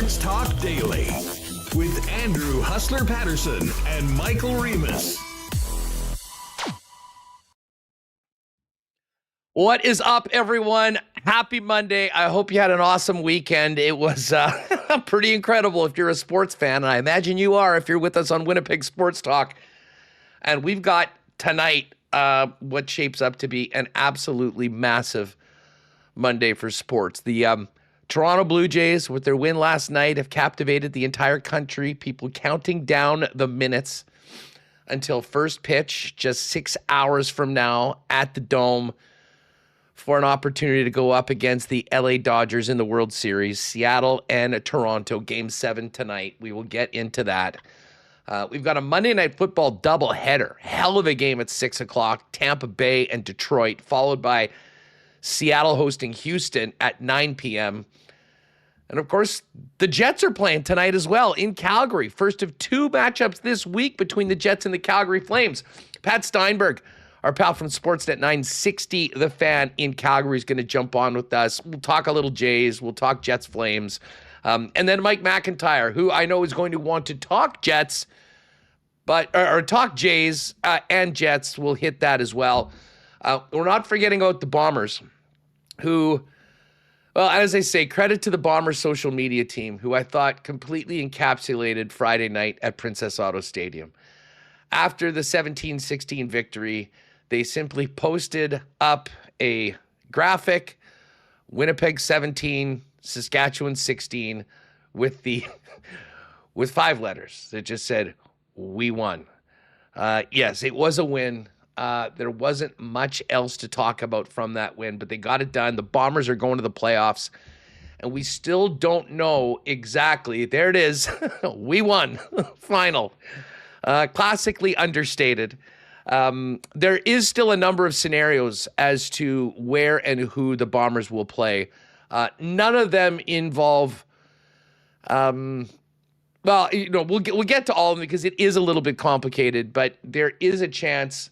Sports Talk Daily with Andrew Hustler Paterson and Michael Remis. What is up, everyone? Happy Monday. I hope you had an awesome weekend. It was pretty incredible if you're a sports fan, and I imagine you are if you're with us on Winnipeg Sports Talk. And we've got tonight what shapes up to be an absolutely massive Monday for sports. The Toronto Blue Jays, with their win last night, have captivated the entire country. People counting down the minutes until first pitch, just 6 hours from now at the Dome, for an opportunity to go up against the LA Dodgers in the World Series. Seattle and Toronto, Game 7 tonight. We will get into that. We've got a Monday Night Football doubleheader. Hell of a game at 6 o'clock. Tampa Bay and Detroit, followed by Seattle hosting Houston at 9 p.m. And, of course, the Jets are playing tonight as well in Calgary. First of two matchups this week between the Jets and the Calgary Flames. Pat Steinberg, our pal from Sportsnet 960, The Fan in Calgary, is going to jump on with us. We'll talk a little Jays. We'll talk Jets Flames. And then Mike McIntyre, who I know is going to want to talk Jets, or talk Jays and Jets. We'll hit that as well. We're not forgetting about the Bombers, who, well, as I say, credit to the Bombers social media team, who I thought completely encapsulated Friday night at Princess Auto Stadium. After the 17-16 victory, they simply posted up a graphic, Winnipeg 17, Saskatchewan 16, with 5 letters that just said, "We won." Yes, it was a win. There wasn't much else to talk about from that win, but they got it done. The Bombers are going to the playoffs, and we still don't know exactly. There it is. We won. Final. Classically understated. There is still a number of scenarios as to where and who the Bombers will play. None of them involve, we'll get to all of them because it is a little bit complicated, but there is a chance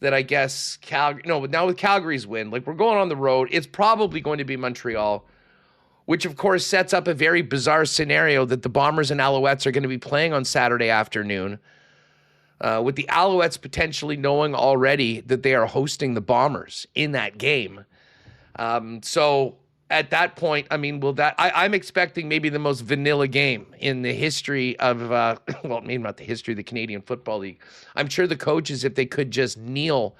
that I guess now with Calgary's win, like, we're going on the road, it's probably going to be Montreal, which of course sets up a very bizarre scenario that the Bombers and Alouettes are going to be playing on Saturday afternoon, with the Alouettes potentially knowing already that they are hosting the Bombers in that game. So at that point, I mean, I'm expecting maybe the most vanilla game in the history of, well, maybe not the history of the Canadian Football League. I'm sure the coaches, if they could just kneel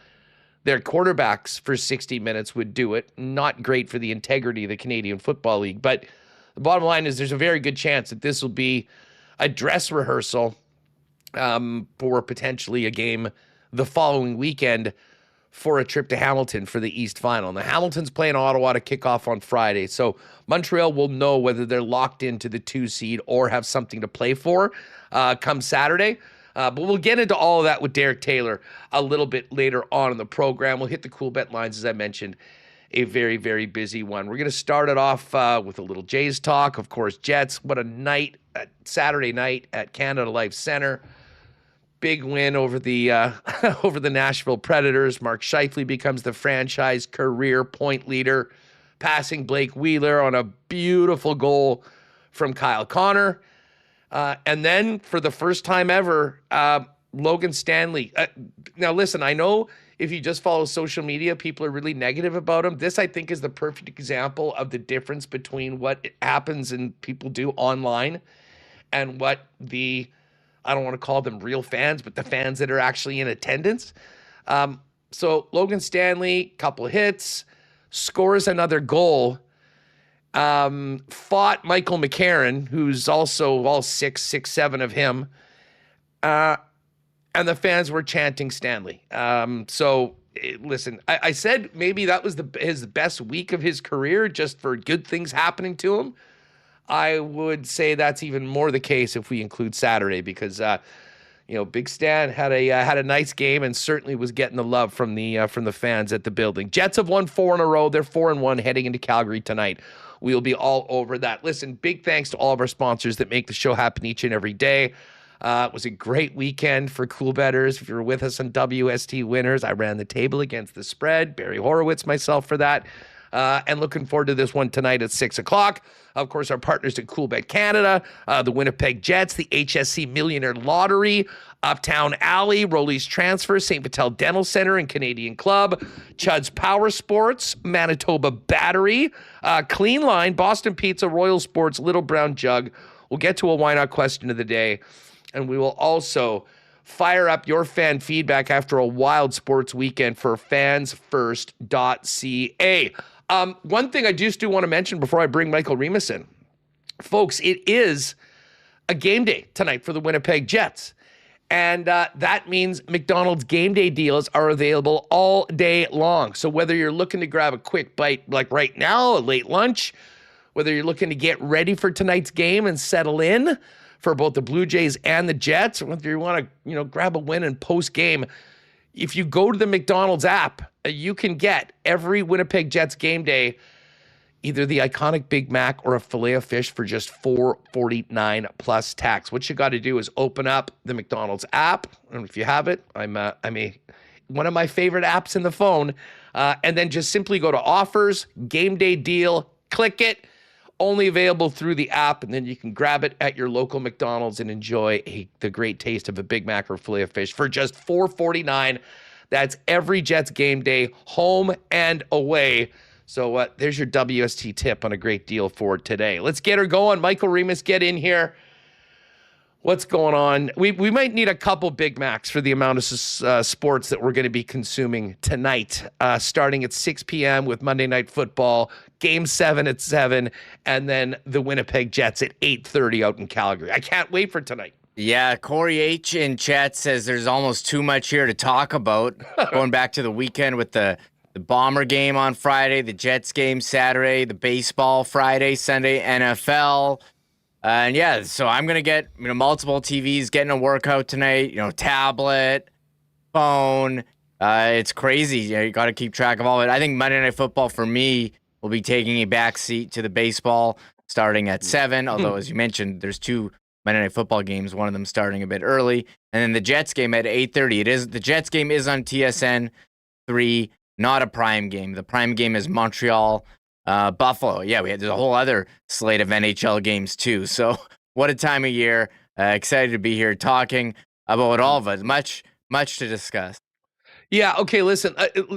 their quarterbacks for 60 minutes, would do it. Not great for the integrity of the Canadian Football League. But the bottom line is there's a very good chance that this will be a dress rehearsal for potentially a game the following weekend for a trip to Hamilton for the East Final. Now, Hamilton's playing Ottawa to kick off on Friday, so Montreal will know whether they're locked into the 2 seed or have something to play for come Saturday. But we'll get into all of that with Derek Taylor a little bit later on in the program. We'll hit the Coolbet lines, as I mentioned, a very, very busy one. We're going to start it off with a little Jays talk. Of course, Jets, what a night, Saturday night at Canada Life Center. Big win over the over the Nashville Predators. Mark Scheifele becomes the franchise career point leader, passing Blake Wheeler on a beautiful goal from Kyle Connor. And then, for the first time ever, Logan Stanley. Now, listen, I know if you just follow social media, people are really negative about him. This, I think, is the perfect example of the difference between what happens and people do online and what I don't want to call them real fans, but the fans that are actually in attendance. So Logan Stanley, couple hits, scores another goal, fought Michael McCarron, who's also all 6'7" of him, and the fans were chanting Stanley. Listen, I said maybe that was his best week of his career, just for good things happening to him. I would say that's even more the case if we include Saturday, because Big Stan had a nice game and certainly was getting the love from the fans at the building. Jets have won 4 in a row. They're 4-1 heading into Calgary tonight. We'll be all over that. Listen, big thanks to all of our sponsors that make the show happen each and every day. It was a great weekend for Coolbetters. If you were with us on WST Winners, I ran the table against the spread. Barry Horowitz, myself for that. And looking forward to this one tonight at 6 o'clock. Of course, our partners at Coolbet Canada, the Winnipeg Jets, the HSC Millionaire Lottery, Uptown Alley, Rolly's Transfer, St. Vital Dental Center and Canadian Club, Chud's Power Sports, Manitoba Battery, Clean Line, Boston Pizza, Royal Sports, Little Brown Jug. We'll get to a why not question of the day, and we will also fire up your fan feedback after a wild sports weekend for fansfirst.ca. One thing I just do want to mention before I bring Michael Remis in. Folks, it is a game day tonight for the Winnipeg Jets. And that means McDonald's game day deals are available all day long. So whether you're looking to grab a quick bite like right now, a late lunch, whether you're looking to get ready for tonight's game and settle in for both the Blue Jays and the Jets, or whether you want to, grab a win and post game, if you go to the McDonald's app, you can get every Winnipeg Jets game day either the iconic Big Mac or a filet of fish for just $4.49 plus tax. What you got to do is open up the McDonald's app, and if you have it, one of my favorite apps in the phone, and then just simply go to offers, game day deal, click it. Only available through the app, and then you can grab it at your local McDonald's and enjoy the great taste of a Big Mac or filet of fish for just $4.49. That's every Jets game day, home and away. So there's your WST tip on a great deal for today. Let's get her going. Michael Remis, get in here. What's going on? We might need a couple Big Macs for the amount of sports that we're going to be consuming tonight, starting at 6 p.m. with Monday Night Football, Game 7 at 7, and then the Winnipeg Jets at 8:30 out in Calgary. I can't wait for tonight. Yeah, Corey H. in chat says there's almost too much here to talk about. Going back to the weekend with the Bomber game on Friday, the Jets game Saturday, the baseball Friday, Sunday, NFL. And yeah, so I'm going to get, multiple TVs, getting a workout tonight, tablet, phone. It's crazy. You got to keep track of all of it. I think Monday Night Football for me will be taking a back seat to the baseball starting at 7. Although, as you mentioned, there's 2 Monday Night Football games, one of them starting a bit early. And then the Jets game at 8:30. The Jets game is on TSN 3, not a prime game. The prime game is Montreal, Buffalo. Yeah, there's a whole other slate of NHL games too. So what a time of year. Excited to be here talking about all of it. Much to discuss. Yeah, okay, listen,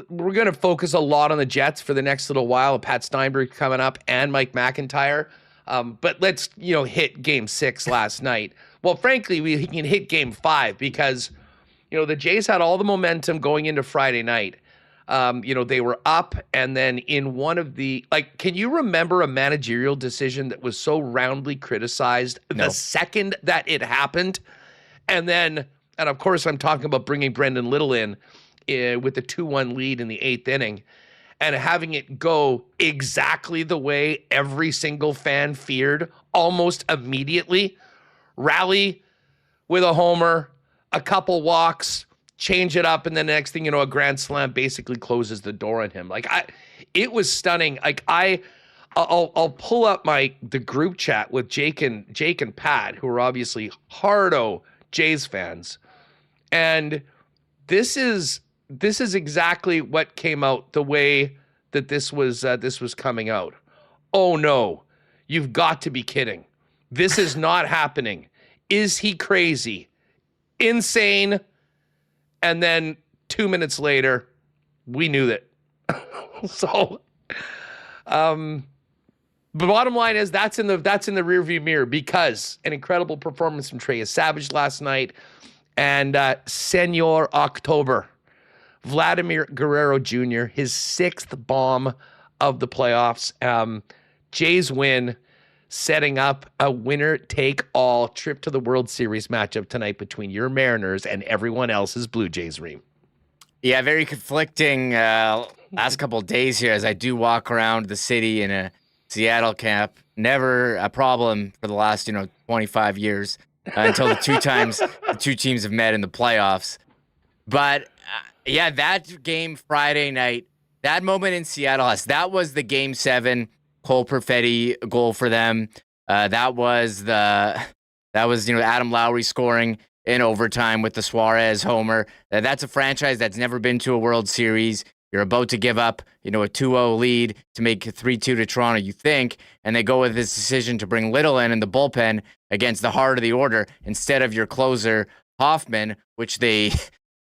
we're going to focus a lot on the Jets for the next little while. Pat Steinberg coming up and Mike McIntyre. But let's, hit Game 6 last night. Well, frankly, we can hit Game 5 because, the Jays had all the momentum going into Friday night. They were up, and then in one of the, can you remember a managerial decision that was so roundly criticized the second that it happened? And of course, I'm talking about bringing Brendan Little in with the 2-1 lead in the 8th inning and having it go exactly the way every single fan feared almost immediately. Rally with a homer, a couple walks, change it up, and then the next thing you know, a grand slam basically closes the door on him. It was stunning. I'll pull up the group chat with Jake and Pat, who are obviously hardo Jays fans, and this is exactly what came out the way that this was coming out. Oh no, you've got to be kidding! This is not happening. Is he crazy? Insane? And then 2 minutes later, we knew that. So, the bottom line is that's in the rearview mirror because an incredible performance from Trey Savage last night, and Senor October, Vladimir Guerrero Jr., his 6th bomb of the playoffs. Jays win, setting up a winner-take-all trip to the World Series matchup tonight between your Mariners and everyone else's Blue Jays, Reem. Yeah, very conflicting last couple of days here as I do walk around the city in a Seattle cap. Never a problem for the last, 25 years until the 2 times the 2 teams have met in the playoffs. But, yeah, that game Friday night, that moment in Seattle, that was the Game 7 Cole Perfetti goal for them. That was Adam Lowry scoring in overtime with the Suarez homer. That's a franchise that's never been to a World Series. You're about to give up, a 2-0 lead to make it 3-2 to Toronto, you think, and they go with this decision to bring Little in the bullpen against the heart of the order instead of your closer, Hoffman, which they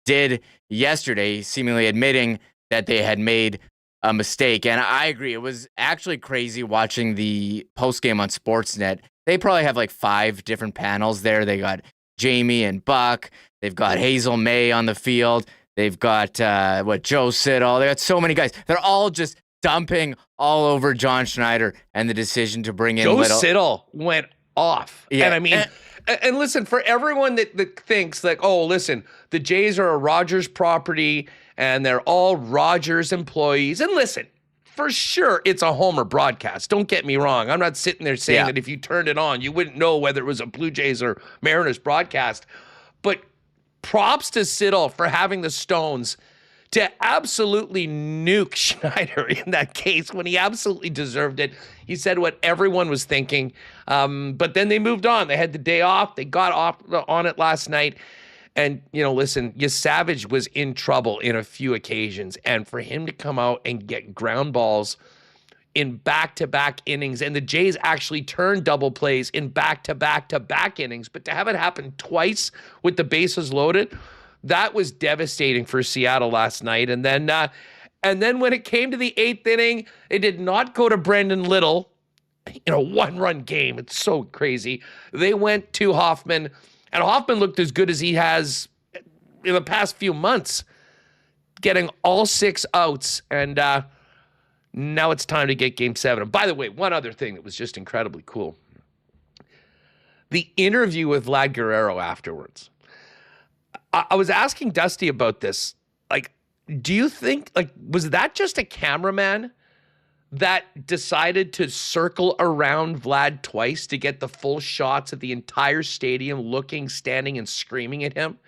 did yesterday, seemingly admitting that they had made a mistake. And I agree. It was actually crazy watching the postgame on Sportsnet. They probably have like 5 different panels there. They got Jamie and Buck. They've got Hazel May on the field. They've got, Joe Siddall. They got so many guys. They're all just dumping all over John Schneider and the decision to bring in Joe Little. Siddall went off. Yeah. And I mean, and listen, for everyone that thinks like, oh, listen, the Jays are a Rogers property and they're all Rogers employees. And listen, for sure, it's a Homer broadcast. Don't get me wrong. I'm not sitting there saying that if you turned it on, you wouldn't know whether it was a Blue Jays or Mariners broadcast. But props to Siddall for having the stones to absolutely nuke Schneider in that case when he absolutely deserved it. He said what everyone was thinking, but then they moved on. They had the day off. They got off on it last night. And, listen, Savage was in trouble in a few occasions. And for him to come out and get ground balls in back-to-back innings, and the Jays actually turned double plays in back-to-back-to-back innings, but to have it happen twice with the bases loaded, that was devastating for Seattle last night. And then when it came to the 8th inning, it did not go to Brendan Little in a 1-run game. It's so crazy. They went to Hoffman, and Hoffman looked as good as he has in the past few months, getting all 6 outs. And now it's time to get Game 7. And by the way, one other thing that was just incredibly cool. The interview with Vlad Guerrero afterwards. I was asking Dusty about this. Like, do you think, was that just a cameraman that decided to circle around Vlad twice to get the full shots of the entire stadium looking, standing, and screaming at him?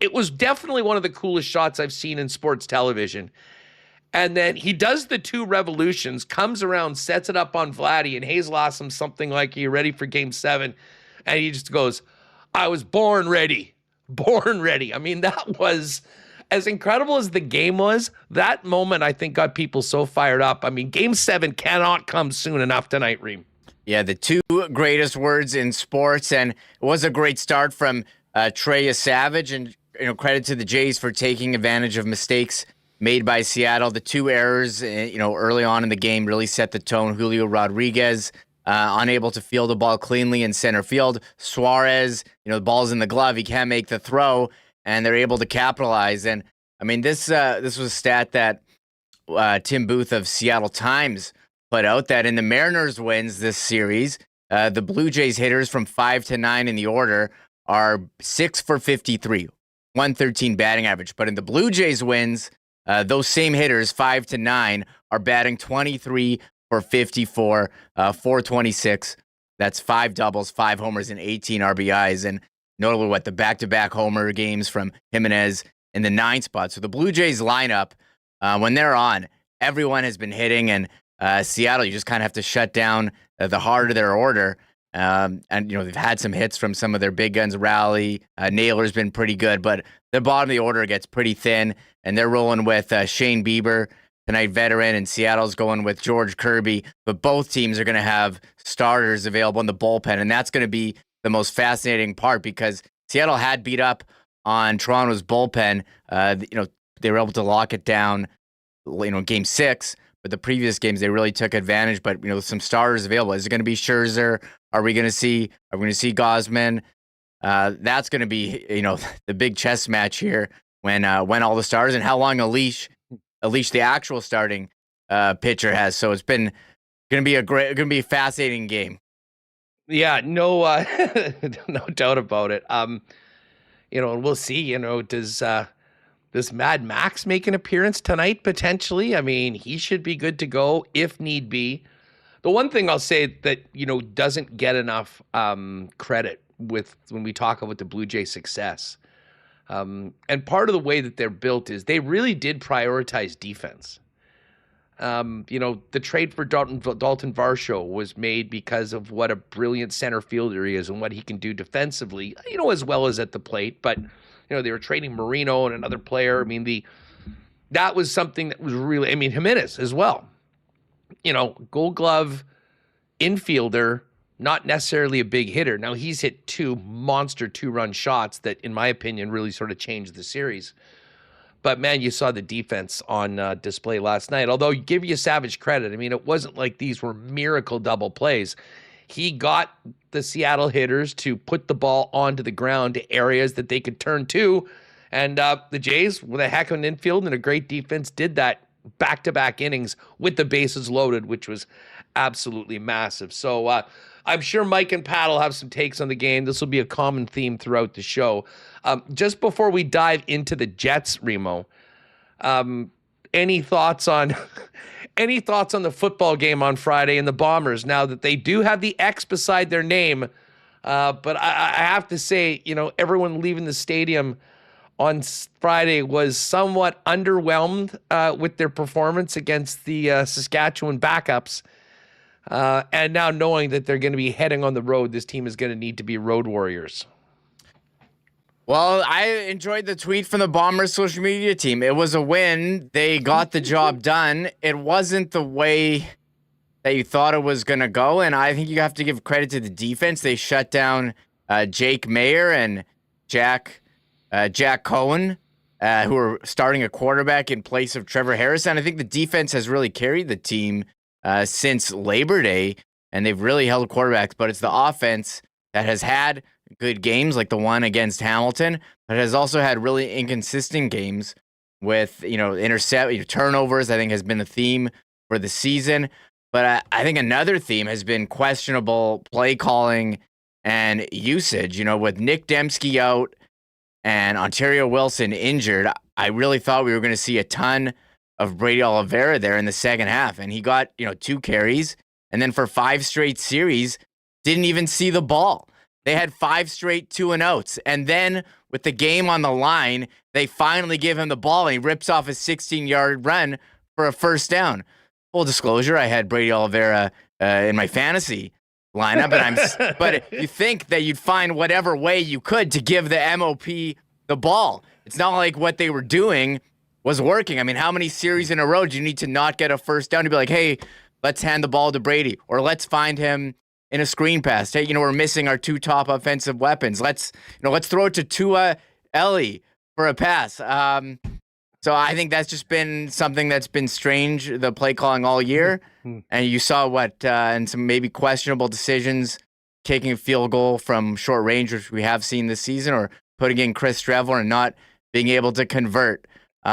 It was definitely one of the coolest shots I've seen in sports television. And then he does the 2 revolutions, comes around, sets it up on Vladdy, and Hazel asks him something like, are you ready for Game 7? And he just goes, I was born ready. Born ready. I mean, that was, as incredible as the game was, that moment I think got people so fired up. I mean, Game 7 cannot come soon enough tonight, Reem. Yeah, the 2 greatest words in sports, and it was a great start from Trey Savage, and credit to the Jays for taking advantage of mistakes made by Seattle. The 2 errors, early on in the game really set the tone. Julio Rodriguez unable to field the ball cleanly in center field. Suarez, the ball's in the glove. He can't make the throw, and they're able to capitalize. And, I mean, this was a stat that Tim Booth of Seattle Times put out, that in the Mariners wins this series, the Blue Jays hitters from 5 to 9 in the order are 6 for 53, 113 batting average. But in the Blue Jays wins, those same hitters, 5 to 9, are batting 23 for 54, 426. That's 5 doubles, 5 homers, and 18 RBIs. And notably, the back-to-back homer games from Jimenez in the 9th spot. So the Blue Jays lineup, when they're on, everyone has been hitting. And Seattle, you just kind of have to shut down the heart of their order. And, they've had some hits from some of their big guns. Rally, Naylor's been pretty good, but the bottom of the order gets pretty thin. And they're rolling with Shane Bieber, tonight veteran, and Seattle's going with George Kirby. But both teams are going to have starters available in the bullpen, and that's going to be the most fascinating part, because Seattle had beat up on Toronto's bullpen. They were able to lock it down, Game 6. But the previous games, they really took advantage. But with some starters available, is it going to be Scherzer? Are we going to see Gausman? That's going to be the big chess match here when all the stars, and how long a leash the actual starting pitcher has. So it's going to be a fascinating game. Yeah, no no doubt about it. And we'll see. Does Mad Max make an appearance tonight potentially? I mean, he should be good to go if need be. The one thing I'll say that doesn't get enough credit when we talk about the Blue Jays' success. And part of the way that they're built is they really did prioritize defense. The trade for Dalton Varsho was made because of what a brilliant center fielder he is and what he can do defensively, as well as at the plate. But, they were trading Marino and another player. I mean, that was something that was really, I mean, Jimenez as well. Gold Glove infielder, not necessarily a big hitter. Now, he's hit 2 monster 2-run shots that, in my opinion, really sort of changed the series. But, man, you saw the defense on display last night. Although, give you Savage credit. I mean, it wasn't like these were miracle double plays. He got the Seattle hitters to put the ball onto the ground to areas that they could turn to. And the Jays, with a heck of an infield and a great defense, did that back-to-back innings with the bases loaded, which was absolutely massive. So I'm sure Mike and Pat will have some takes on the game. This will be a common theme throughout the show. Just before we dive into the Jets, Remo, any thoughts on the football game on Friday and the Bombers now that they do have the X beside their name? But I have to say, everyone leaving the stadium on Friday was somewhat underwhelmed with their performance against the Saskatchewan backups. And now knowing that they're going to be heading on the road, this team is going to need to be road warriors. Well, I enjoyed the tweet from the Bombers social media team. It was a win. They got the job done. It wasn't the way that you thought it was going to go, and I think you have to give credit to the defense. They shut down Jake Mayer and Jack Cohen, who are starting a quarterback in place of Trevor Harrison. I think the defense has really carried the team since Labor Day, and they've really held quarterbacks, but it's the offense that has had good games like the one against Hamilton, but has also had really inconsistent games with, turnovers, I think has been a theme for the season. But I think another theme has been questionable play calling and usage. With Nick Dembski out and Ontario Wilson injured, I really thought we were going to see a ton of Brady Oliveira there in the second half. And he got, 2 carries, and then for 5 straight series, didn't even see the ball. They had 5 straight 2-and-outs. And then with the game on the line, they finally give him the ball, and he rips off a 16-yard run for a first down. Full disclosure, I had Brady Oliveira in my fantasy lineup, but you think that you'd find whatever way you could to give the MOP the ball. It's not like what they were doing was working. I mean, how many series in a row do you need to not get a first down to be like, hey, let's hand the ball to Brady, or let's find him in a screen pass. Hey, we're missing our 2 top offensive weapons. Let's throw it to Tua Ellie for a pass. So I think that's just been something that's been strange, the play calling all year. And you saw and some maybe questionable decisions, taking a field goal from short range, which we have seen this season, or putting in Chris Trevor and not being able to convert.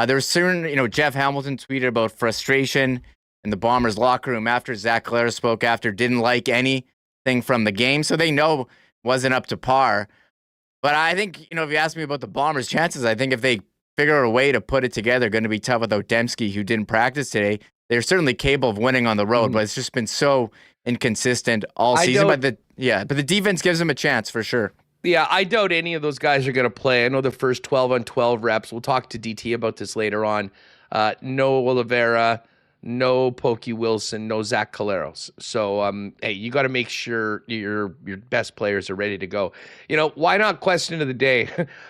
There was certain, Jeff Hamilton tweeted about frustration in the Bombers locker room after Zach Calera spoke after, didn't like anything from the game. So they know it wasn't up to par. But I think, if you ask me about the Bombers' chances, I think if they figure out a way to put it together, going to be tough without Dembski, who didn't practice today. They're certainly capable of winning on the road, but it's just been so inconsistent all season. But the defense gives them a chance for sure. Yeah, I doubt any of those guys are going to play. I know the first 12 on 12 reps. We'll talk to DT about this later on. No Oliveira, no Pokey Wilson, no Zach Caleros. So, hey, you got to make sure your best players are ready to go. Why not question of the day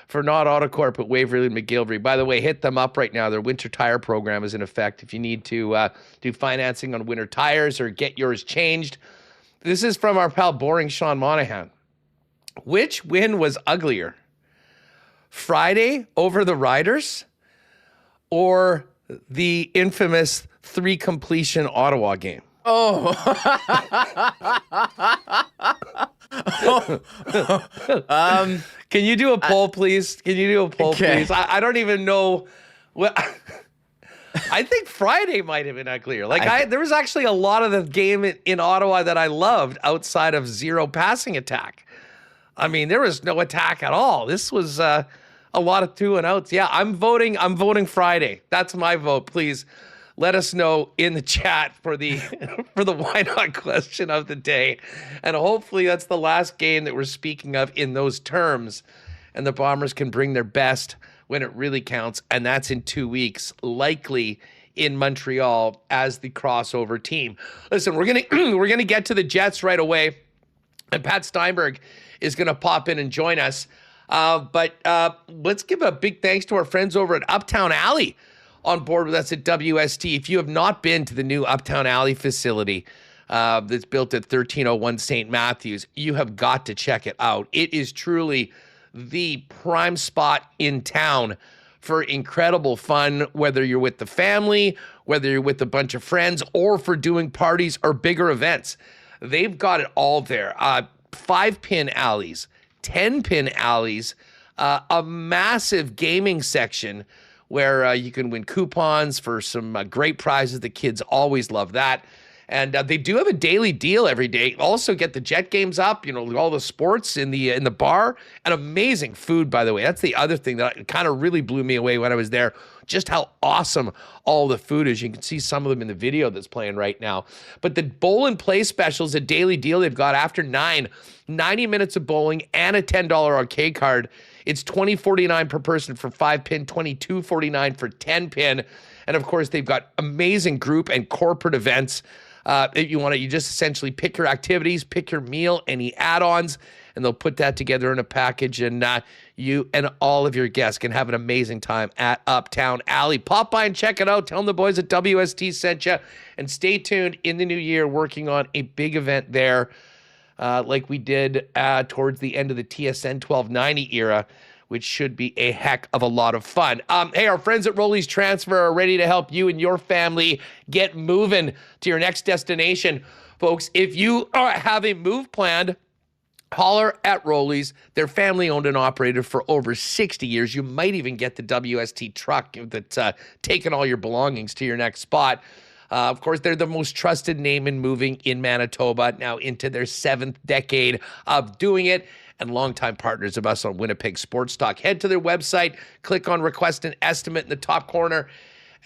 for Not Autocorp at Waverly and McGillivray? By the way, hit them up right now. Their winter tire program is in effect. If you need to do financing on winter tires or get yours changed. This is from our pal Boring Sean Monahan. Which win was uglier? Friday over the Riders or the infamous 3 completion Ottawa game? Oh. Can you do a poll, please? Please? I don't even know. I think Friday might have been uglier. There was actually a lot of the game in Ottawa that I loved outside of 0 passing attack. I mean, there was no attack at all. This was a lot of 2-and-outs. Yeah, I'm voting Friday. That's my vote. Please let us know in the chat for the why not question of the day. And hopefully that's the last game that we're speaking of in those terms. And the Bombers can bring their best when it really counts. And that's in 2 weeks, likely in Montreal as the crossover team. Listen, we're gonna get to the Jets right away. And Pat Steinberg is going to pop in and join us. But let's give a big thanks to our friends over at Uptown Alley on board with us at WST. If you have not been to the new Uptown Alley facility that's built at 1301 St. Matthews, you have got to check it out. It is truly the prime spot in town for incredible fun, whether you're with the family, whether you're with a bunch of friends, or for doing parties or bigger events. They've got it all there. 5-pin alleys, 10-pin alleys, a massive gaming section where you can win coupons for some great prizes. The kids always love that. And they do have a daily deal every day. Also get the Jet games up, all the sports in the bar, and amazing food, by the way. That's the other thing that kind of really blew me away when I was there, just how awesome all the food is. You can see some of them in the video that's playing right now. But the bowl and play specials, a daily deal they've got after 9, 90 minutes of bowling and a $10 arcade card. It's $20.49 per person for 5-pin, $22.49 for 10-pin. And of course, they've got amazing group and corporate events. If you want to, you just essentially pick your activities, pick your meal, any add-ons, and they'll put that together in a package, and you and all of your guests can have an amazing time at Uptown Alley. Pop by and check it out. Tell them the boys at WST sent you, and stay tuned in the new year, working on a big event there, like we did towards the end of the TSN 1290 era, which should be a heck of a lot of fun. Hey, our friends at Rolly's Transfer are ready to help you and your family get moving to your next destination. Folks, if you have a move planned, holler at Rolly's. They're family-owned and operated for over 60 years. You might even get the WST truck that's taking all your belongings to your next spot. Of course, they're the most trusted name in moving in Manitoba, now into their 7th decade of doing it, and longtime partners of us on Winnipeg Sports Talk. Head to their website, click on Request an Estimate in the top corner,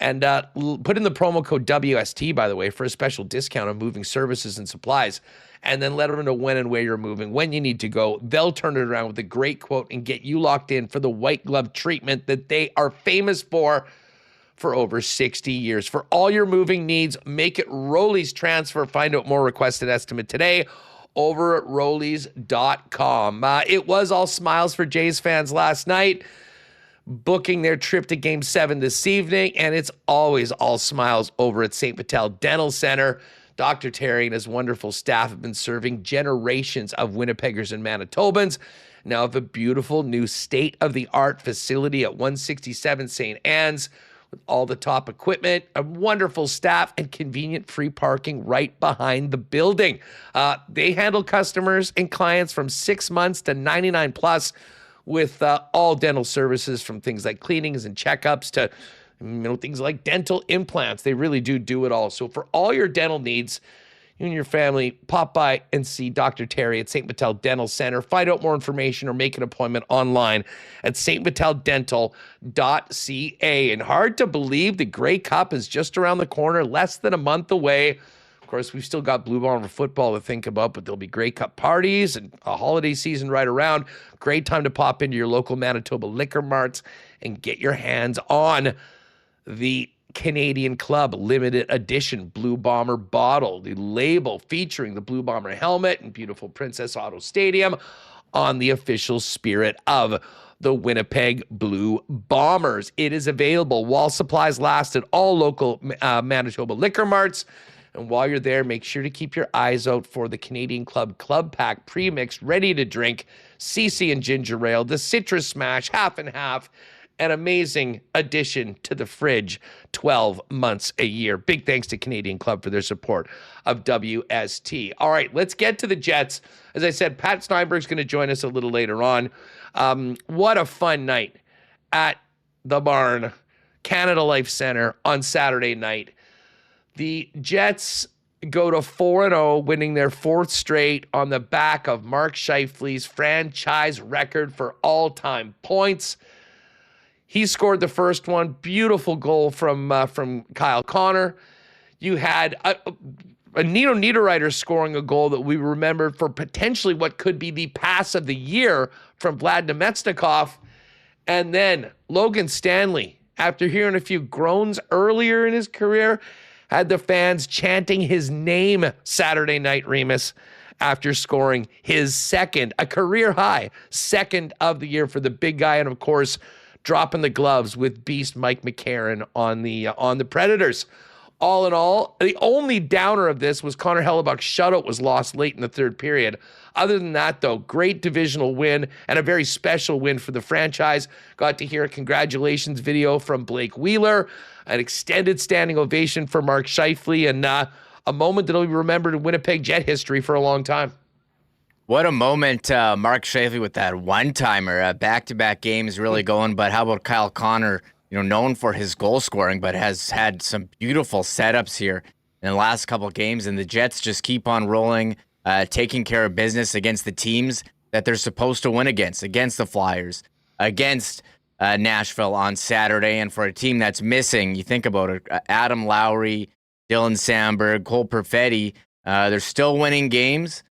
and put in the promo code WST, by the way, for a special discount on moving services and supplies. And then let them know when and where you're moving, when you need to go. They'll turn it around with a great quote and get you locked in for the white glove treatment that they are famous for over 60 years. For all your moving needs, make it Rolly's Transfer. Find out more, request an estimate today over at Rollies.com. It was all smiles for Jays fans last night, booking their trip to Game 7 this evening, and it's always all smiles over at St. Vital Dental Center. Dr. Terry and his wonderful staff have been serving generations of Winnipeggers and Manitobans. Now have a beautiful new state-of-the-art facility at 167 St. Anne's, with all the top equipment, a wonderful staff, and convenient free parking right behind the building. They handle customers and clients from 6 months to 99 plus with all dental services, from things like cleanings and checkups to things like dental implants. They really do it all. So for all your dental needs, you and your family, pop by and see Dr. Terry at St. Vital Dental Center. Find out more information or make an appointment online at stvitaldental.ca. And hard to believe the Grey Cup is just around the corner, less than a month away. Of course, we've still got Blue Bomber football to think about, but there'll be Grey Cup parties and a holiday season right around. Great time to pop into your local Manitoba liquor marts and get your hands on the Canadian Club limited edition Blue Bomber bottle, the label featuring the Blue Bomber helmet and beautiful Princess Auto Stadium on the official spirit of the Winnipeg Blue Bombers. It is available while supplies last at all local Manitoba liquor marts. And while you're there, make sure to keep your eyes out for the Canadian Club Club Pack pre-mixed, ready to drink, CC and ginger ale, the Citrus Smash, half and half, an amazing addition to the fridge 12 months a year. Big thanks to Canadian Club for their support of WST. All right, let's get to the Jets. As I said, Pat Steinberg's going to join us a little later on. What a fun night at the Barn, Canada Life Center on Saturday night. The Jets go to 4-0, winning their 4th straight on the back of Mark Scheifele's franchise record for all-time points. He scored the first one. Beautiful goal from Kyle Connor. You had a Nino Niederreiter scoring a goal that we remembered for potentially what could be the pass of the year from Vlad Nemetsnikov. And then Logan Stanley, after hearing a few groans earlier in his career, had the fans chanting his name Saturday night, Remis, after scoring his second, a career high, second of the year for the big guy. And of course, dropping the gloves with beast Mike McCarron on the Predators. All in all, the only downer of this was Connor Hellebuck's shutout was lost late in the third period. Other than that, though, great divisional win and a very special win for the franchise. Got to hear a congratulations video from Blake Wheeler, an extended standing ovation for Mark Scheifele, and a moment that will be remembered in Winnipeg Jet history for a long time. What a moment, Mark Scheifele with that one-timer. Back-to-back games really going, but how about Kyle Connor, known for his goal scoring, but has had some beautiful setups here in the last couple of games, and the Jets just keep on rolling, taking care of business against the teams that they're supposed to win against the Flyers, against Nashville on Saturday, and for a team that's missing, you think about it, Adam Lowry, Dylan Samberg, Cole Perfetti, they're still winning games,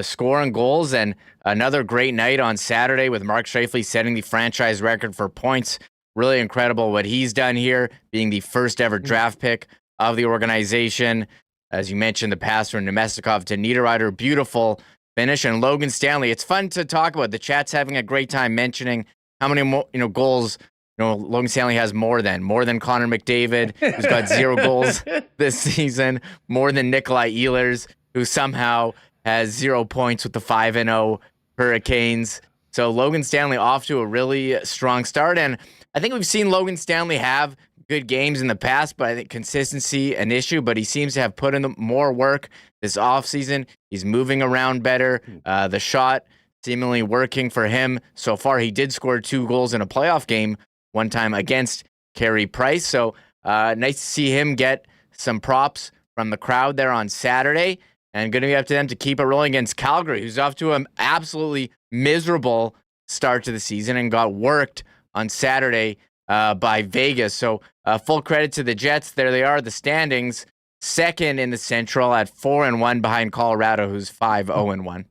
scoring goals, and another great night on Saturday with Mark Scheifele setting the franchise record for points. Really incredible what he's done here, being the first ever draft pick of the organization. As you mentioned, the pass from Nemestikov to Niederreiter, beautiful finish. And Logan Stanley, it's fun to talk about. The chat's having a great time mentioning how many more, goals Logan Stanley has more than Connor McDavid, who's got 0 goals this season, more than Nikolai Ehlers, who somehow has 0 points with the 5-0 Hurricanes. So Logan Stanley off to a really strong start. And I think we've seen Logan Stanley have good games in the past, but I think consistency an issue, but he seems to have put in more work this offseason. He's moving around better. The shot seemingly working for him so far. He did score 2 goals in a playoff game one time against Carey Price. So nice to see him get some props from the crowd there on Saturday, and going to be up to them to keep it rolling against Calgary, who's off to an absolutely miserable start to the season and got worked on Saturday by Vegas. So full credit to the Jets. There they are, the standings, second in the Central at 4-1 behind Colorado, who's 5-0-1.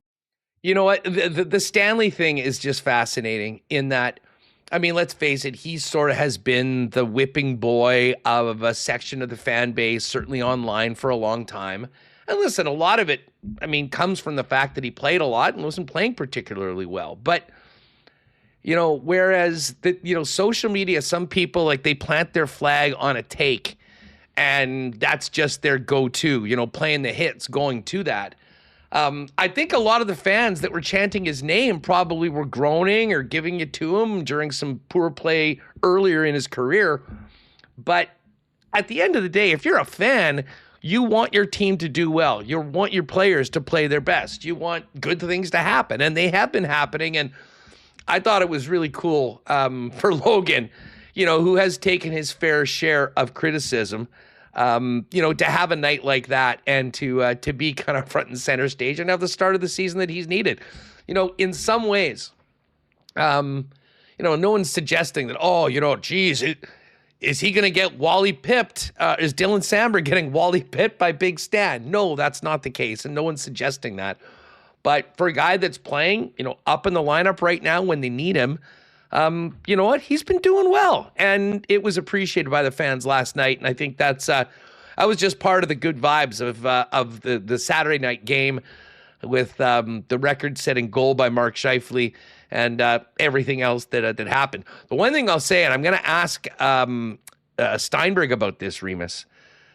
You know what? The Stanley thing is just fascinating in that, I mean, let's face it, he sort of has been the whipping boy of a section of the fan base, certainly online for a long time. And listen, a lot of it, I mean, comes from the fact that he played a lot and wasn't playing particularly well. But, whereas, social media, some people, like, they plant their flag on a take, and that's just their go-to, playing the hits, going to that. I think a lot of the fans that were chanting his name probably were groaning or giving it to him during some poor play earlier in his career. But at the end of the day, if you're a fan, you want your team to do well. You want your players to play their best. You want good things to happen, and they have been happening. And I thought it was really cool for Logan, who has taken his fair share of criticism, to have a night like that and to be kind of front and center stage and have the start of the season that he's needed. In some ways, no one's suggesting that, geez, is he going to get Wally pipped? Is Dylan Samberg getting Wally pipped by Big Stan? No, that's not the case, and no one's suggesting that. But for a guy that's playing, up in the lineup right now when they need him, you know what? He's been doing well, and it was appreciated by the fans last night. And I think that was just part of the good vibes of the Saturday night game with the record-setting goal by Mark Scheifele and everything else that happened. The one thing I'll say, and I'm going to ask Steinberg about this, Remis,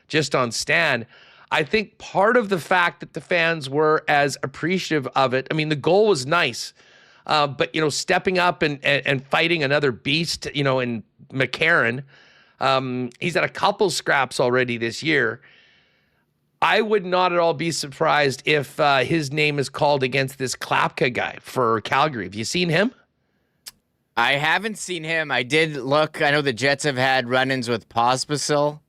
just on Stan. I think part of the fact that the fans were as appreciative of it, I mean, the goal was nice, but, stepping up and fighting another beast, in McCarron, he's had a couple scraps already this year. I would not at all be surprised if his name is called against this Klapka guy for Calgary. Have you seen him? I haven't seen him. I did look. I know the Jets have had run-ins with Pospisil.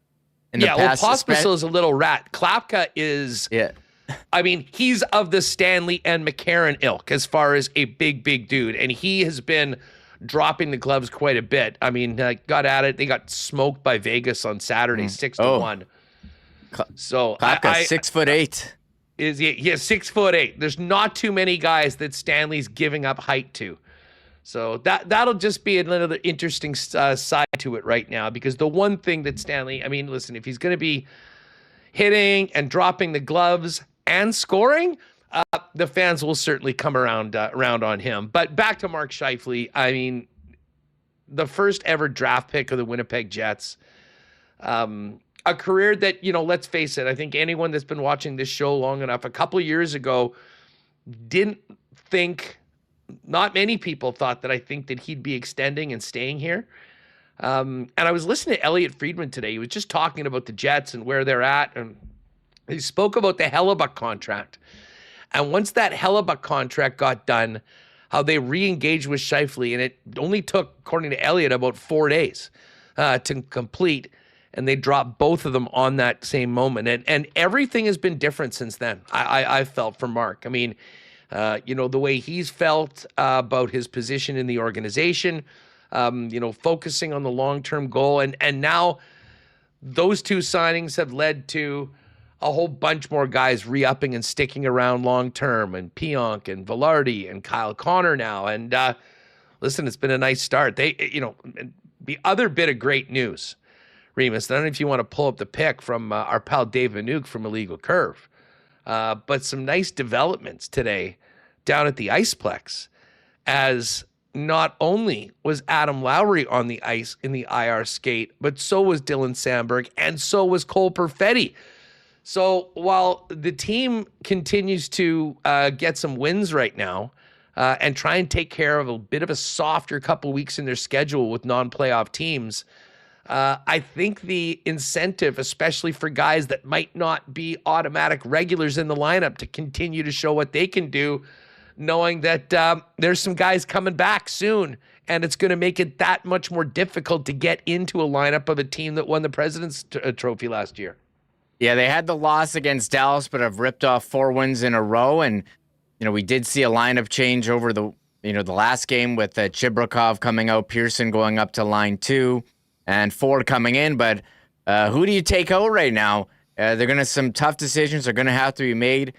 Pospisil is a little rat. Klapka is, I mean, he's of the Stanley and McCarron ilk as far as a big dude. And he has been dropping the gloves quite a bit. I mean, got at it. They got smoked by Vegas on Saturday, 6-1. So Klapka, 6'8". Is he? Yeah, 6'8". There's not too many guys that Stanley's giving up height to. So that'll just be another interesting side to it right now, because the one thing that Stanley, I mean, listen, if he's going to be hitting and dropping the gloves and scoring, the fans will certainly come around on him. But back to Mark Scheifele, I mean, the first ever draft pick of the Winnipeg Jets. A career that, let's face it, I think anyone that's been watching this show long enough, a couple of years ago, didn't think, not many people thought that he'd be extending and staying here. And I was listening to Elliot Friedman today. He was just talking about the Jets and where they're at. And he spoke about the Hellebuck contract. And once that Hellebuck contract got done, how they re-engaged with Scheifele. And it only took, according to Elliot, about 4 days to complete. And they dropped both of them on that same moment. And everything has been different since then, I felt, for Mark. I mean, the way he's felt about his position in the organization, focusing on the long-term goal. And now those two signings have led to a whole bunch more guys re-upping and sticking around long-term, and Pionk and Velarde and Kyle Connor now. And listen, it's been a nice start. The other bit of great news, Remis, I don't know if you want to pull up the pic from our pal Dave Manouk from Illegal Curve, but some nice developments today down at the Iceplex, as not only was Adam Lowry on the ice in the IR skate, but so was Dylan Sandberg, and so was Cole Perfetti. So while the team continues to get some wins right now and try and take care of a bit of a softer couple weeks in their schedule with non-playoff teams, I think the incentive, especially for guys that might not be automatic regulars in the lineup, to continue to show what they can do, knowing that there's some guys coming back soon, and it's going to make it that much more difficult to get into a lineup of a team that won the President's Trophy last year. Yeah, they had the loss against Dallas, but have ripped off 4 wins in a row. And, we did see a lineup change over the last game with Chibrikov coming out, Pearson going up to line 2, and Ford coming in. But who do you take out right now? Some tough decisions are going to have to be made.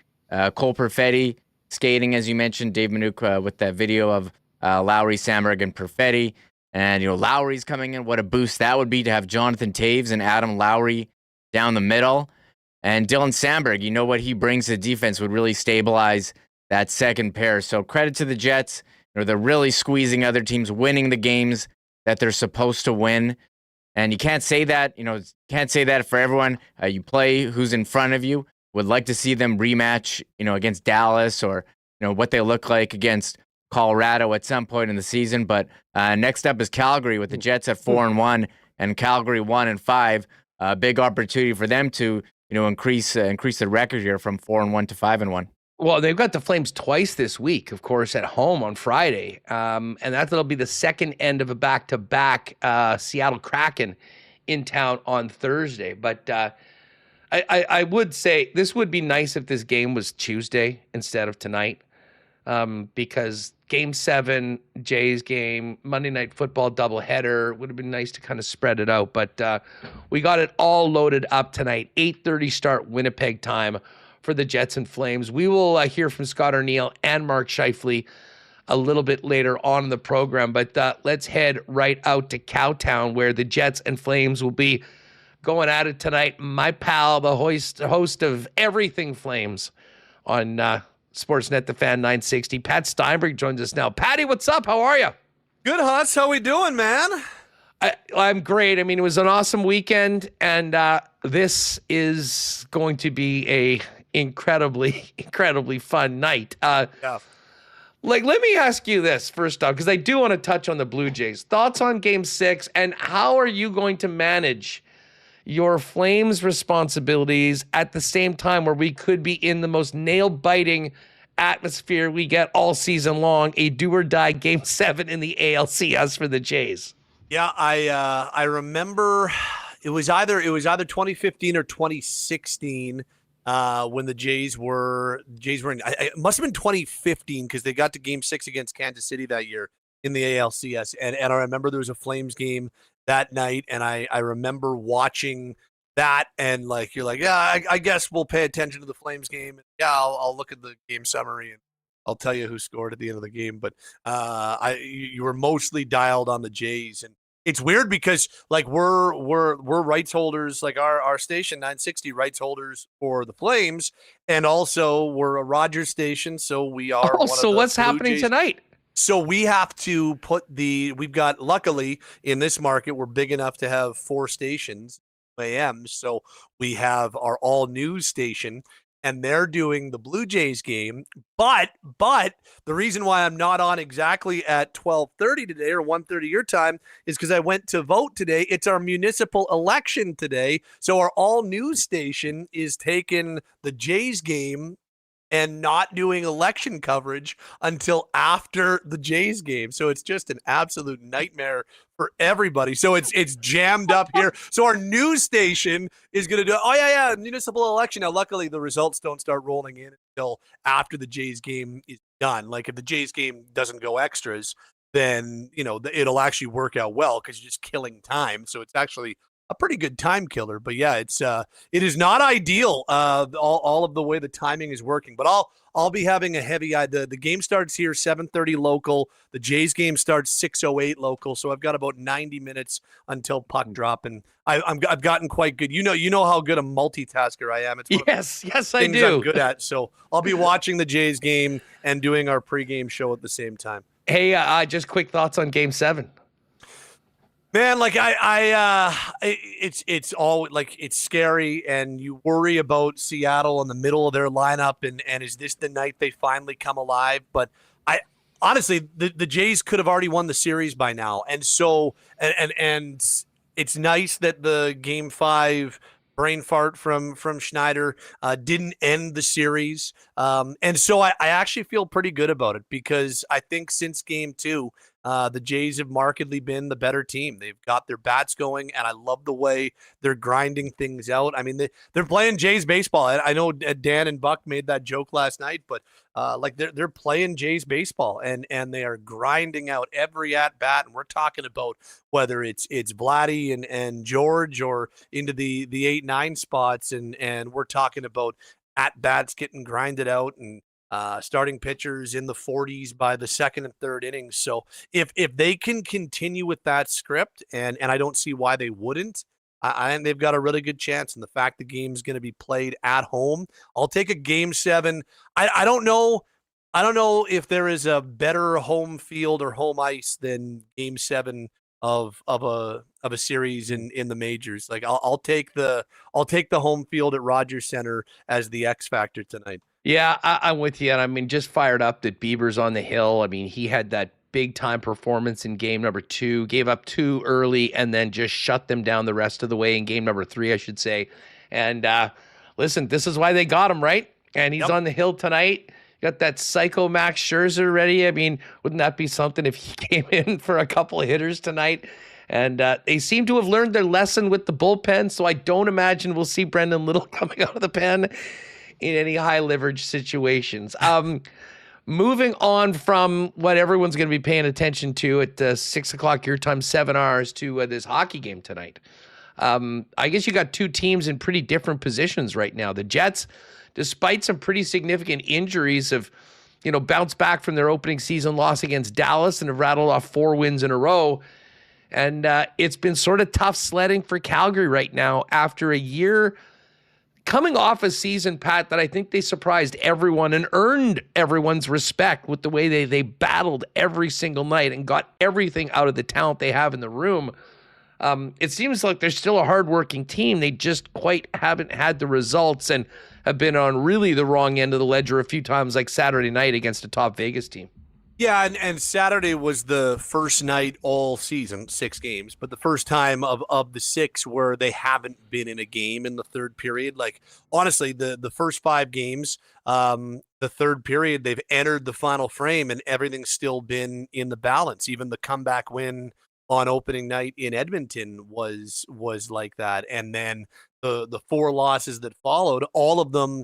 Cole Perfetti skating, as you mentioned, Dave Manouk with that video of Lowry, Sandberg, and Perfetti. And, Lowry's coming in. What a boost that would be to have Jonathan Taves and Adam Lowry down the middle. And Dylan Sandberg, what he brings to defense would really stabilize that second pair. So credit to the Jets. They're really squeezing other teams, winning the games that they're supposed to win. And you can't say that, can't say that for everyone. You play who's in front of you. Would like to see them rematch, against Dallas, or, what they look like against Colorado at some point in the season. But next up is Calgary with the Jets at 4-1 and Calgary 1-5. A big opportunity for them to, increase the record here from 4-1 to 5-1. Well, they've got the Flames twice this week, of course, at home on Friday. And that'll be the second end of a back-to-back Seattle Kraken in town on Thursday. But I would say this would be nice if this game was Tuesday instead of tonight, because Game 7, Jays game, Monday Night Football doubleheader, would have been nice to kind of spread it out. But we got it all loaded up tonight, 8:30 start Winnipeg time for the Jets and Flames. We will hear from Scott Arniel and Mark Scheifele a little bit later on in the program. But let's head right out to Cowtown, where the Jets and Flames will be going at it tonight. My pal, the host of Everything Flames on Sportsnet, The Fan 960, Pat Steinberg joins us now. Patty, what's up? How are you? Good, Huss. How we doing, man? I'm great. I mean, it was an awesome weekend, and this is going to be a incredibly, incredibly fun night. Yeah. Let me ask you this first off, because I do want to touch on the Blue Jays. Thoughts on Game 6, and how are you going to manage your Flames responsibilities at the same time where we could be in the most nail-biting atmosphere we get all season long, a do-or-die Game 7 in the ALCS for the Jays? Yeah, I remember it was either 2015 or 2016 when the Jays were in. It must have been 2015 because they got to Game 6 against Kansas City that year in the ALCS, and I remember there was a Flames game that night, and I remember watching that, and you're like, yeah, I guess we'll pay attention to the Flames game. Yeah, I'll look at the game summary and I'll tell you who scored at the end of the game. But you were mostly dialed on the Jays, and it's weird because we're rights holders, our station 960 rights holders for the Flames, and also we're a Rogers station, so we are. So what's happening tonight? So we have to we've got, luckily in this market, we're big enough to have 4 stations, AMs. So we have our all news station, and they're doing the Blue Jays game. But the reason why I'm not on exactly at 12:30 today or 1:30 your time is because I went to vote today. It's our municipal election today. So our all news station is taking the Jays game and not doing election coverage until after the Jays game. So it's just an absolute nightmare for everybody. So it's jammed up here. So our news station is going to do, municipal election. Now, luckily, the results don't start rolling in until after the Jays game is done. Like if the Jays game doesn't go extras, then, it'll actually work out well because you're just killing time. So it's actually a pretty good time killer. But yeah, it is not ideal, all of the way the timing is working. But I'll be having a heavy eye. The game starts here 7:30 local. The Jays game starts 6:08 local. So I've got about 90 minutes until puck drop, and I've gotten quite good. You know how good a multitasker I am. It's one of Yes, I things do. I'm good at. So I'll be watching the Jays game and doing our pregame show at the same time. Hey, just quick thoughts on Game 7. Man, like it's all like, it's scary, and you worry about Seattle in the middle of their lineup, and is this the night they finally come alive? But I honestly, the Jays could have already won the series by now, and so and it's nice that the Game 5 brain fart from Schneider didn't end the series, and so I actually feel pretty good about it, because I think since Game 2. The Jays have markedly been the better team. They've got their bats going, and I love the way they're grinding things out. I mean, they're playing Jays baseball. I know Dan and Buck made that joke last night, but they're playing Jays baseball, and they are grinding out every at bat. And we're talking about whether it's Vladdy and George, or into the 8-9 spots, and we're talking about at bats getting grinded out, and starting pitchers in the 40s by the second and third innings. So if they can continue with that script, and I don't see why they wouldn't, I think they've got a really good chance. And the fact the game's going to be played at home, I'll take a Game 7. I don't know if there is a better home field or home ice than Game 7 of a series in the majors. Like I'll take the home field at Rogers Center as the X factor tonight. Yeah, I'm with you. And I mean, just fired up that Bieber's on the hill. I mean, he had that big time performance in game number 2, gave up 2 early, and then just shut them down the rest of the way in game number 3, I should say. And listen, this is why they got him, right? And he's on the hill tonight. Got that psycho Max Scherzer ready. I mean, wouldn't that be something if he came in for a couple of hitters tonight? And they seem to have learned their lesson with the bullpen, so I don't imagine we'll see Brendan Little coming out of the pen in any high leverage situations. Moving on from what everyone's going to be paying attention to at 6 o'clock your time, 7 hours, to this hockey game tonight. I guess you got 2 teams in pretty different positions right now. The Jets, despite some pretty significant injuries, have bounced back from their opening season loss against Dallas and have rattled off 4 wins in a row. And it's been sort of tough sledding for Calgary right now after a year coming off a season, Pat, that I think they surprised everyone and earned everyone's respect with the way they battled every single night and got everything out of the talent they have in the room. It seems like they're still a hardworking team. They just quite haven't had the results and have been on really the wrong end of the ledger a few times, like Saturday night against a top Vegas team. Yeah, and Saturday was the first night all season, 6 games, but the first time of the 6 where they haven't been in a game in the third period. Like, honestly, the first 5 games, the third period, they've entered the final frame and everything's still been in the balance. Even the comeback win on opening night in Edmonton was like that. And then the 4 losses that followed, all of them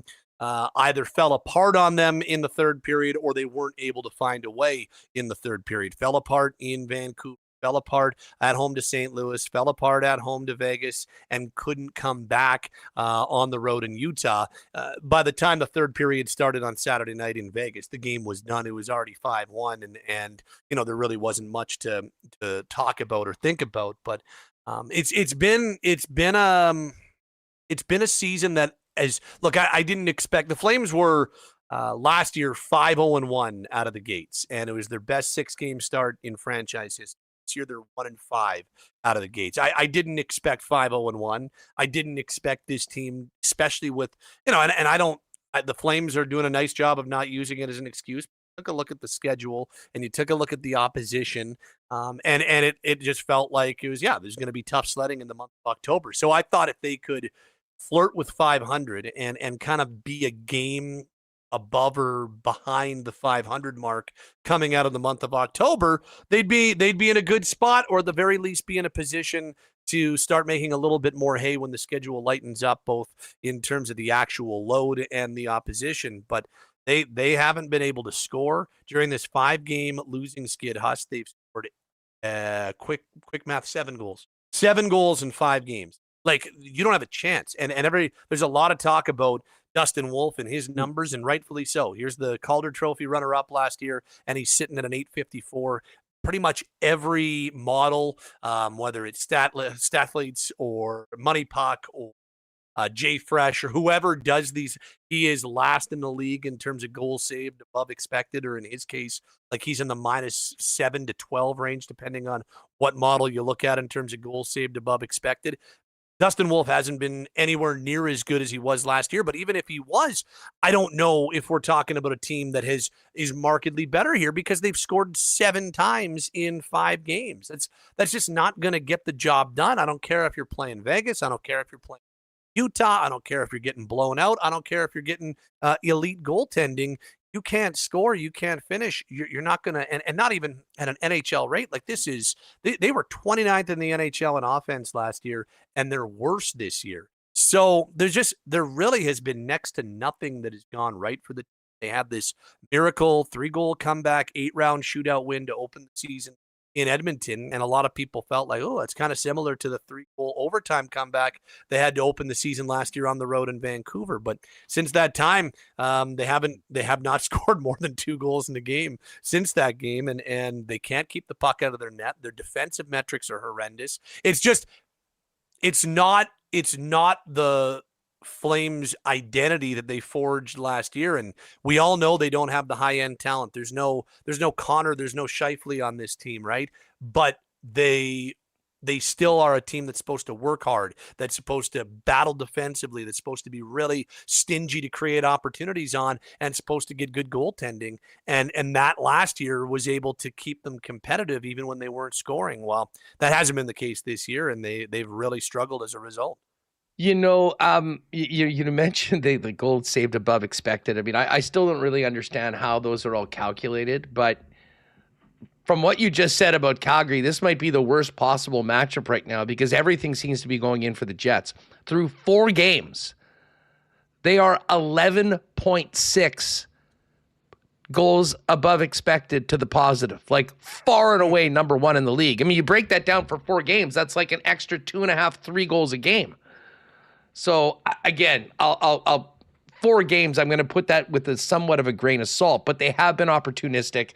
either fell apart on them in the third period or they weren't able to find a way in the third period. Fell apart in Vancouver, fell apart at home to St. Louis, fell apart at home to Vegas, and couldn't come back on the road in Utah. By the time the third period started on Saturday night in Vegas, the game was done. It was already 5-1, and there really wasn't much to talk about or think about. But it's been a season that, I didn't expect. The Flames were last year 5-0-1 out of the gates, and it was their best 6-game start in franchise history. This year they're 1-5 out of the gates. I didn't expect 5-0-1. I didn't expect this team, especially with, and I don't. The Flames are doing a nice job of not using it as an excuse. Took a look at the schedule, and you took a look at the opposition, and it just felt like it was, there's going to be tough sledding in the month of October. So I thought if they could flirt with 500 and kind of be a game above or behind the 500 mark coming out of the month of October, they'd be in a good spot, or at the very least be in a position to start making a little bit more hay when the schedule lightens up, both in terms of the actual load and the opposition. But they haven't been able to score during this 5-game losing skid. Huss, they've scored quick math, 7 goals. 7 goals in 5 games. Like, you don't have a chance. And there's a lot of talk about Dustin Wolf and his numbers, and rightfully so. Here's the Calder Trophy runner-up last year, and he's sitting at an .854. Pretty much every model, whether it's Stathletes or Money Puck or Jay Fresh or whoever does these, he is last in the league in terms of goals saved above expected, or in his case, like he's in the -7 to 12 range, depending on what model you look at in terms of goals saved above expected. Dustin Wolf hasn't been anywhere near as good as he was last year, but even if he was, I don't know if we're talking about a team that is markedly better here, because they've scored 7 times in 5 games. That's just not going to get the job done. I don't care if you're playing Vegas. I don't care if you're playing Utah. I don't care if you're getting blown out. I don't care if you're getting elite goaltending. You can't score. You can't finish. You're not going to, and not even at an NHL rate. Like, this is, they were 29th in the NHL in offense last year, and they're worse this year. So there really has been next to nothing that has gone right for the team. They have this miracle 3-goal comeback, 8-round shootout win to open the season in Edmonton, and a lot of people felt like, oh, it's kind of similar to the 3-goal overtime comeback they had to open the season last year on the road in Vancouver. But since that time, they have not scored more than 2 goals in the game since that game, and they can't keep the puck out of their net. Their defensive metrics are horrendous. It's not the Flames identity that they forged last year, and we all know they don't have the high-end talent. There's no Connor, there's no Scheifele on this team, right? But they still are a team that's supposed to work hard, that's supposed to battle defensively, that's supposed to be really stingy to create opportunities on, and supposed to get good goaltending. And that last year was able to keep them competitive even when they weren't scoring. Well, that hasn't been the case this year, and they've really struggled as a result. You mentioned the goals saved above expected. I mean, I still don't really understand how those are all calculated, but from what you just said about Calgary, this might be the worst possible matchup right now, because everything seems to be going in for the Jets. Through 4 games, they are 11.6 goals above expected to the positive, like far and away number 1 in the league. I mean, you break that down for 4 games, that's like an extra 2.5, 3 goals a game. So again, I'll 4 games, I'm going to put that with somewhat of a grain of salt, but they have been opportunistic,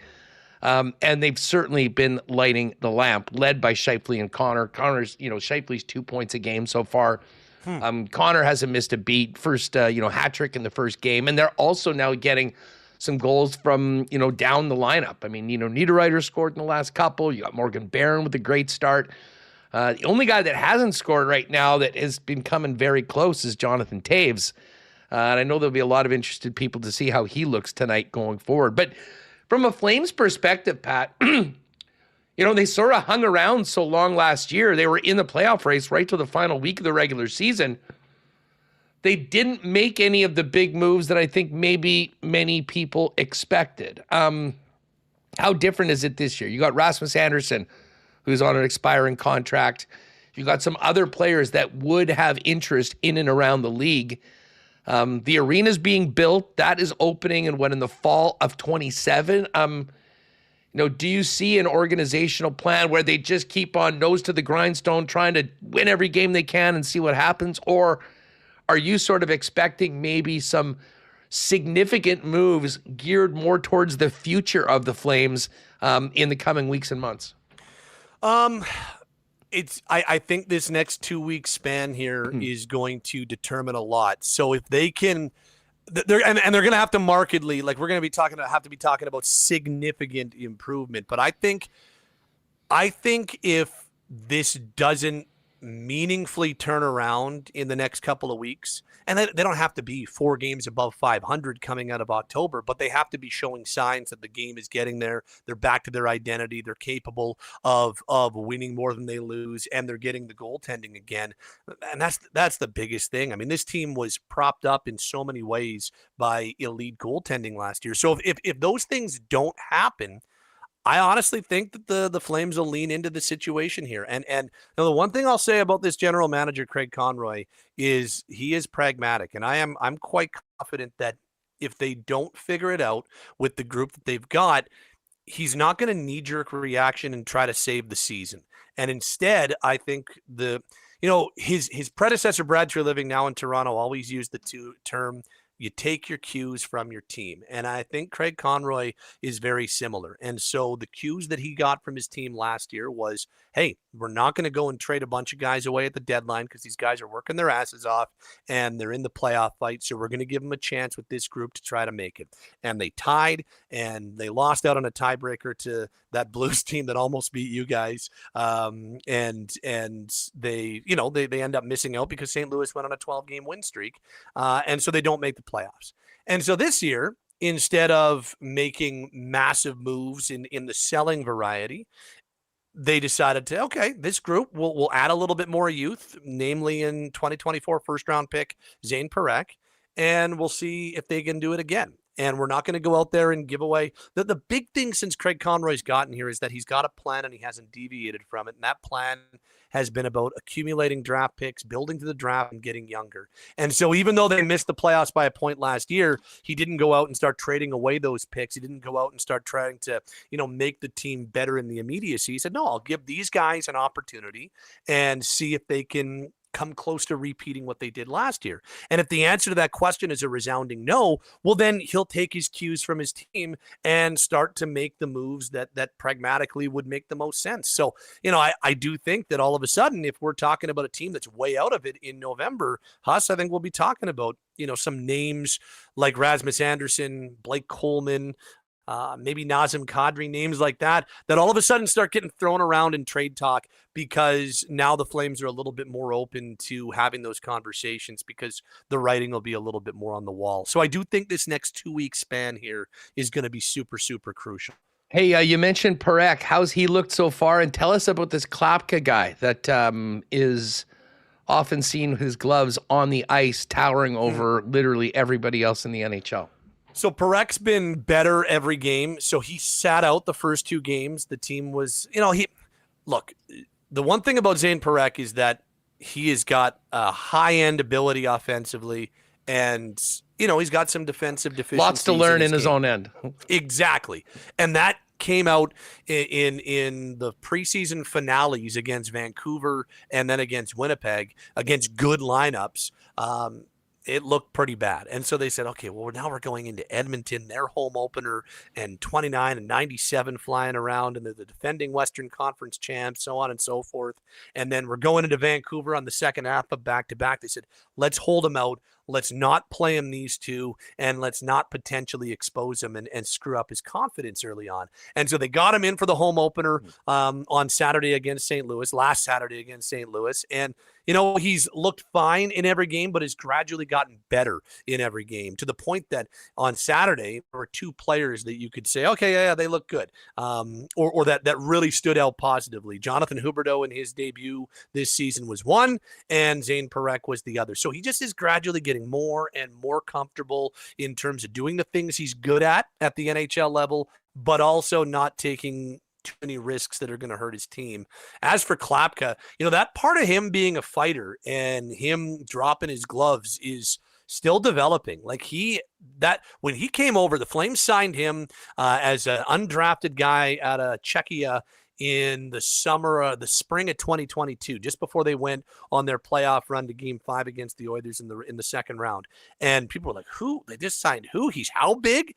and they've certainly been lighting the lamp, led by Scheifele and Connor. Connor's, Scheifele's 2 points a game so far. Connor hasn't missed a beat. First, hat trick in the first game, and they're also now getting some goals from, down the lineup. I mean, Niederreiter scored in the last couple. You got Morgan Barron with a great start. The only guy that hasn't scored right now that has been coming very close is Jonathan Toews. And I know there'll be a lot of interested people to see how he looks tonight going forward. But from a Flames perspective, Pat, they sort of hung around so long last year. They were in the playoff race right to the final week of the regular season. They didn't make any of the big moves that I think maybe many people expected. How different is it this year? You got Rasmus Andersson, who's on an expiring contract. You got some other players that would have interest in and around the league. The arena's being built. That is opening in the fall of 27. Do you see an organizational plan where they just keep on nose to the grindstone, trying to win every game they can and see what happens? Or are you sort of expecting maybe some significant moves geared more towards the future of the Flames in the coming weeks and months? I think this next 2-week span here is going to determine a lot. So if they can, they're going to have to markedly, like, we're going to be talking about significant improvement. But I think if this doesn't meaningfully turn around in the next couple of weeks, and they don't have to be 4 games above 500 coming out of October, but they have to be showing signs that the game is getting there. They're back to their identity. They're capable of winning more than they lose, and they're getting the goaltending again. And that's the biggest thing. I mean, this team was propped up in so many ways by elite goaltending last year. So if those things don't happen, I honestly think that the Flames will lean into the situation here. And the one thing I'll say about this general manager, Craig Conroy, is he is pragmatic. And I'm quite confident that if they don't figure it out with the group that they've got, he's not going to knee-jerk reaction and try to save the season. And instead, I think his predecessor, Brad Treliving, now in Toronto, always used the term, you take your cues from your team. And I think Craig Conroy is very similar. And so the cues that he got from his team last year was, hey, we're not going to go and trade a bunch of guys away at the deadline because these guys are working their asses off and they're in the playoff fight. So we're going to give them a chance with this group to try to make it. And they tied and they lost out on a tiebreaker to that Blues team that almost beat you guys. And they end up missing out because St. Louis went on a 12-game win streak. And so they don't make the playoffs. And so this year, instead of making massive moves in the selling variety, they decided to, okay, this group will add a little bit more youth, namely in 2024 first-round pick Zane Parekh, and we'll see if they can do it again. And we're not going to go out there and give away. The big thing since Craig Conroy's gotten here is that he's got a plan and he hasn't deviated from it. And that plan has been about accumulating draft picks, building to the draft, and getting younger. And so even though they missed the playoffs by a point last year, he didn't go out and start trading away those picks. He didn't go out and start trying to, make the team better in the immediacy. He said, no, I'll give these guys an opportunity and see if they can come close to repeating what they did last year. And if the answer to that question is a resounding no, well, then he'll take his cues from his team and start to make the moves that pragmatically would make the most sense. So, I do think that all of a sudden, if we're talking about a team that's way out of it in November, Huss, I think we'll be talking about, some names like Rasmus Anderson, Blake Coleman, maybe Nazem Kadri, names like that all of a sudden start getting thrown around in trade talk because now the Flames are a little bit more open to having those conversations because the writing will be a little bit more on the wall. So I do think this next 2-week span here is going to be super, super crucial. Hey, you mentioned Parekh. How's he looked so far? And tell us about this Klapka guy that is often seen with his gloves on the ice, towering over literally everybody else in the NHL. So Parech's been better every game. So he sat out the first 2 games. The team was, the one thing about Zane Parekh is that he has got a high-end ability offensively, and, he's got some defensive deficiencies. Lots to learn in his own end. Exactly. And that came out in the preseason finales against Vancouver and then against Winnipeg, against good lineups. It looked pretty bad. And so they said, okay, well, now we're going into Edmonton, their home opener, and 29 and 97 flying around, and they're the defending Western Conference champs, so on and so forth. And then we're going into Vancouver on the second half of back-to-back. They said, let's hold them out. Let's not play him these 2, and let's not potentially expose him and screw up his confidence early on. And so they got him in for the home opener on Saturday against St. Louis, last Saturday against St. Louis. And, he's looked fine in every game, but has gradually gotten better in every game to the point that on Saturday, there were 2 players that you could say, okay, yeah, they look good, or that really stood out positively. Jonathan Huberdeau in his debut this season was one, and Zane Parekh was the other. So he just is gradually getting more and more comfortable in terms of doing the things he's good at the NHL level, but also not taking too many risks that are going to hurt his team. As for Klapka, that part of him being a fighter and him dropping his gloves is still developing. Like when he came over, the Flames signed him as an undrafted guy out of Czechia in the spring of 2022, just before they went on their playoff run to Game 5 against the Oilers in the second round. And people were like, who? They just signed who? He's how big?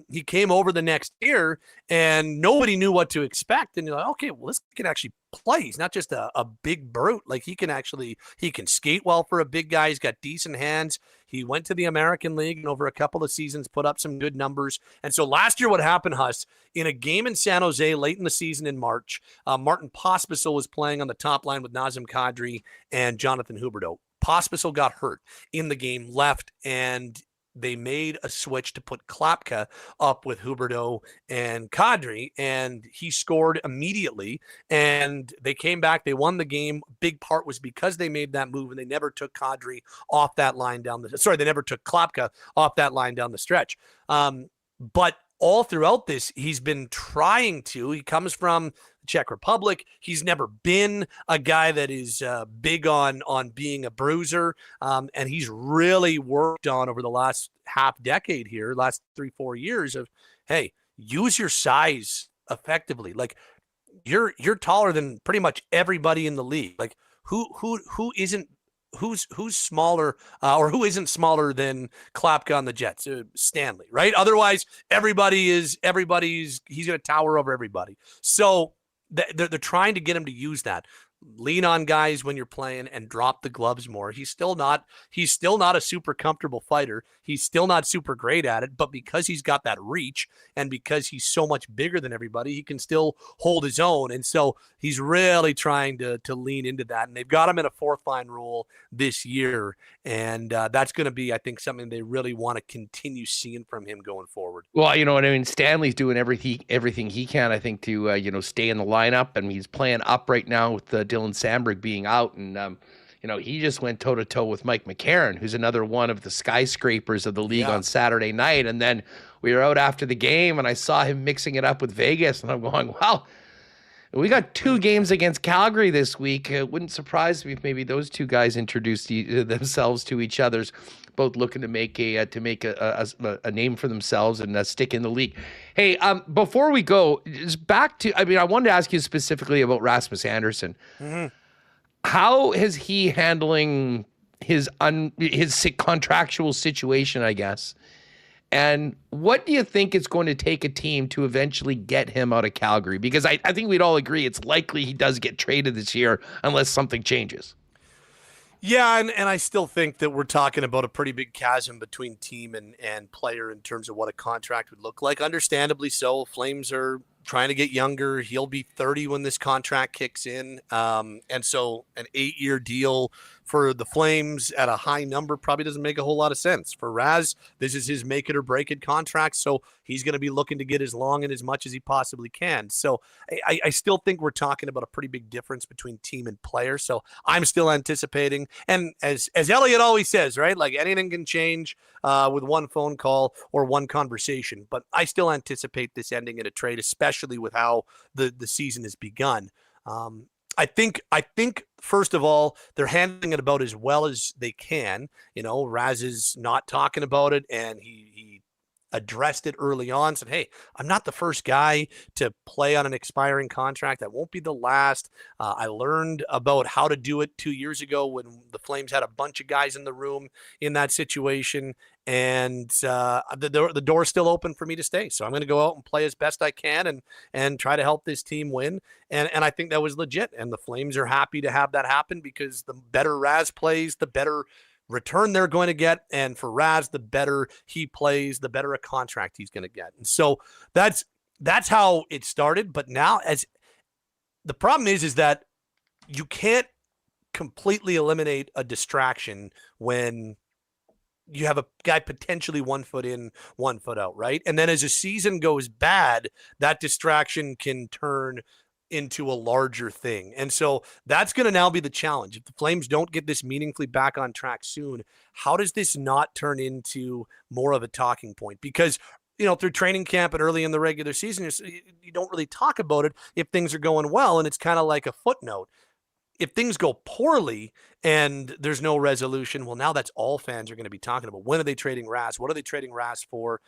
He came over the next year, and nobody knew what to expect. And you're like, okay, well, this can actually play. He's not just a big brute. Like he can skate well for a big guy. He's got decent hands. He went to the American League and over a couple of seasons put up some good numbers. And so last year what happened, Huss, in a game in San Jose late in the season in March, Martin Pospisil was playing on the top line with Nazem Kadri and Jonathan Huberdeau. Pospisil got hurt in the game, left, and they made a switch to put Klapka up with Huberdeau and Kadri, and he scored immediately. And they came back. They won the game. Big part was because they made that move, and they never took Kadri off that line down the. Sorry, they never took Klapka off that line down the stretch. But all throughout this, he's been trying to. He comes from Czech Republic. He's never been a guy that is big on being a bruiser, and he's really worked on over the last half decade here, last 3-4 years of, hey, use your size effectively. Like you're taller than pretty much everybody in the league. Like who's smaller or who isn't smaller than Klapka on the Jets? Stanley, right? Otherwise, he's going to tower over everybody. So they're trying to get him to use that. Lean on guys when you're playing and drop the gloves more. He's still not a super comfortable fighter. He's still not super great at it, but because he's got that reach and because he's so much bigger than everybody, he can still hold his own. And so he's really trying to lean into that. And they've got him in a fourth line role this year. And that's going to be, I think, something they really want to continue seeing from him going forward. Well, you know what I mean? Stanley's doing everything he can, I think, to, stay in the lineup. And he's playing up right now with Dylan Samberg being out. And, he just went toe-to-toe with Mike McCarron, who's another one of the skyscrapers of the league on Saturday night. And then we were out after the game, and I saw him mixing it up with Vegas. And I'm going, wow, we got 2 games against Calgary this week. It wouldn't surprise me if maybe those 2 guys introduced themselves to each other's, both looking to make a name for themselves and stick in the league. Hey, before we go, just back to, I wanted to ask you specifically about Rasmus Andersson. Mm-hmm. How is he handling his contractual situation, I guess? And what do you think it's going to take a team to eventually get him out of Calgary? Because I think we'd all agree it's likely he does get traded this year unless something changes. Yeah, and I still think that we're talking about a pretty big chasm between team and player in terms of what a contract would look like. Understandably so. Flames are trying to get younger. He'll be 30 when this contract kicks in. And so an 8-year deal for the Flames at a high number probably doesn't make a whole lot of sense. For Raz, this is his make it or break it contract. So he's going to be looking to get as long and as much as he possibly can. So I still think we're talking about a pretty big difference between team and player. So I'm still anticipating. And as Elliot always says, right? Like anything can change with one phone call or one conversation. But I still anticipate this ending in a trade, especially with how the season has begun. I think first of all, they're handling it about as well as they can. Raz is not talking about it, and he addressed it early on, said, hey, I'm not the first guy to play on an expiring contract. That won't be the last. I learned about how to do it 2 years ago when the Flames had a bunch of guys in the room in that situation. And the door's still open for me to stay. So I'm going to go out and play as best I can and try to help this team win. And I think that was legit. And the Flames are happy to have that happen because the better Raz plays, the better return they're going to get. And for Raz, the better he plays, the better a contract he's going to get. And so that's how it started. But now as the problem is that you can't completely eliminate a distraction when you have a guy potentially 1 foot in, 1 foot out, right? And then as a season goes bad, that distraction can turn into a larger thing. And so that's going to now be the challenge. If the Flames don't get this meaningfully back on track soon, how does this not turn into more of a talking point? Because, through training camp and early in the regular season, you don't really talk about it if things are going well, and it's kind of like a footnote. If things go poorly and there's no resolution, well, now that's all fans are going to be talking about. When are they trading Raz? What are they trading Raz for?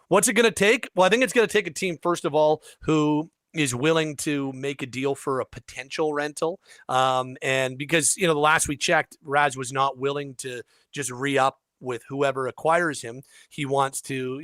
What's it going to take? Well, I think it's going to take a team, first of all, who is willing to make a deal for a potential rental. And because, the last we checked, Raz was not willing to just re-up with whoever acquires him. He wants to,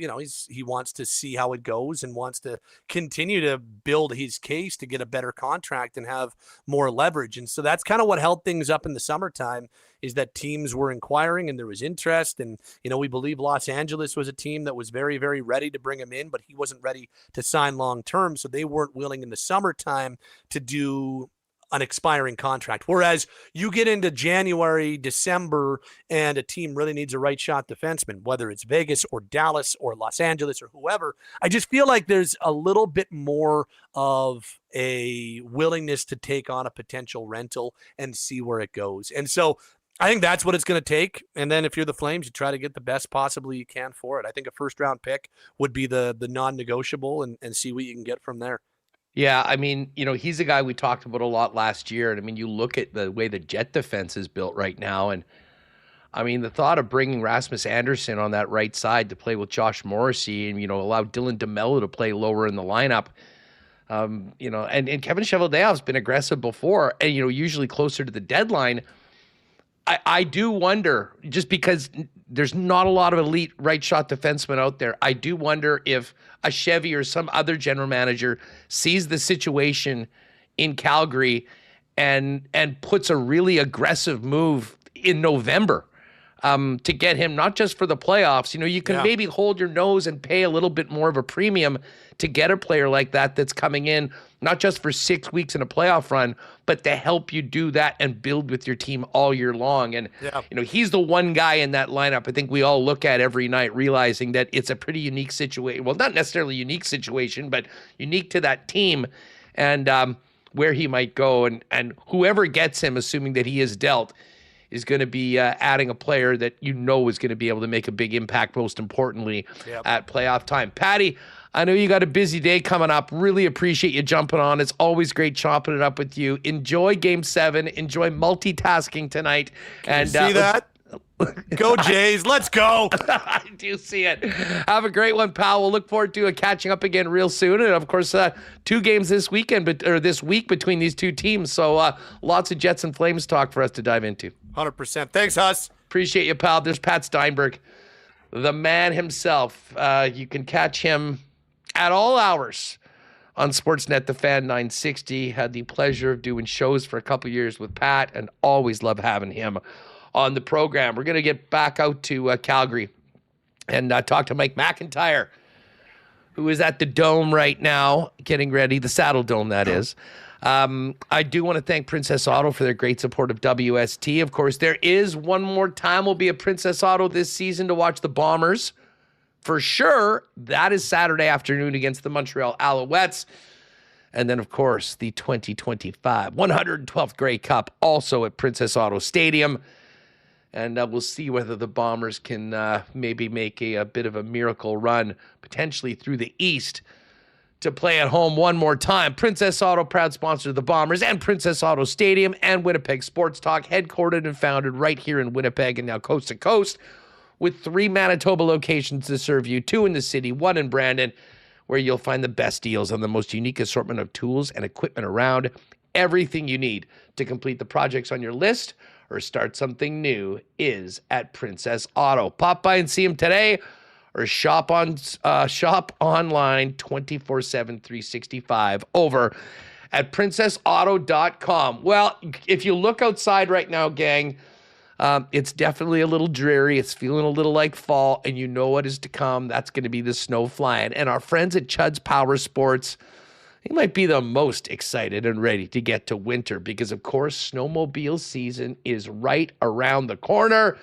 he wants to see how it goes and wants to continue to build his case to get a better contract and have more leverage. And so that's kind of what held things up in the summertime, is that teams were inquiring and there was interest. And, we believe Los Angeles was a team that was very, very ready to bring him in, but he wasn't ready to sign long term. So they weren't willing in the summertime to do an expiring contract. Whereas you get into January, December, and a team really needs a right shot defenseman, whether it's Vegas or Dallas or Los Angeles or whoever. I just feel like there's a little bit more of a willingness to take on a potential rental and see where it goes. And so I think that's what it's going to take. And then if you're the Flames, you try to get the best possibly you can for it. I think a first-round pick would be the non-negotiable, and see what you can get from there. Yeah, I mean, he's a guy we talked about a lot last year. And I mean, you look at the way the Jet defense is built right now. And I mean, the thought of bringing Rasmus Andersson on that right side to play with Josh Morrissey and, allow Dylan DeMello to play lower in the lineup, and Kevin Cheveldayoff's been aggressive before and, usually closer to the deadline. I do wonder, just because there's not a lot of elite right shot defensemen out there, I do wonder if a Chevy or some other general manager sees the situation in Calgary and puts a really aggressive move in November to get him, not just for the playoffs. You can maybe hold your nose and pay a little bit more of a premium to get a player like that that's coming in, not just for 6 weeks in a playoff run, but to help you do that and build with your team all year long. And, he's the one guy in that lineup I think we all look at every night, realizing that it's a pretty unique situation. Well, not necessarily unique situation, but unique to that team and where he might go. And whoever gets him, assuming that he is dealt, is going to be adding a player that is going to be able to make a big impact, most importantly, at playoff time. Patty, I know you got a busy day coming up. Really appreciate you jumping on. It's always great chopping it up with you. Enjoy Game 7. Enjoy multitasking tonight. Can you see that? Go Jays. Let's go. I do see it. Have a great one, pal. We'll look forward to catching up again real soon. And, of course, 2 games this week between these two teams. So lots of Jets and Flames talk for us to dive into. 100%. Thanks, Huss. Appreciate you, pal. There's Pat Steinberg, the man himself. You can catch him at all hours on Sportsnet, The Fan 960. Had the pleasure of doing shows for a couple years with Pat and always love having him on the program. We're going to get back out to Calgary and talk to Mike McIntyre, who is at the Dome right now, getting ready, the Saddle Dome, that is. I do want to thank Princess Auto for their great support of WST. Of course, there is one more time will be a Princess Auto this season to watch the Bombers. For sure, that is Saturday afternoon against the Montreal Alouettes. And then, of course, the 2025 112th Grey Cup also at Princess Auto Stadium. And we'll see whether the Bombers can maybe make a bit of a miracle run, potentially through the East, to play at home one more time. Princess Auto, proud sponsor of the Bombers and Princess Auto Stadium and Winnipeg Sports Talk, headquartered and founded right here in Winnipeg and now coast to coast, with 3 Manitoba locations to serve you, 2 in the city, 1 in Brandon, where you'll find the best deals on the most unique assortment of tools and equipment around. Everything you need to complete the projects on your list or start something new is at Princess Auto. Pop by and see them today, or shop online 24/7, 365 over at princessauto.com. Well, if you look outside right now, gang, it's definitely a little dreary. It's feeling a little like fall, and you know what is to come. That's going to be the snow flying. And our friends at Chud's Power Sports, they might be the most excited and ready to get to winter because, of course, snowmobile season is right around the corner.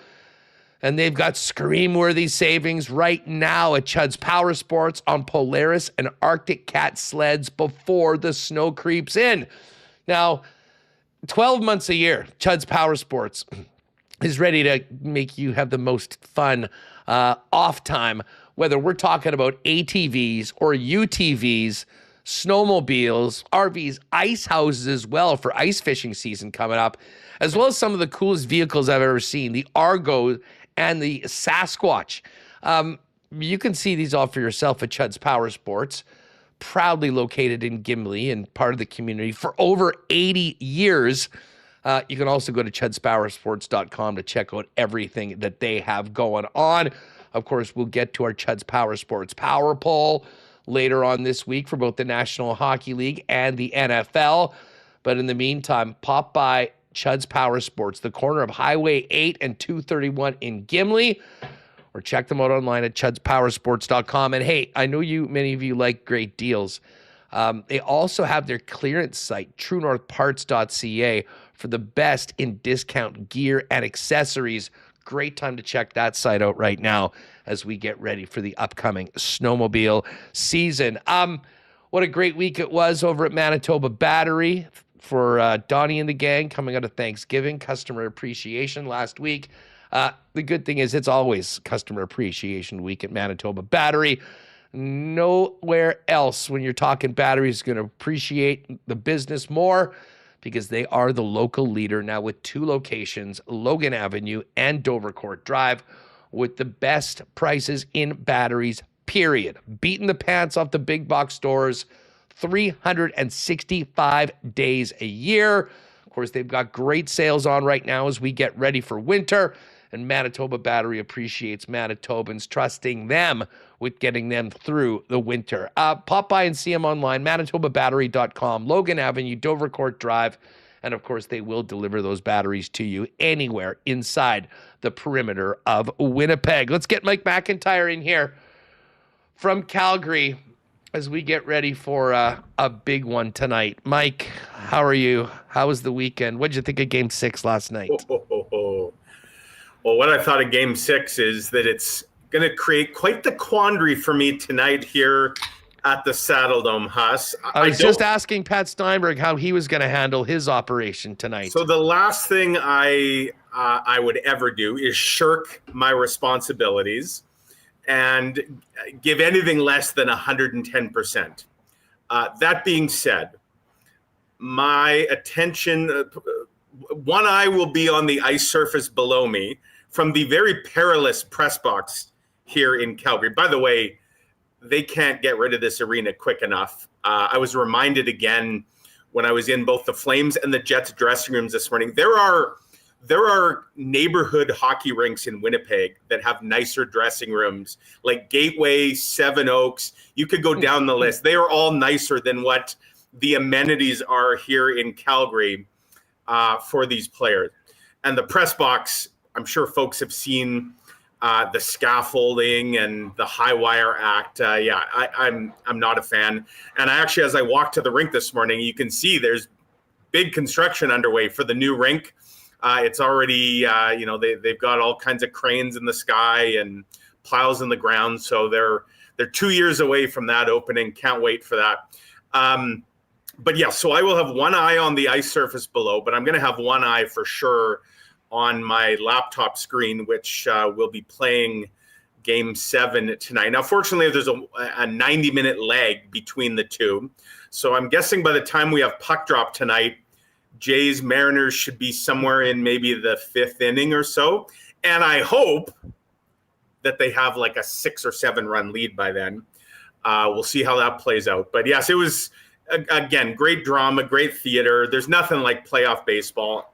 And they've got scream-worthy savings right now at Chud's Power Sports on Polaris and Arctic Cat sleds before the snow creeps in. Now, 12 months a year, Chud's Power Sports is ready to make you have the most fun off time, whether we're talking about ATVs or UTVs, snowmobiles, RVs, ice houses as well for ice fishing season coming up, as well as some of the coolest vehicles I've ever seen, the Argo and the Sasquatch. You can see these all for yourself at Chud's Power Sports, proudly located in Gimli and part of the community for over 80 years. You can also go to chudspowersports.com to check out everything that they have going on. Of course, we'll get to our Chuds Power Sports Power Poll later on this week for both the National Hockey League and the NFL. But in the meantime, pop by Chuds Power Sports, the corner of Highway 8 and 231 in Gimli, or check them out online at chudspowersports.com. And hey, I know many of you like great deals. They also have their clearance site, truenorthparts.ca, for the best in discount gear and accessories. Great time to check that site out right now as we get ready for the upcoming snowmobile season. What a great week it was over at Manitoba Battery for Donnie and the gang coming out of Thanksgiving, customer appreciation last week. The good thing is it's always customer appreciation week at Manitoba Battery. Nowhere else when you're talking batteries is going to appreciate the business more, because they are the local leader now with 2 locations, Logan Avenue and Dovercourt Drive, with the best prices in batteries, period. Beating the pants off the big box stores 365 days a year. Of course, they've got great sales on right now as we get ready for winter, and Manitoba Battery appreciates Manitobans trusting them with getting them through the winter. Pop by and see them online, manitobabattery.com, Logan Avenue, Dovercourt Drive, and of course, they will deliver those batteries to you anywhere inside the perimeter of Winnipeg. Let's get Mike McIntyre in here from Calgary as we get ready for a big one tonight. Mike, how are you? How was the weekend? What did you think of Game 6 last night? Well, what I thought of Game 6 is that it's going to create quite the quandary for me tonight here at the Saddle Dome, Huss. I was just asking Pat Steinberg how he was going to handle his operation tonight. So the last thing I would ever do is shirk my responsibilities and give anything less than 110%. That being said, my attention, one eye will be on the ice surface below me from the very perilous press box here in Calgary. By the way, they can't get rid of this arena quick enough. I was reminded again when I was in both the Flames and the Jets dressing rooms this morning. There are neighborhood hockey rinks in Winnipeg that have nicer dressing rooms, like Gateway, Seven Oaks. You could go down the list. They are all nicer than what the amenities are here in Calgary for these players. And the press box, I'm sure folks have seen the scaffolding and the high wire act. I'm not a fan. And I actually, as I walked to the rink this morning, you can see there's big construction underway for the new rink. It's already, they've got all kinds of cranes in the sky and plows in the ground. So they're 2 years away from that opening. Can't wait for that. But yeah, so I will have one eye on the ice surface below, but I'm going to have one eye for sure on my laptop screen, which will be playing Game 7 tonight. Now, fortunately, there's a 90-minute lag between the two. So I'm guessing by the time we have puck drop tonight, Jays Mariners should be somewhere in maybe the 5th inning or so. And I hope that they have like a 6 or 7 run lead by then. We'll see how that plays out. But yes, it was, again, great drama, great theater. There's nothing like playoff baseball.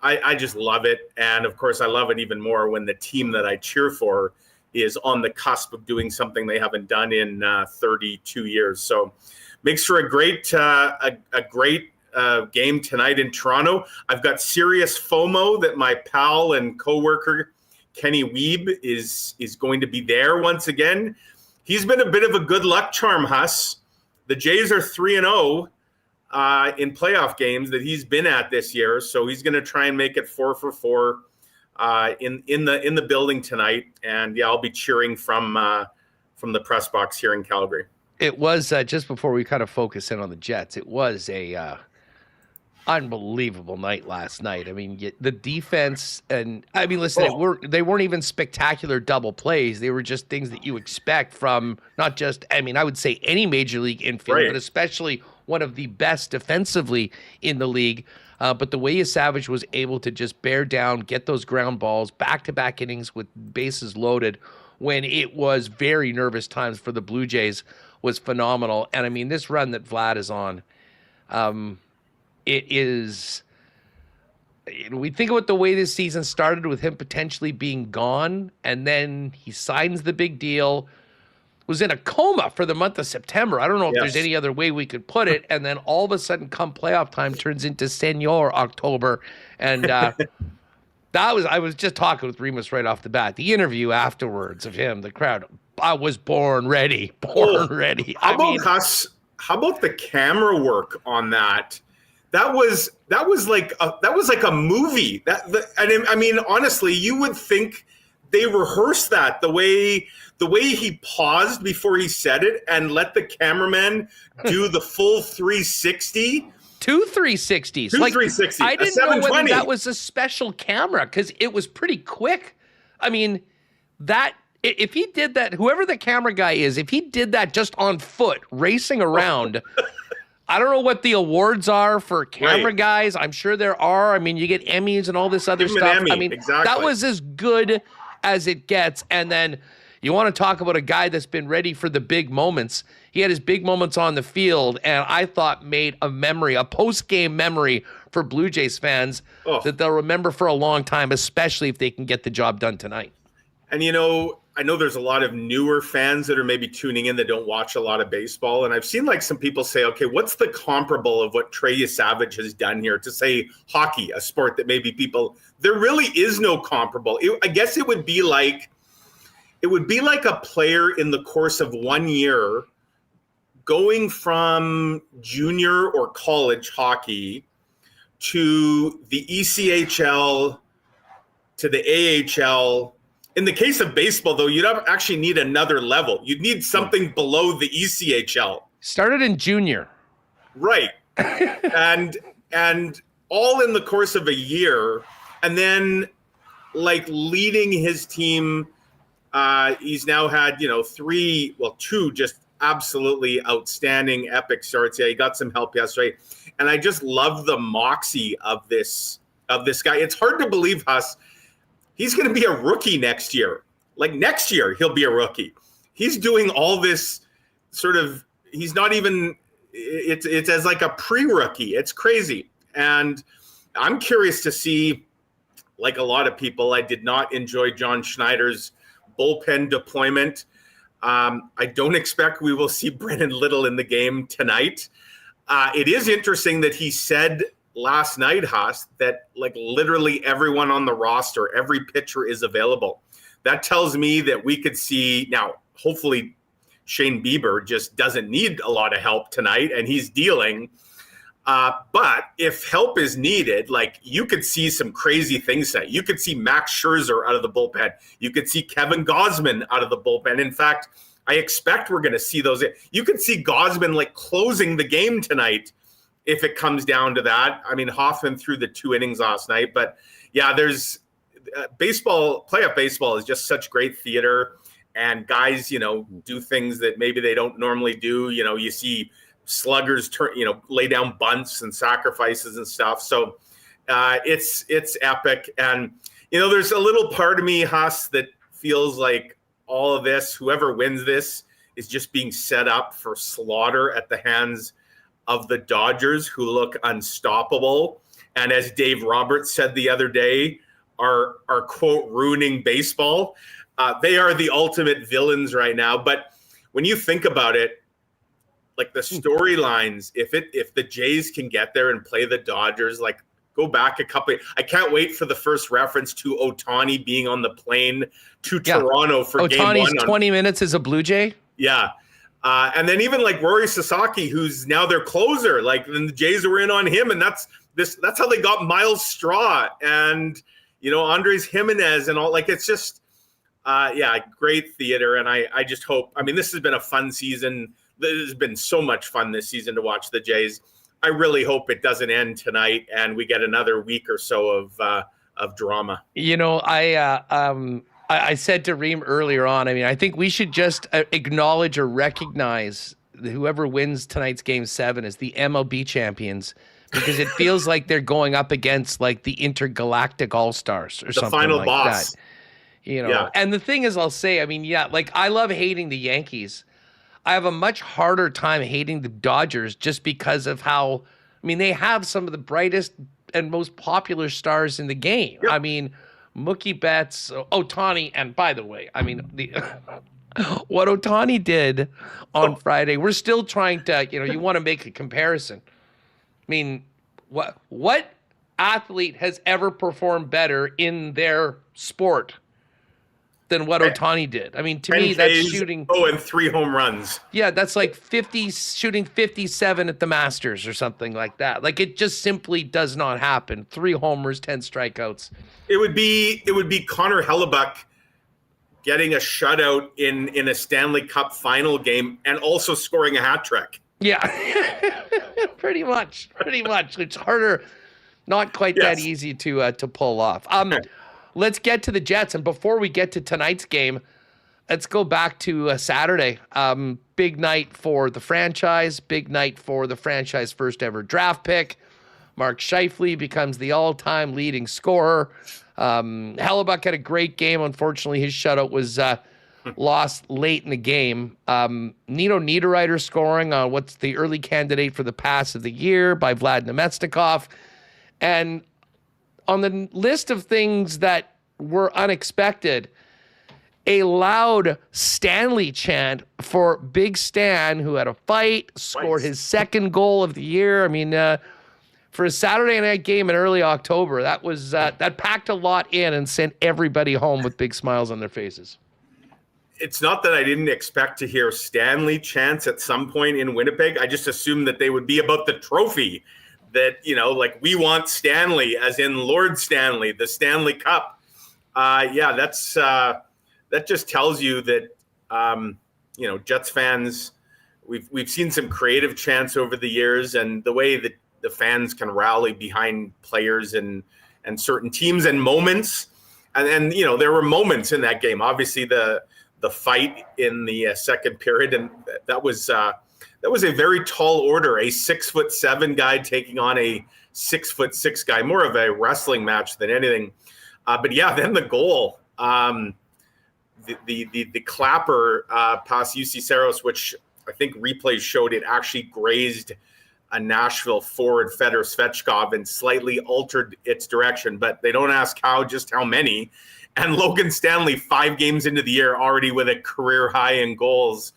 I just love it. And of course, I love it even more when the team that I cheer for is on the cusp of doing something they haven't done in 32 years. So makes for a great game tonight in Toronto. I've got serious FOMO that my pal and coworker Kenny Wiebe is going to be there once again. He's been a bit of a good luck charm, Huss. The Jays are 3-0 in playoff games that he's been at this year, so he's going to try and make it 4 for 4 in the building tonight. And yeah, I'll be cheering from the press box here in Calgary. It was just before we kind of focus in on the Jets. It was a unbelievable night last night. I mean, the defense, and I mean, listen, they weren't even spectacular double plays. They were just things that you expect from not just, I mean, I would say any major league infield, right, but especially one of the best defensively in the league. But the way Savage was able to just bear down, get those ground balls, back-to-back innings with bases loaded when it was very nervous times for the Blue Jays was phenomenal. And I mean, this run that Vlad is on, it is we think about the way this season started with him potentially being gone, and then he signs the big deal, was in a coma for the month of September. I don't know if there's any other way we could put it. And then all of a sudden, come playoff time, turns into Senor October. And I was just talking with Remis right off the bat. The interview afterwards of him, the crowd, I was born ready, ready. How about the camera work on that? That was like a movie. I mean, honestly, you would think they rehearsed that the way he paused before he said it and let the cameraman do the full 360. Two 360s. Two 360s. I didn't know whether that was a special camera because it was pretty quick. I mean, if he did that, whoever the camera guy is, if he did that just on foot, racing around, I don't know what the awards are for camera guys. I'm sure there are. I mean, you get Emmys and all this other stuff. I mean, that was as good as it gets. And then you want to talk about a guy that's been ready for the big moments. He had his big moments on the field, and I thought made a post-game memory for Blue Jays fans that they'll remember for a long time, especially if they can get the job done tonight. And, I know there's a lot of newer fans that are maybe tuning in that don't watch a lot of baseball. And I've seen some people say, okay, what's the comparable of what Trey Savage has done here to say hockey, a sport that maybe there really is no comparable. I guess it would be like a player in the course of 1 year going from junior or college hockey to the ECHL to the AHL. In the case of baseball, though, you'd actually need another level. You'd need something below the ECHL. Started in junior. Right. and all in the course of a year. And then leading his team, he's now had, two just absolutely outstanding epic starts. Yeah, he got some help yesterday. And I just love the moxie of this guy. It's hard to believe, Huss, he's going to be a rookie next year. Next year, he'll be a rookie. He's doing all this he's not even, it's as a pre-rookie. It's crazy. And I'm curious to see, a lot of people, I did not enjoy John Schneider's bullpen deployment. I don't expect we will see Brennan Little in the game tonight. It is interesting that he said last night, Haas, that literally everyone on the roster, every pitcher is available. That tells me that we could see now, hopefully Shane Bieber just doesn't need a lot of help tonight and he's dealing. But if help is needed, you could see some crazy things tonight. You could see Max Scherzer out of the bullpen. You could see Kevin Gausman out of the bullpen. In fact, I expect we're going to see those. You could see Gausman closing the game tonight if it comes down to that. I mean, Hoffman threw the 2 innings last night, but yeah, there's playoff baseball is just such great theater, and guys, do things that maybe they don't normally do. You see sluggers lay down bunts and sacrifices and stuff. So it's epic. And, there's a little part of me, Huss, that feels like all of this, whoever wins this is just being set up for slaughter at the hands of the Dodgers, who look unstoppable. And as Dave Roberts said the other day, are quote, ruining baseball. They are the ultimate villains right now. But when you think about it, the storylines, if the Jays can get there and play the Dodgers, go back a couple. I can't wait for the first reference to Ohtani being on the plane to Toronto for game 1. Ohtani's 20 minutes as a Blue Jay. Yeah. And then even Rory Sasaki, who's now their closer, then the Jays were in on him, and that's how they got Miles Straw and Andres Jimenez and all. It's just great theater. And I just hope. I mean, this has been a fun season. There's been so much fun this season to watch the Jays. I really hope it doesn't end tonight and we get another week or so of drama. I said to Reem earlier on, I think we should just acknowledge or recognize whoever wins tonight's Game 7 as the MLB champions, because it feels like they're going up against the intergalactic all-stars or something final like boss. that. And the thing is, I'll say, I love hating the Yankees. I have a much harder time hating the Dodgers just because of how, they have some of the brightest and most popular stars in the game. Yep. I mean, Mookie Betts, Ohtani, and by the way, I mean, what Ohtani did on Friday, we're still trying to, you want to make a comparison. I mean, what athlete has ever performed better in their sport than what Ohtani did? I mean, to me, that's shooting. Oh, and 3 home runs. Yeah, that's like shooting 57 at the Masters or something like that. Like, it just simply does not happen. 3 homers, 10 strikeouts. It would be Connor Hellebuck getting a shutout in a Stanley Cup final game and also scoring a hat trick. Yeah, pretty much. It's harder, not quite that easy to pull off. Let's get to the Jets. And before we get to tonight's game, let's go back to Saturday. Big night for the franchise. Big night for the franchise first ever draft pick. Mark Scheifele becomes the all-time leading scorer. Hellebuck had a great game. Unfortunately, his shutout was lost late in the game. Nino Niederreiter scoring on what's the early candidate for the pass of the year by Vlad Nemestikov. And on the list of things that were unexpected, a loud Stanley chant for Big Stan, who had a fight, scored his second goal of the year. I mean, for a Saturday night game in early October, that was that packed a lot in and sent everybody home with big smiles on their faces. It's not that I didn't expect to hear Stanley chants at some point in Winnipeg. I just assumed that they would be about the trophy. That, like, we want Stanley, as in Lord Stanley, the Stanley Cup. That just tells you that, Jets fans, we've seen some creative chants over the years, and the way that the fans can rally behind players and certain teams and moments. And there were moments in that game. Obviously, the fight in the second period, and that was a very tall order, a 6'7" guy taking on a 6'6" guy, more of a wrestling match than anything. Then the goal, the clapper past UC Saros, which I think replays showed it actually grazed a Nashville forward, Fedor Svechkov, and slightly altered its direction, but they don't ask just how many. And Logan Stanley, 5 games into the year, already with a career high in goals.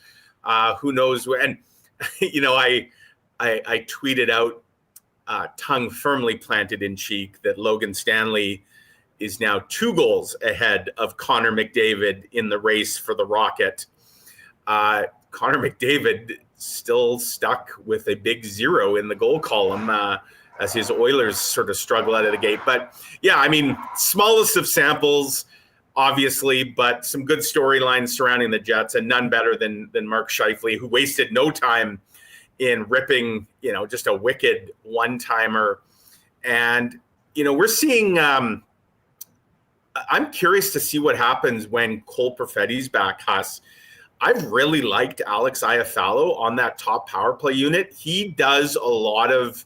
Who knows? And I tweeted out, tongue firmly planted in cheek, that Logan Stanley is now 2 goals ahead of Connor McDavid in the race for the Rocket. Connor McDavid still stuck with a big 0 in the goal column as his Oilers sort of struggle out of the gate. But smallest of samples, obviously, but some good storylines surrounding the Jets, and none better than Mark Scheifele, who wasted no time in ripping, just a wicked one-timer. And, we're seeing, I'm curious to see what happens when Cole Perfetti's back, Huss. I've really liked Alex Iafallo on that top power play unit. He does a lot of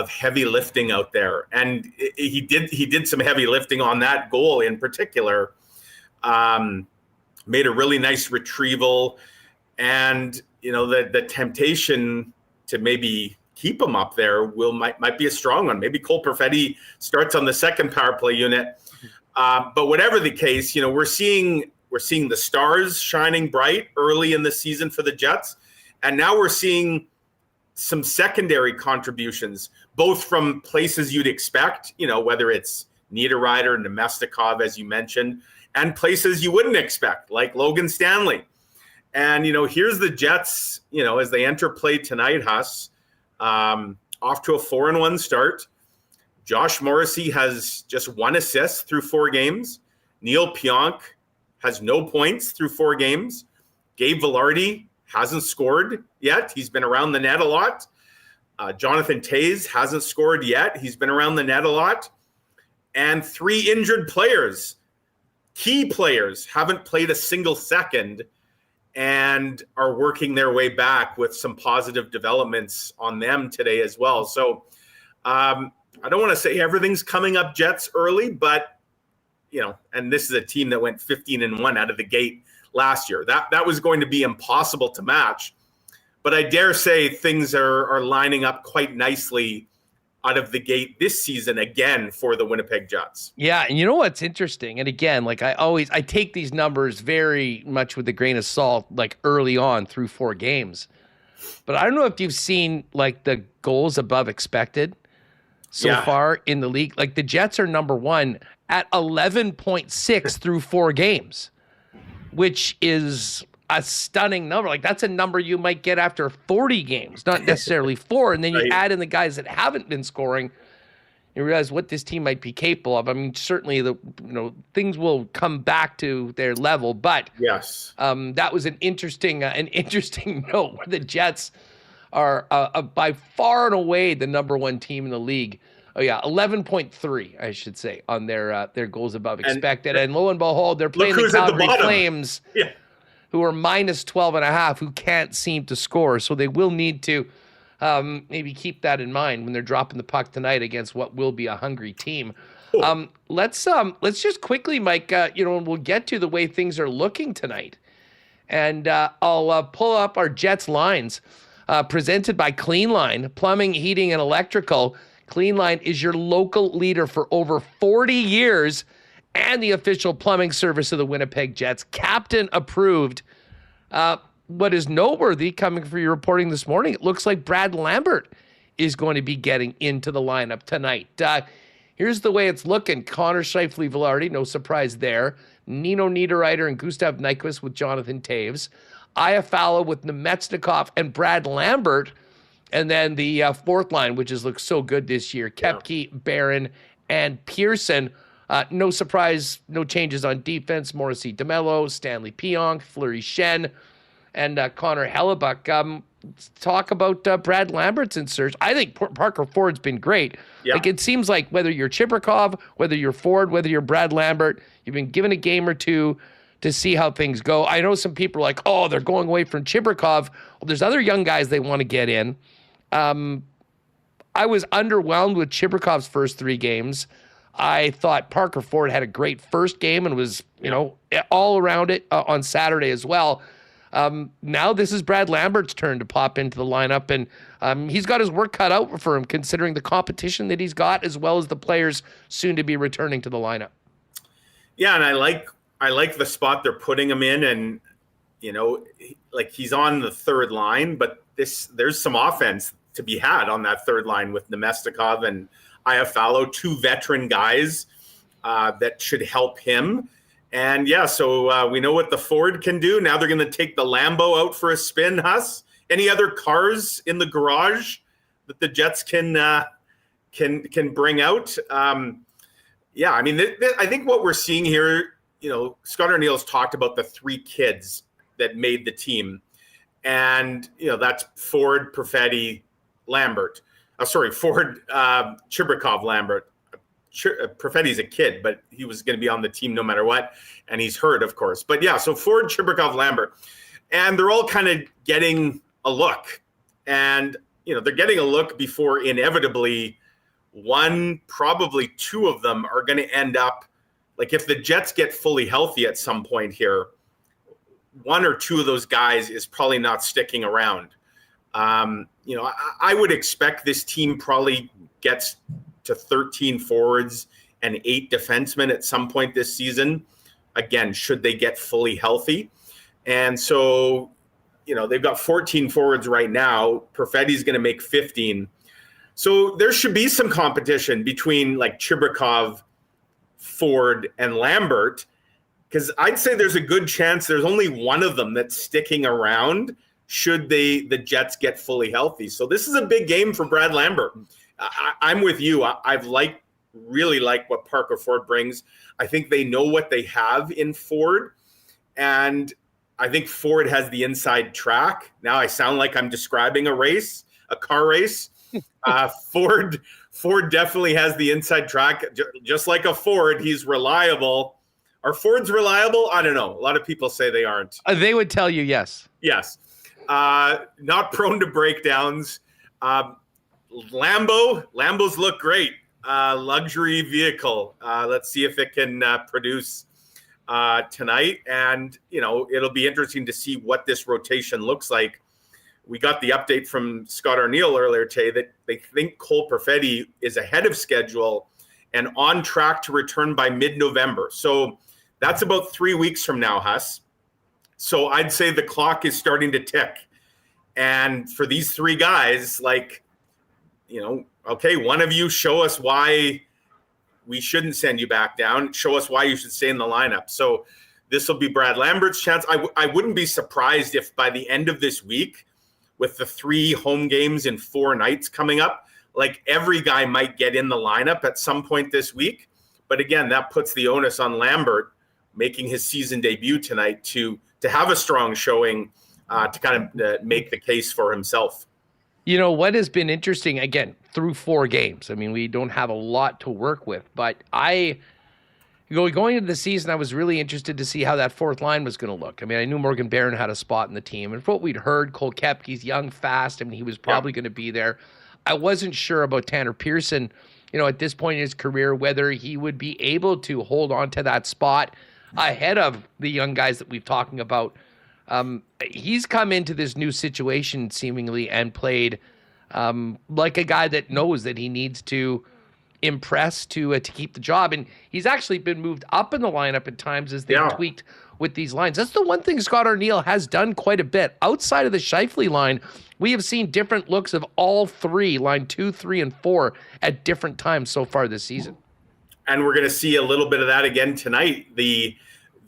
heavy lifting out there, and he did some heavy lifting on that goal in particular. Made a really nice retrieval, and the temptation to maybe keep him up there might be a strong one. Maybe Cole Perfetti starts on the second power play unit. But whatever the case, we're seeing the stars shining bright early in the season for the Jets, and now we're seeing some secondary contributions, both from places you'd expect, whether it's Niederreiter and Nemestikov, as you mentioned, and places you wouldn't expect, like Logan Stanley. And, here's the Jets, as they enter play tonight, Huss, off to a 4-1 start. Josh Morrissey has just 1 assist through 4 games. Neil Pionk has no points through 4 games. Gabe Vilardi hasn't scored yet. He's been around the net a lot. Jonathan Toews hasn't scored yet. He's been around the net a lot. And 3 injured players, key players, haven't played a single second and are working their way back with some positive developments on them today as well. So I don't want to say everything's coming up Jets early, but, and this is a team that went 15-1 out of the gate last year. That was going to be impossible to match. But I dare say things are lining up quite nicely out of the gate this season again for the Winnipeg Jets. Yeah, and you know what's interesting? And again, like I take these numbers very much with a grain of salt, like early on through 4 games. But I don't know if you've seen like the goals above expected so far in the league. Like the Jets are number 1 at 11.6 through 4 games, which is a stunning number. Like that's a number you might get after 40 games, not necessarily 4. And then you add in the guys that haven't been scoring, you realize what this team might be capable of. I mean, certainly things will come back to their level, but yes, that was an interesting note where the Jets are by far and away the number 1 team in the league. Oh yeah, 11.3, I should say, on their goals above expected. And lo and behold, they're playing the Calgary Flames, who are minus 12.5, who can't seem to score. So they will need to maybe keep that in mind when they're dropping the puck tonight against what will be a hungry team. Let's just quickly, Mike, we'll get to the way things are looking tonight. And I'll pull up our Jets lines presented by Clean Line, plumbing, heating, and electrical. Clean Line is your local leader for over 40 years and the official plumbing service of the Winnipeg Jets. Captain approved. What is noteworthy coming for your reporting this morning, it looks like Brad Lambert is going to be getting into the lineup tonight. Here's the way it's looking. Connor Scheifele-Velarde, no surprise there. Nino Niederreiter and Gustav Nyquist with Jonathan Toews. Iafallo with Nemetsnikov and Brad Lambert. And then the 4th line, which has looked so good this year, Koepke, Barron, and Pearson. No surprise, no changes on defense. Morrissey DeMello, Stanley Pionk, Fleury Shen, and Connor Hellebuck. Let's talk about Brad Lambert's insertion. I think Parker Ford's been great. Yeah. Like it seems like whether you're Chibrikov, whether you're Ford, whether you're Brad Lambert, you've been given a game or two to see how things go. I know some people are like, oh, they're going away from Chibrikov. Well, there's other young guys they want to get in. I was underwhelmed with Chibrikov's first 3 games. I thought Parker Ford had a great first game and was, all around it on Saturday as well. Now this is Brad Lambert's turn to pop into the lineup, and he's got his work cut out for him considering the competition that he's got as well as the players soon to be returning to the lineup. Yeah, and I like the spot they're putting him in, and he's on the 3rd line, but there's some offense to be had on that 3rd line with Nemestikov and Iafallo, 2 veteran guys that should help him. And so we know what the Ford can do. Now they're going to take the Lambo out for a spin, Huss. Any other cars in the garage that the Jets can bring out? I think what we're seeing here, Scott O'Neill's talked about the 3 kids that made the team. And, that's Ford, Perfetti, Lambert. Ford, Chibrikov, Lambert. Perfetti's a kid, but he was going to be on the team no matter what. And he's hurt, of course. But so Ford, Chibrikov, Lambert. And they're all kind of getting a look. And, they're getting a look before inevitably probably 2 of them are going to end up, like if the Jets get fully healthy at some point here, 1 or 2 of those guys is probably not sticking around. I would expect this team probably gets to 13 forwards and 8 defensemen at some point this season. Again, should they get fully healthy. And so, they've got 14 forwards right now. Perfetti's going to make 15. So there should be some competition between like Chibrikov, Ford, and Lambert, because I'd say there's a good chance there's only one of them that's sticking around should the Jets get fully healthy. So this is a big game for Brad Lambert. I'm with you. I've really liked what Parker Ford brings. I think they know what they have in Ford, and I think Ford has the inside track. Now I sound like I'm describing a car race. Ford definitely has the inside track, just like a Ford. He's reliable. Are Fords reliable? I don't know. A lot of people say they aren't. They would tell you yes. Yes. Not prone to breakdowns. Lambos look great. Luxury vehicle. Let's see if it can produce tonight. And, it'll be interesting to see what this rotation looks like we got the update from Scott Arniel earlier today that they think Cole Perfetti is ahead of schedule and on track to return by mid-November. So that's about 3 weeks from now, Huss. So I'd say the clock is starting to tick. And for these three guys, like, you know, okay, one of you show us why we shouldn't send you back down. Show us why you should stay in the lineup. So this will be Brad Lambert's chance. I wouldn't be surprised if by the end of this week, with the 3 home games in 4 nights coming up, like every guy might get in the lineup at some point this week. But again, that puts the onus on Lambert making his season debut tonight to have a strong showing to kind of make the case for himself. You know, what has been interesting, again, through 4 games, I mean, we don't have a lot to work with, but going into the season, I was really interested to see how that 4th line was going to look. I mean, I knew Morgan Barron had a spot in the team, and for what we'd heard, Cole Koepke's young, fast, I mean, he was probably going to be there. I wasn't sure about Tanner Pearson, you know, at this point in his career, whether he would be able to hold on to that spot ahead of the young guys that we've talking about. He's come into this new situation seemingly and played like a guy that knows that he needs to impress to keep the job. And he's actually been moved up in the lineup at times as they've tweaked with these lines. That's the one thing Scott Arniel has done quite a bit. Outside of the Scheifele line, we have seen different looks of all 3, line 2, 3, and 4, at different times so far this season. And we're going to see a little bit of that again tonight. The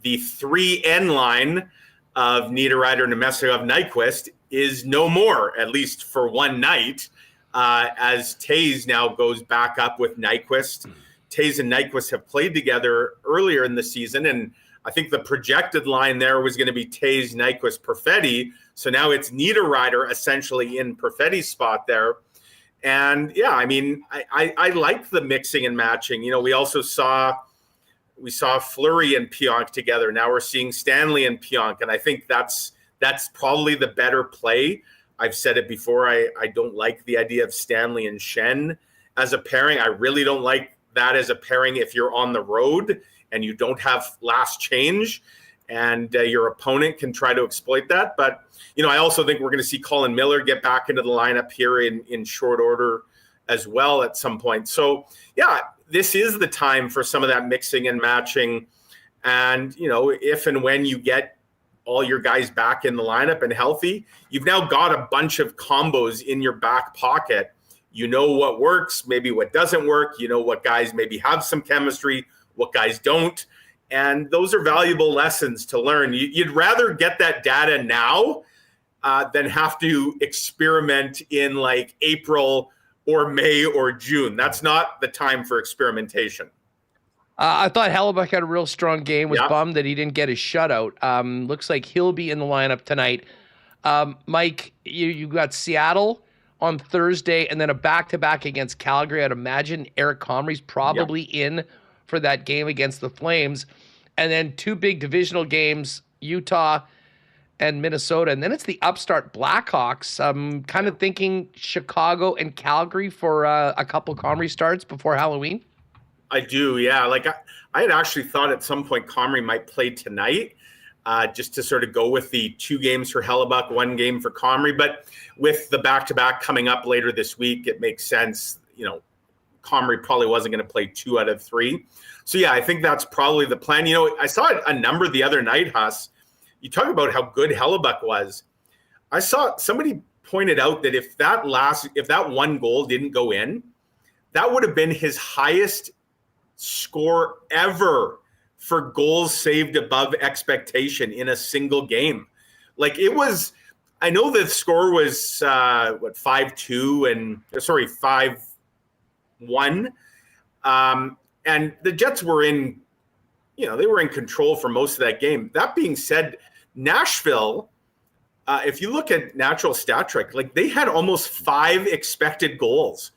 3N line of Niederreiter, Nemesov, Nyquist is no more, at least for one night, as Taves now goes back up with Nyquist. Taves and Nyquist have played together earlier in the season, and I think the projected line there was going to be Taves, Nyquist, Perfetti. So now it's Niederreiter essentially in Perfetti's spot there. And yeah, I mean, I like the mixing and matching. You know, we saw Fleury and Pionk together. Now we're seeing Stanley and Pionk, and I think that's probably the better play. I've said it before. I don't like the idea of Stanley and Schenn as a pairing. I really don't like that as a pairing if you're on the road and you don't have last change, and your opponent can try to exploit that. But, you know, I also think we're going to see Colin Miller get back into the lineup here in short order as well at some point. So, yeah, this is the time for some of that mixing and matching. And, you know, if and when you get all your guys back in the lineup and healthy, you've now got a bunch of combos in your back pocket. You know what works, maybe what doesn't work. You know what guys maybe have some chemistry, what guys don't. And those are valuable lessons to learn. You'd rather get that data now than have to experiment in like April or May or June. That's not the time for experimentation. I thought Hellebuyck had a real strong game. Was bummed that he didn't get his shutout. Looks like he'll be in the lineup tonight. Mike, you got Seattle on Thursday and then a back-to-back against Calgary. I'd imagine Eric Comrie's probably in for that game against the Flames. And then 2 big divisional games, Utah and Minnesota. And then it's the upstart Blackhawks. I'm kind of thinking Chicago and Calgary for a couple Comrie starts before Halloween. I do, yeah. Like I had actually thought at some point Comrie might play tonight, just to sort of go with the 2 games for Hellebuyck, 1 game for Comrie. But with the back-to-back coming up later this week, it makes sense. You know, Comrie probably wasn't going to play 2 out of 3. So, yeah, I think that's probably the plan. You know, I saw a number the other night, Huss. You talk about how good Hellebuyck was. I saw somebody pointed out that if that 1 goal didn't go in, that would have been his highest score ever for goals saved above expectation in a single game. Like it was, I know the score was 5-2 and 5-1. And the Jets were in, you know, they were in control for most of that game. That being said, Nashville, if you look at natural stat trick, like they had almost 5 expected goals.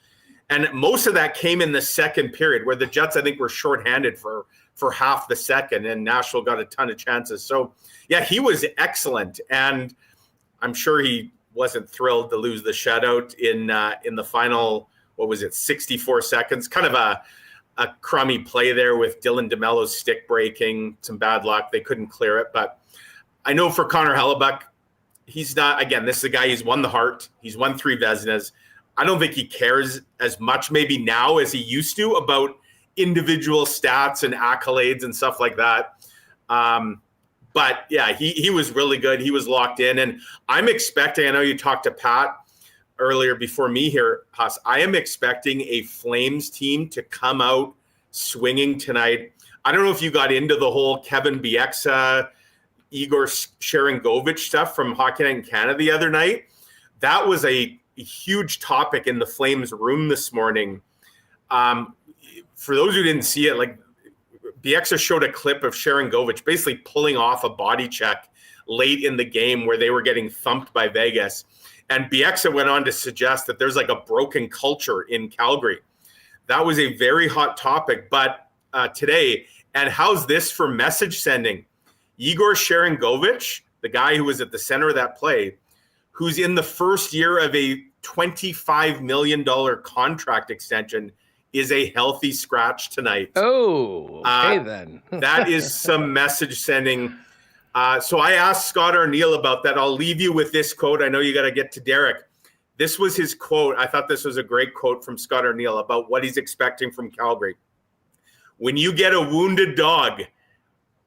And most of that came in the second period where the Jets, I think, were shorthanded for half the second, and Nashville got a ton of chances. So, yeah, he was excellent. And I'm sure he wasn't thrilled to lose the shutout in the final, 64 seconds. Kind of a crummy play there with Dylan DeMello's stick breaking, some bad luck. They couldn't clear it. But I know for Connor Hellebuyck, he's not, again, this is a guy who's won the Hart. He's won 3 Vezinas. I don't think he cares as much maybe now as he used to about individual stats and accolades and stuff like that. But yeah, he was really good. He was locked in. And I'm expecting, I know you talked to Pat earlier before me here, Huss, I am expecting a Flames team to come out swinging tonight. I don't know if you got into the whole Kevin Bieksa, Igor Sharangovich stuff from Hockey Night in Canada the other night. That was a huge topic in the Flames room this morning. For those who didn't see it, like Bieksa showed a clip of Sharangovich basically pulling off a body check late in the game where they were getting thumped by Vegas. And Bieksa went on to suggest that there's like a broken culture in Calgary. That was a very hot topic, but today, and how's this for message sending? Igor Sharangovich, the guy who was at the center of that play, who's in the first year of a $25 million contract extension, is a healthy scratch tonight. Oh, okay then. That is some message sending. So I asked Scott Arniel about that. I'll leave you with this quote. I know you got to get to Derek. This was his quote. I thought this was a great quote from Scott Arniel about what he's expecting from Calgary. When you get a wounded dog,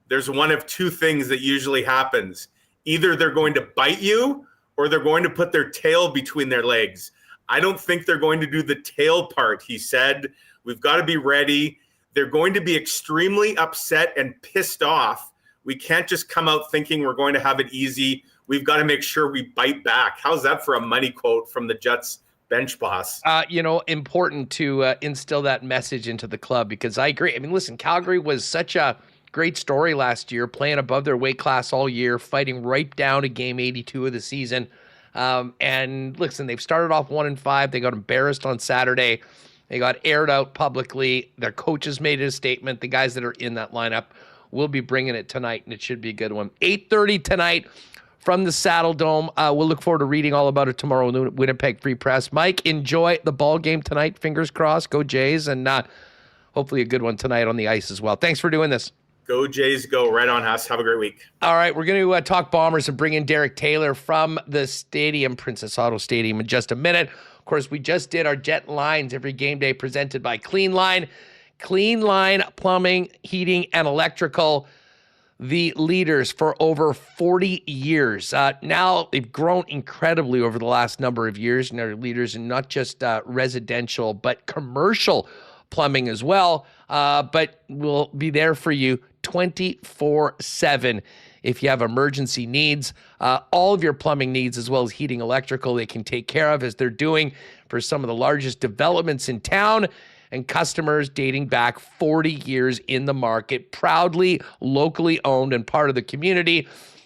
there's one of 2 things that usually happens. Either they're going to bite you or they're going to put their tail between their legs. I don't think they're going to do the tail part, he said. We've got to be ready. They're going to be extremely upset and pissed off. We can't just come out thinking we're going to have it easy. We've got to make sure we bite back. How's that for a money quote from the Jets bench boss? Important to instill that message into the club, because I agree. I mean, listen, Calgary was such a great story last year, playing above their weight class all year, fighting right down to game 82 of the season. And listen, they've started off 1-5. They got embarrassed on Saturday. They got aired out publicly. Their coaches made a statement. The guys that are in that lineup will be bringing it tonight, and it should be a good one. 8:30 tonight from the Saddle Dome. We'll look forward to reading all about it tomorrow in the Winnipeg Free Press. Mike, enjoy the ball game tonight. Fingers crossed. Go Jays, and hopefully a good one tonight on the ice as well. Thanks for doing this. Go Jays, go. Right on, Huss. Have a great week. All right, we're going to talk Bombers and bring in Derek Taylor from the stadium, Princess Auto Stadium, in just a minute. Of course, we just did our Jet Lines every game day presented by Clean Line. Clean Line Plumbing, Heating, and Electrical, the leaders for over 40 years. Now they've grown incredibly over the last number of years, and they're leaders in not just residential, but commercial plumbing as well. But we'll be there for you 24/7 if you have emergency needs. All of your plumbing needs, as well as heating, electrical, they can take care of, as they're doing for some of the largest developments in town, and customers dating back 40 years in the market, proudly locally owned and part of the community.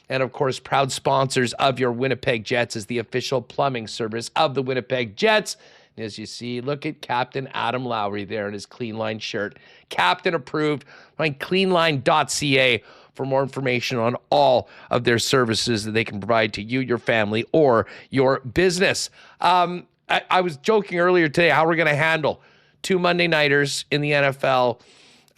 And of course, proud sponsors of your Winnipeg Jets as the official plumbing service of the Winnipeg Jets. And as you see, look at Captain Adam Lowry there in his Clean Line shirt. Captain approved. Find cleanline.ca for more information on all of their services that they can provide to you, your family, or your business. I was joking earlier today how we're going to handle 2 Monday nighters in the NFL,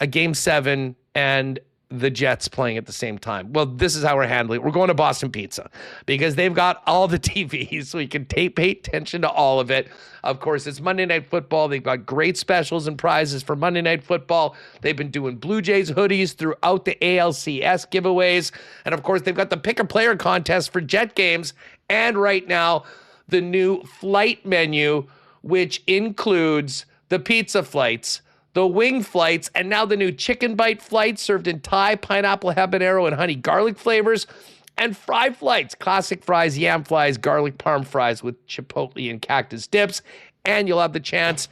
a Game 7, and the Jets playing at the same time. Well, this is how we're handling it. We're going to Boston Pizza because they've got all the TVs, so you can pay attention to all of it. Of course, it's Monday Night Football. They've got great specials and prizes for Monday Night Football. They've been doing Blue Jays hoodies throughout the ALCS giveaways. And of course, they've got the Pick a Player contest for Jet games. And right now, the new flight menu, which includes the pizza flights, the wing flights, and now the new chicken bite flights served in Thai, pineapple, habanero, and honey garlic flavors, and fry flights, classic fries, yam fries, garlic parm fries with chipotle and cactus dips. And you'll have the chance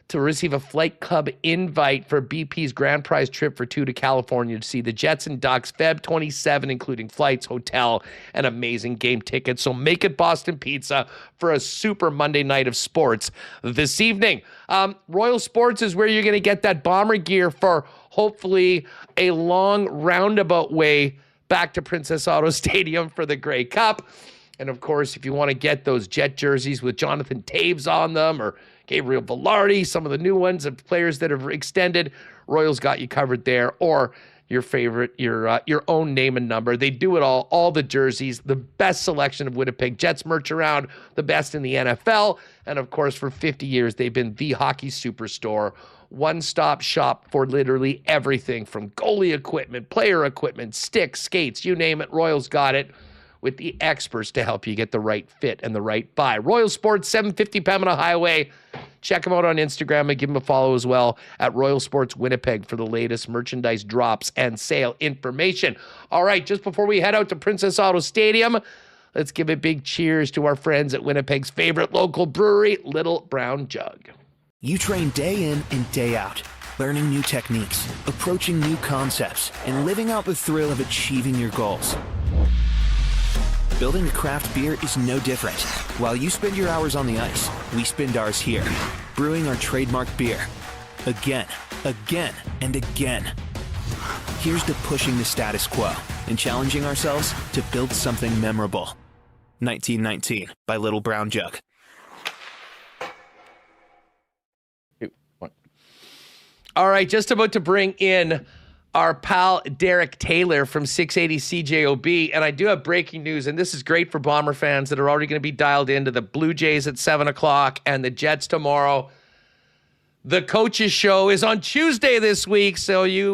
to receive a Flight Club invite for BP's grand prize trip for 2 to California to see the Jets and Ducks, Feb 27, including flights, hotel, and amazing game tickets. So make it Boston Pizza for a super Monday night of sports this evening. Royal Sports is where you're going to get that Bomber gear for hopefully a long roundabout way back to Princess Auto Stadium for the Grey Cup. And of course, if you want to get those Jet jerseys with Jonathan Taves on them, or Gabriel Velarde, some of the new ones of players that have extended, Royals got you covered there. Or your favorite, your own name and number. They do it all the jerseys, the best selection of Winnipeg Jets merch around, the best in the NFL. And of course, for 50 years, they've been the hockey superstore, one-stop shop for literally everything from goalie equipment, player equipment, sticks, skates, you name it. Royals got it with the experts to help you get the right fit and the right buy. Royal Sports, 750 Pembina Highway. Check them out on Instagram and give them a follow as well at Royal Sports Winnipeg for the latest merchandise drops and sale information. All right, just before we head out to Princess Auto Stadium, let's give a big cheers to our friends at Winnipeg's favorite local brewery, Little Brown Jug. You train day in and day out, learning new techniques, approaching new concepts, and living out the thrill of achieving your goals. Building a craft beer is no different. While you spend your hours on the ice, we spend ours here, brewing our trademark beer. Again, and again. Here's to pushing the status quo and challenging ourselves to build something memorable. 1919 by Little Brown Jug. All right, just about to bring in our pal Derek Taylor from 680 CJOB. And I do have breaking news, and this is great for Bomber fans that are already going to be dialed into the Blue Jays at 7 o'clock and the Jets tomorrow. The coaches show is on Tuesday this week, so you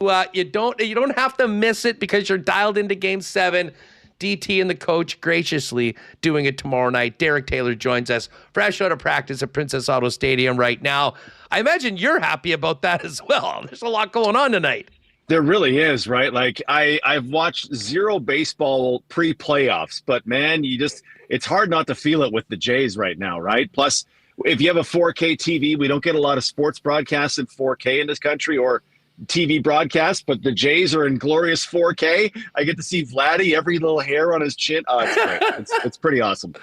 don't have to miss it because you're dialed into Game 7. DT and the coach graciously doing it tomorrow night. Derek Taylor joins us fresh out of practice at Princess Auto Stadium right now. I imagine you're happy about that as well. There's a lot going on tonight. There really is, right? Like I've watched zero baseball pre-playoffs, but man, it's hard not to feel it with the Jays right now, right? Plus, if you have a 4K TV, we don't get a lot of sports broadcasts in 4K in this country or TV broadcasts, but the Jays are in glorious 4K. I get to see Vladdy, every little hair on his chin. Oh, it's great. It's pretty awesome.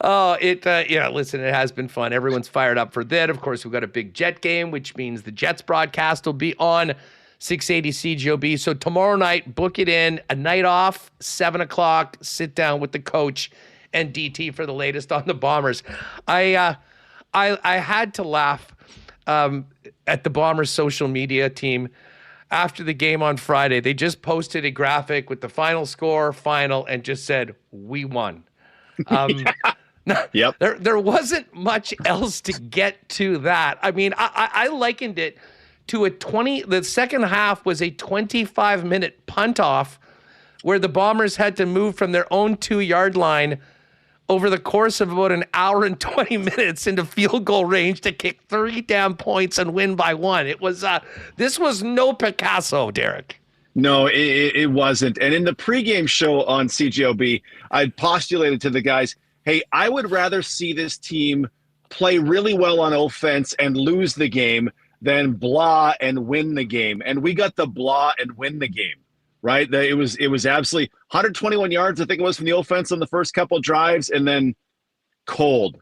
Oh, listen, it has been fun. Everyone's fired up for that. Of course, we've got a big Jet game, which means the Jets broadcast will be on 680 CGOB. So tomorrow night, book it in, a night off, 7 o'clock, sit down with the coach and DT for the latest on the Bombers. I had to laugh at the Bombers social media team after the game on Friday. They just posted a graphic with the final score, and just said, "We won." Yep. There wasn't much else to get to that. I mean, I likened it to the second half was a 25-minute punt off where the Bombers had to move from their own 2-yard line over the course of about an hour and 20 minutes into field goal range to kick 3 damn points and win by 1. It was this was no Picasso, Derek. No, it wasn't. And in the pregame show on CGOB, I postulated to the guys, hey, I would rather see this team play really well on offense and lose the game than blah and win the game. And we got the blah and win the game, right? It was absolutely 121 yards, I think it was, from the offense on the first couple of drives, and then cold.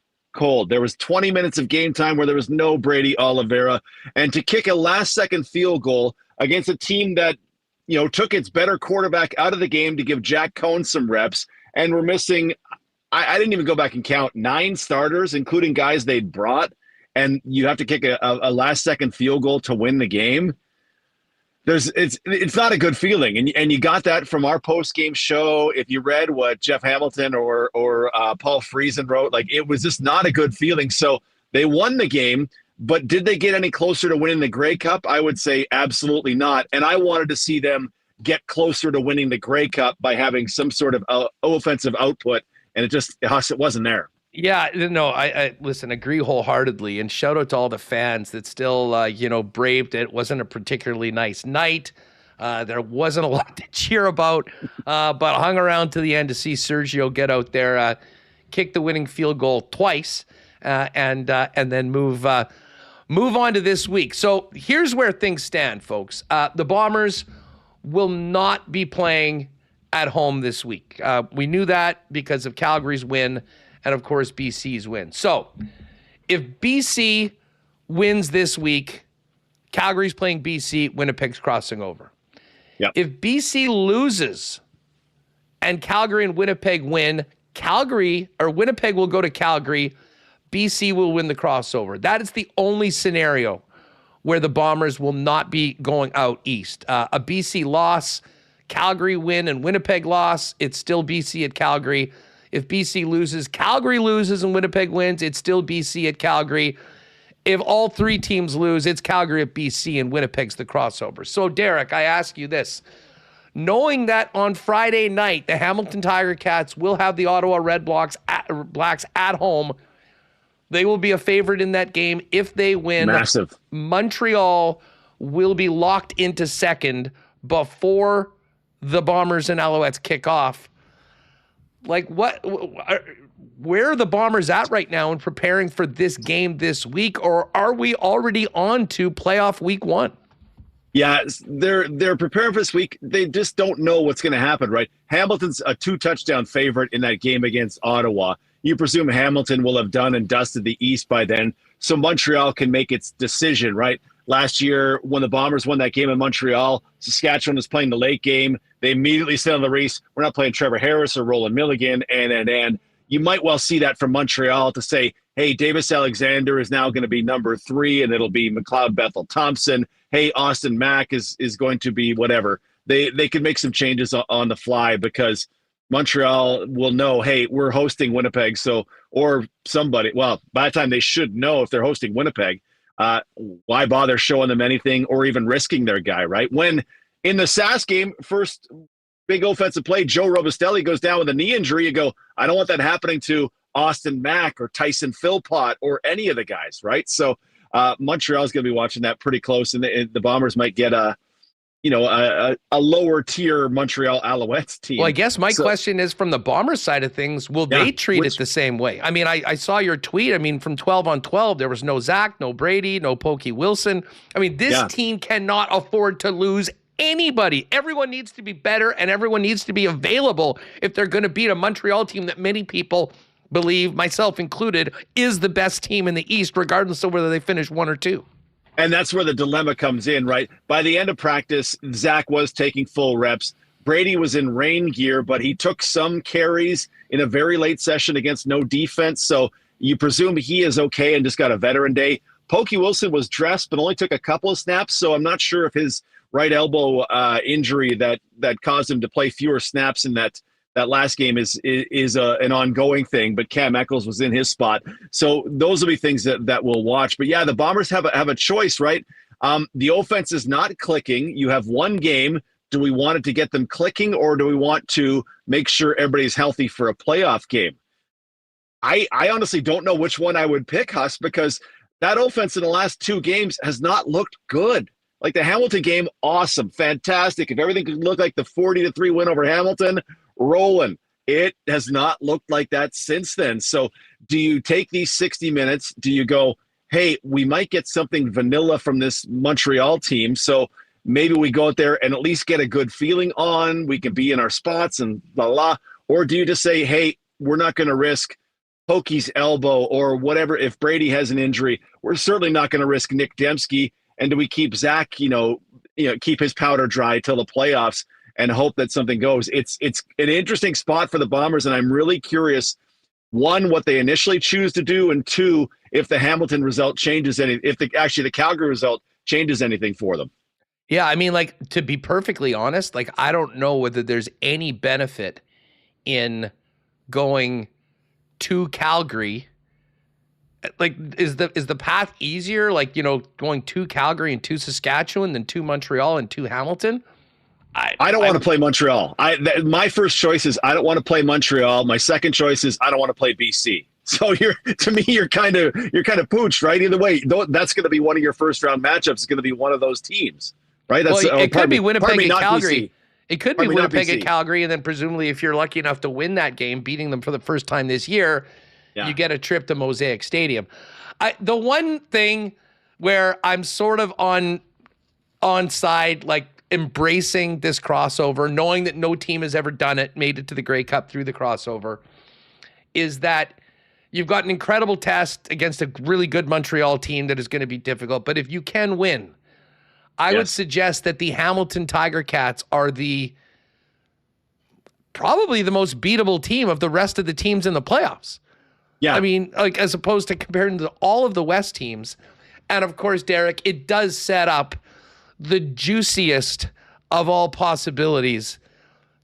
There was 20 minutes of game time where there was no Brady Oliveira. And to kick a last-second field goal against a team that, took its better quarterback out of the game to give Jack Cohn some reps, and we're missing, I didn't even go back and count, 9 starters, including guys they'd brought, and you have to kick a last-second field goal to win the game. It's not a good feeling, and you got that from our post-game show. If you read what Jeff Hamilton or Paul Friesen wrote, like, it was just not a good feeling. So they won the game, but did they get any closer to winning the Grey Cup? I would say absolutely not, and I wanted to see them get closer to winning the Grey Cup by having some sort of offensive output, and it wasn't there. Yeah, no, I listen, agree wholehearted,ly, and shout out to all the fans that still, braved it. It wasn't a particularly nice night. There wasn't a lot to cheer about, but hung around to the end to see Sergio get out there, kick the winning field goal twice, and then move on to this week. So here's where things stand, folks. The Bombers will not be playing at home this week. We knew that because of Calgary's win and, of course, BC's win. So if BC wins this week, Calgary's playing BC, Winnipeg's crossing over. Yep. If BC loses and Calgary and Winnipeg win, Winnipeg will go to Calgary, BC will win the crossover. That is the only scenario where the Bombers will not be going out east. A BC loss, Calgary win, and Winnipeg loss, it's still BC at Calgary. If BC loses, Calgary loses, and Winnipeg wins, it's still BC at Calgary. If all three teams lose, it's Calgary at BC, and Winnipeg's the crossover. So, Derek, I ask you this. Knowing that on Friday night, the Hamilton Tiger Cats will have the Ottawa Red Blacks at home, they will be a favorite in that game. If they win, Massive. Montreal will be locked into second before the Bombers and Alouettes kick off. Like, where are the Bombers at right now in preparing for this game this week, or are we already on to playoff week one? Yeah, they're preparing for this week. They just don't know what's going to happen, right? Hamilton's a 2-touchdown favorite in that game against Ottawa. You presume Hamilton will have done and dusted the East by then, so Montreal can make its decision, right? Last year, when the Bombers won that game in Montreal, Saskatchewan was playing the late game. They immediately said on the race, we're not playing Trevor Harris or Roland Milligan, and you might well see that from Montreal to say, hey, Davis Alexander is now going to be number 3, and it'll be McLeod Bethel Thompson. Hey, Austin Mack is going to be whatever. They could make some changes on the fly because Montreal will know, hey, we're hosting Winnipeg, or somebody. Well, by the time they should know if they're hosting Winnipeg, why bother showing them anything or even risking their guy, right? When in the Sask game, first big offensive play, Joe Robustelli goes down with a knee injury. You go, I don't want that happening to Austin Mack or Tyson Philpott or any of the guys, right? So Montreal's going to be watching that pretty close, and the Bombers might get a lower tier Montreal Alouettes team. Well, I guess my question is from the Bombers side of things, will they treat it the same way? I mean, I saw your tweet. I mean, from 12 on 12, there was no Zach, no Brady, no Pokey Wilson. I mean, this team cannot afford to lose anybody. Everyone needs to be better, and everyone needs to be available if they're going to beat a Montreal team that many people believe, myself included, is the best team in the East, regardless of whether they finish 1 or 2. And that's where the dilemma comes in, right? By the end of practice, Zach was taking full reps. Brady was in rain gear, but he took some carries in a very late session against no defense. So you presume he is okay and just got a veteran day. Pokey Wilson was dressed, but only took a couple of snaps. So I'm not sure if his right elbow injury that caused him to play fewer snaps in that last game is an ongoing thing, but Cam Eccles was in his spot. So those will be things that we'll watch. But yeah, the Bombers have a choice, right? The offense is not clicking. You have one game. Do we want it to get them clicking, or do we want to make sure everybody's healthy for a playoff game? I honestly don't know which one I would pick, Huss, because that offense in the last 2 games has not looked good. Like the Hamilton game, awesome, fantastic. If everything could look like the 40-3 win over Hamilton, rolling. It has not looked like that since then. So do you take these 60 minutes? Do you go, hey, we might get something vanilla from this Montreal team, so maybe we go out there and at least get a good feeling on, we can be in our spots and blah, blah. Or do you just say, hey, we're not going to risk Pokey's elbow or whatever. If Brady has an injury, we're certainly not going to risk Nick Dembski. And do we keep Zach, keep his powder dry till the playoffs and hope that something goes? It's an interesting spot for the Bombers, and I'm really curious, 1, what they initially choose to do, and 2, if the Hamilton result changes the Calgary result changes anything for them. Yeah, I mean, like, to be perfectly honest, like, I don't know whether there's any benefit in going to Calgary. Like, is the path easier, like, going to Calgary and to Saskatchewan than to Montreal and to Hamilton? I don't want to play Montreal. My first choice is I don't want to play Montreal. My second choice is I don't want to play BC. So you're kind of pooched, right? Either way, that's going to be one of your first round matchups. It's going to be one of those teams, right? It could be Winnipeg and Calgary. BC. It could be Winnipeg and Calgary, and then presumably if you're lucky enough to win that game, beating them for the first time this year, you get a trip to Mosaic Stadium. The one thing where I'm sort of on side, like, embracing this crossover, knowing that no team has ever done it, made it to the Grey Cup through the crossover, is that you've got an incredible test against a really good Montreal team that is going to be difficult. But if you can win, I would suggest that the Hamilton Tiger Cats are probably the most beatable team of the rest of the teams in the playoffs. Yeah. I mean, like, as opposed to comparing to all of the West teams. And of course, Derek, it does set up the juiciest of all possibilities.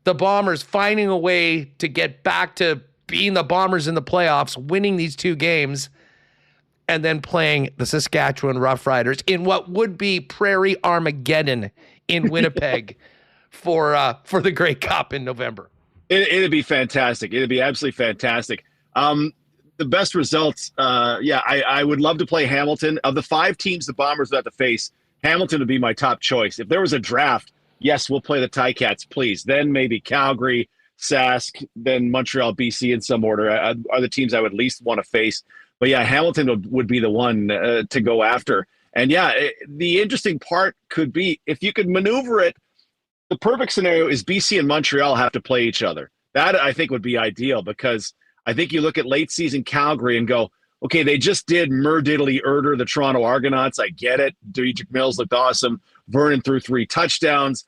The Bombers finding a way to get back to being the Bombers in the playoffs, winning these 2 games, and then playing the Saskatchewan Roughriders in what would be Prairie Armageddon in Winnipeg for the Grey Cup in November. It'd be fantastic. It'd be absolutely fantastic. The best results, I would love to play Hamilton. Of the 5 teams the Bombers would have to face, Hamilton would be my top choice. If there was a draft, yes, we'll play the Ticats, please. Then maybe Calgary, Sask, then Montreal, BC in some order are the teams I would least want to face. But yeah, Hamilton would be the one to go after. And yeah, the interesting part could be if you could maneuver it, the perfect scenario is BC and Montreal have to play each other. That I think would be ideal because I think you look at late season Calgary and go, okay, they just did Diddley Erder, the Toronto Argonauts. I get it. Diedrich Mills looked awesome. Vernon threw 3 touchdowns.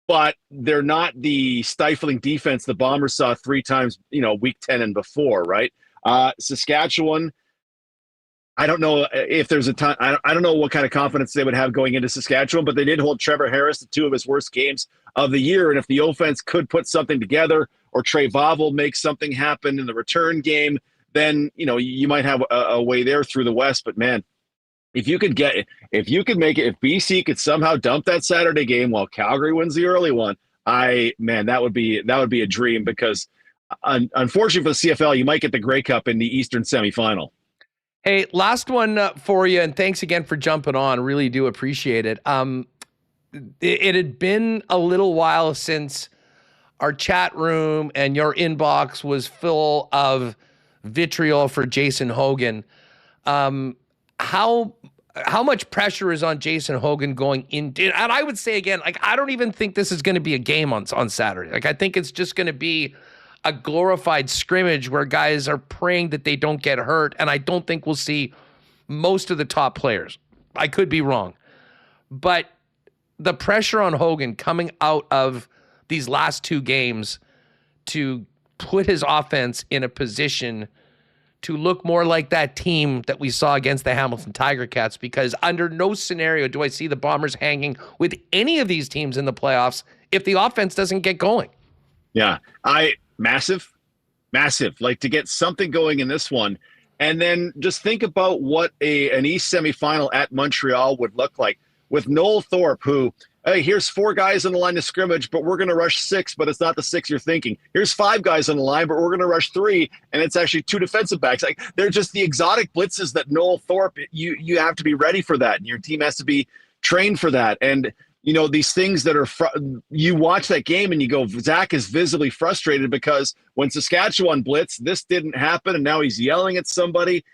But they're not the stifling defense the Bombers saw 3 times, week 10 and before, right? Saskatchewan, I don't know if there's a ton. I don't know what kind of confidence they would have going into Saskatchewan, but they did hold Trevor Harris to 2 of his worst games of the year. And if the offense could put something together or Trey Vavel makes something happen in the return game, then, you might have a way there through the West. But man, if you could make it, if BC could somehow dump that Saturday game while Calgary wins the early one, that would be a dream because unfortunately for the CFL, you might get the Grey Cup in the Eastern semifinal. Hey, last one for you, and thanks again for jumping on. Really do appreciate it. It had been a little while since our chat room and your inbox was full of vitriol for Jason Hogan. How much pressure is on Jason Hogan going in? And I would say again, I don't even think this is going to be a game on Saturday. I think it's just going to be a glorified scrimmage where guys are praying that they don't get hurt. And I don't think we'll see most of the top players. I could be wrong. But the pressure on Hogan coming out of these last 2 games to put his offense in a position to look more like that team that we saw against the Hamilton Tiger Cats, because under no scenario do I see the Bombers hanging with any of these teams in the playoffs if the offense doesn't get going. Yeah, massive, like to get something going in this one. And then just think about what an East semifinal at Montreal would look like with Noel Thorpe, who, hey, here's 4 guys on the line of scrimmage, but we're going to rush 6, but it's not the 6 you're thinking. Here's 5 guys on the line, but we're going to rush 3, and it's actually 2 defensive backs. They're just the exotic blitzes that Noel Thorpe, you have to be ready for that, and your team has to be trained for that. And, these things that are you watch that game and you go, Zach is visibly frustrated because when Saskatchewan blitz, this didn't happen, and now he's yelling at somebody.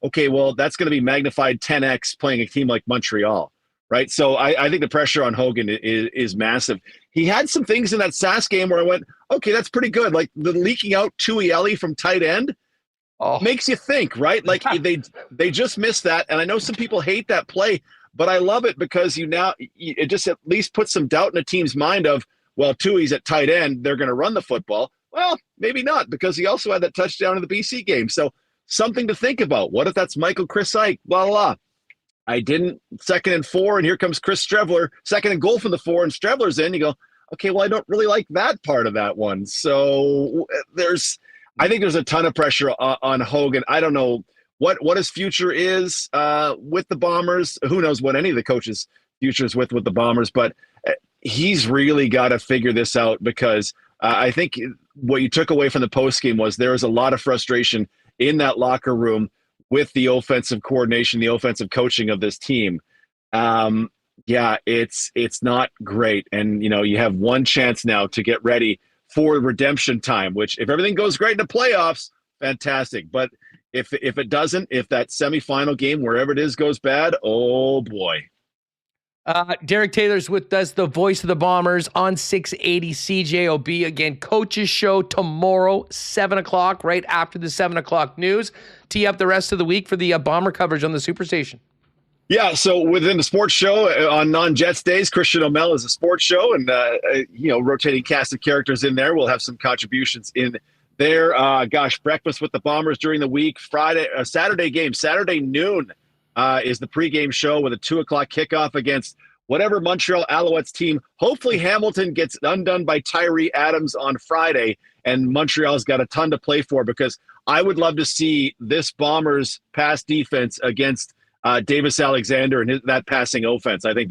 Okay, well, that's going to be magnified 10x playing a team like Montreal. Right. So I think the pressure on Hogan is massive. He had some things in that Sask game where I went, okay, that's pretty good. Like the leaking out Tuieli from tight end makes you think, right? Like they just missed that. And I know some people hate that play, but I love it because it just at least puts some doubt in a team's mind of, well, Tui's at tight end, they're going to run the football. Well, maybe not, because he also had that touchdown in the BC game. So something to think about. What if that's Michael Chris Ike? Blah, blah, blah. I didn't 2nd and 4, and here comes Chris Strevler, 2nd and goal from the 4, and Strevler's in. You go, okay, well, I don't really like that part of that one. So I think there's a ton of pressure on Hogan. I don't know what his future is with the Bombers. Who knows what any of the coaches' future is with the Bombers, but he's really got to figure this out because I think what you took away from the postgame was there was a lot of frustration in that locker room with the offensive coordination, the offensive coaching of this team. It's not great. And, you have one chance now to get ready for redemption time, which if everything goes great in the playoffs, fantastic. But if it doesn't, if that semifinal game, wherever it is, goes bad, oh boy. Derek Taylor's with us, the voice of the Bombers on 680 CJOB. Again, coaches show tomorrow, 7 o'clock, right after the 7 o'clock news. Tee up the rest of the week for the Bomber coverage on the Superstation. Yeah, so within the sports show on non-Jets days, Christian O'Mell is a sports show, and rotating cast of characters in there. We'll have some contributions in there. Breakfast with the Bombers during the week. Saturday game, Saturday noon. is the pregame show with a 2 o'clock kickoff against whatever Montreal Alouettes team. Hopefully Hamilton gets undone by Tyree Adams on Friday, and Montreal's got a ton to play for, because I would love to see this Bombers pass defense against Davis Alexander and that passing offense. I think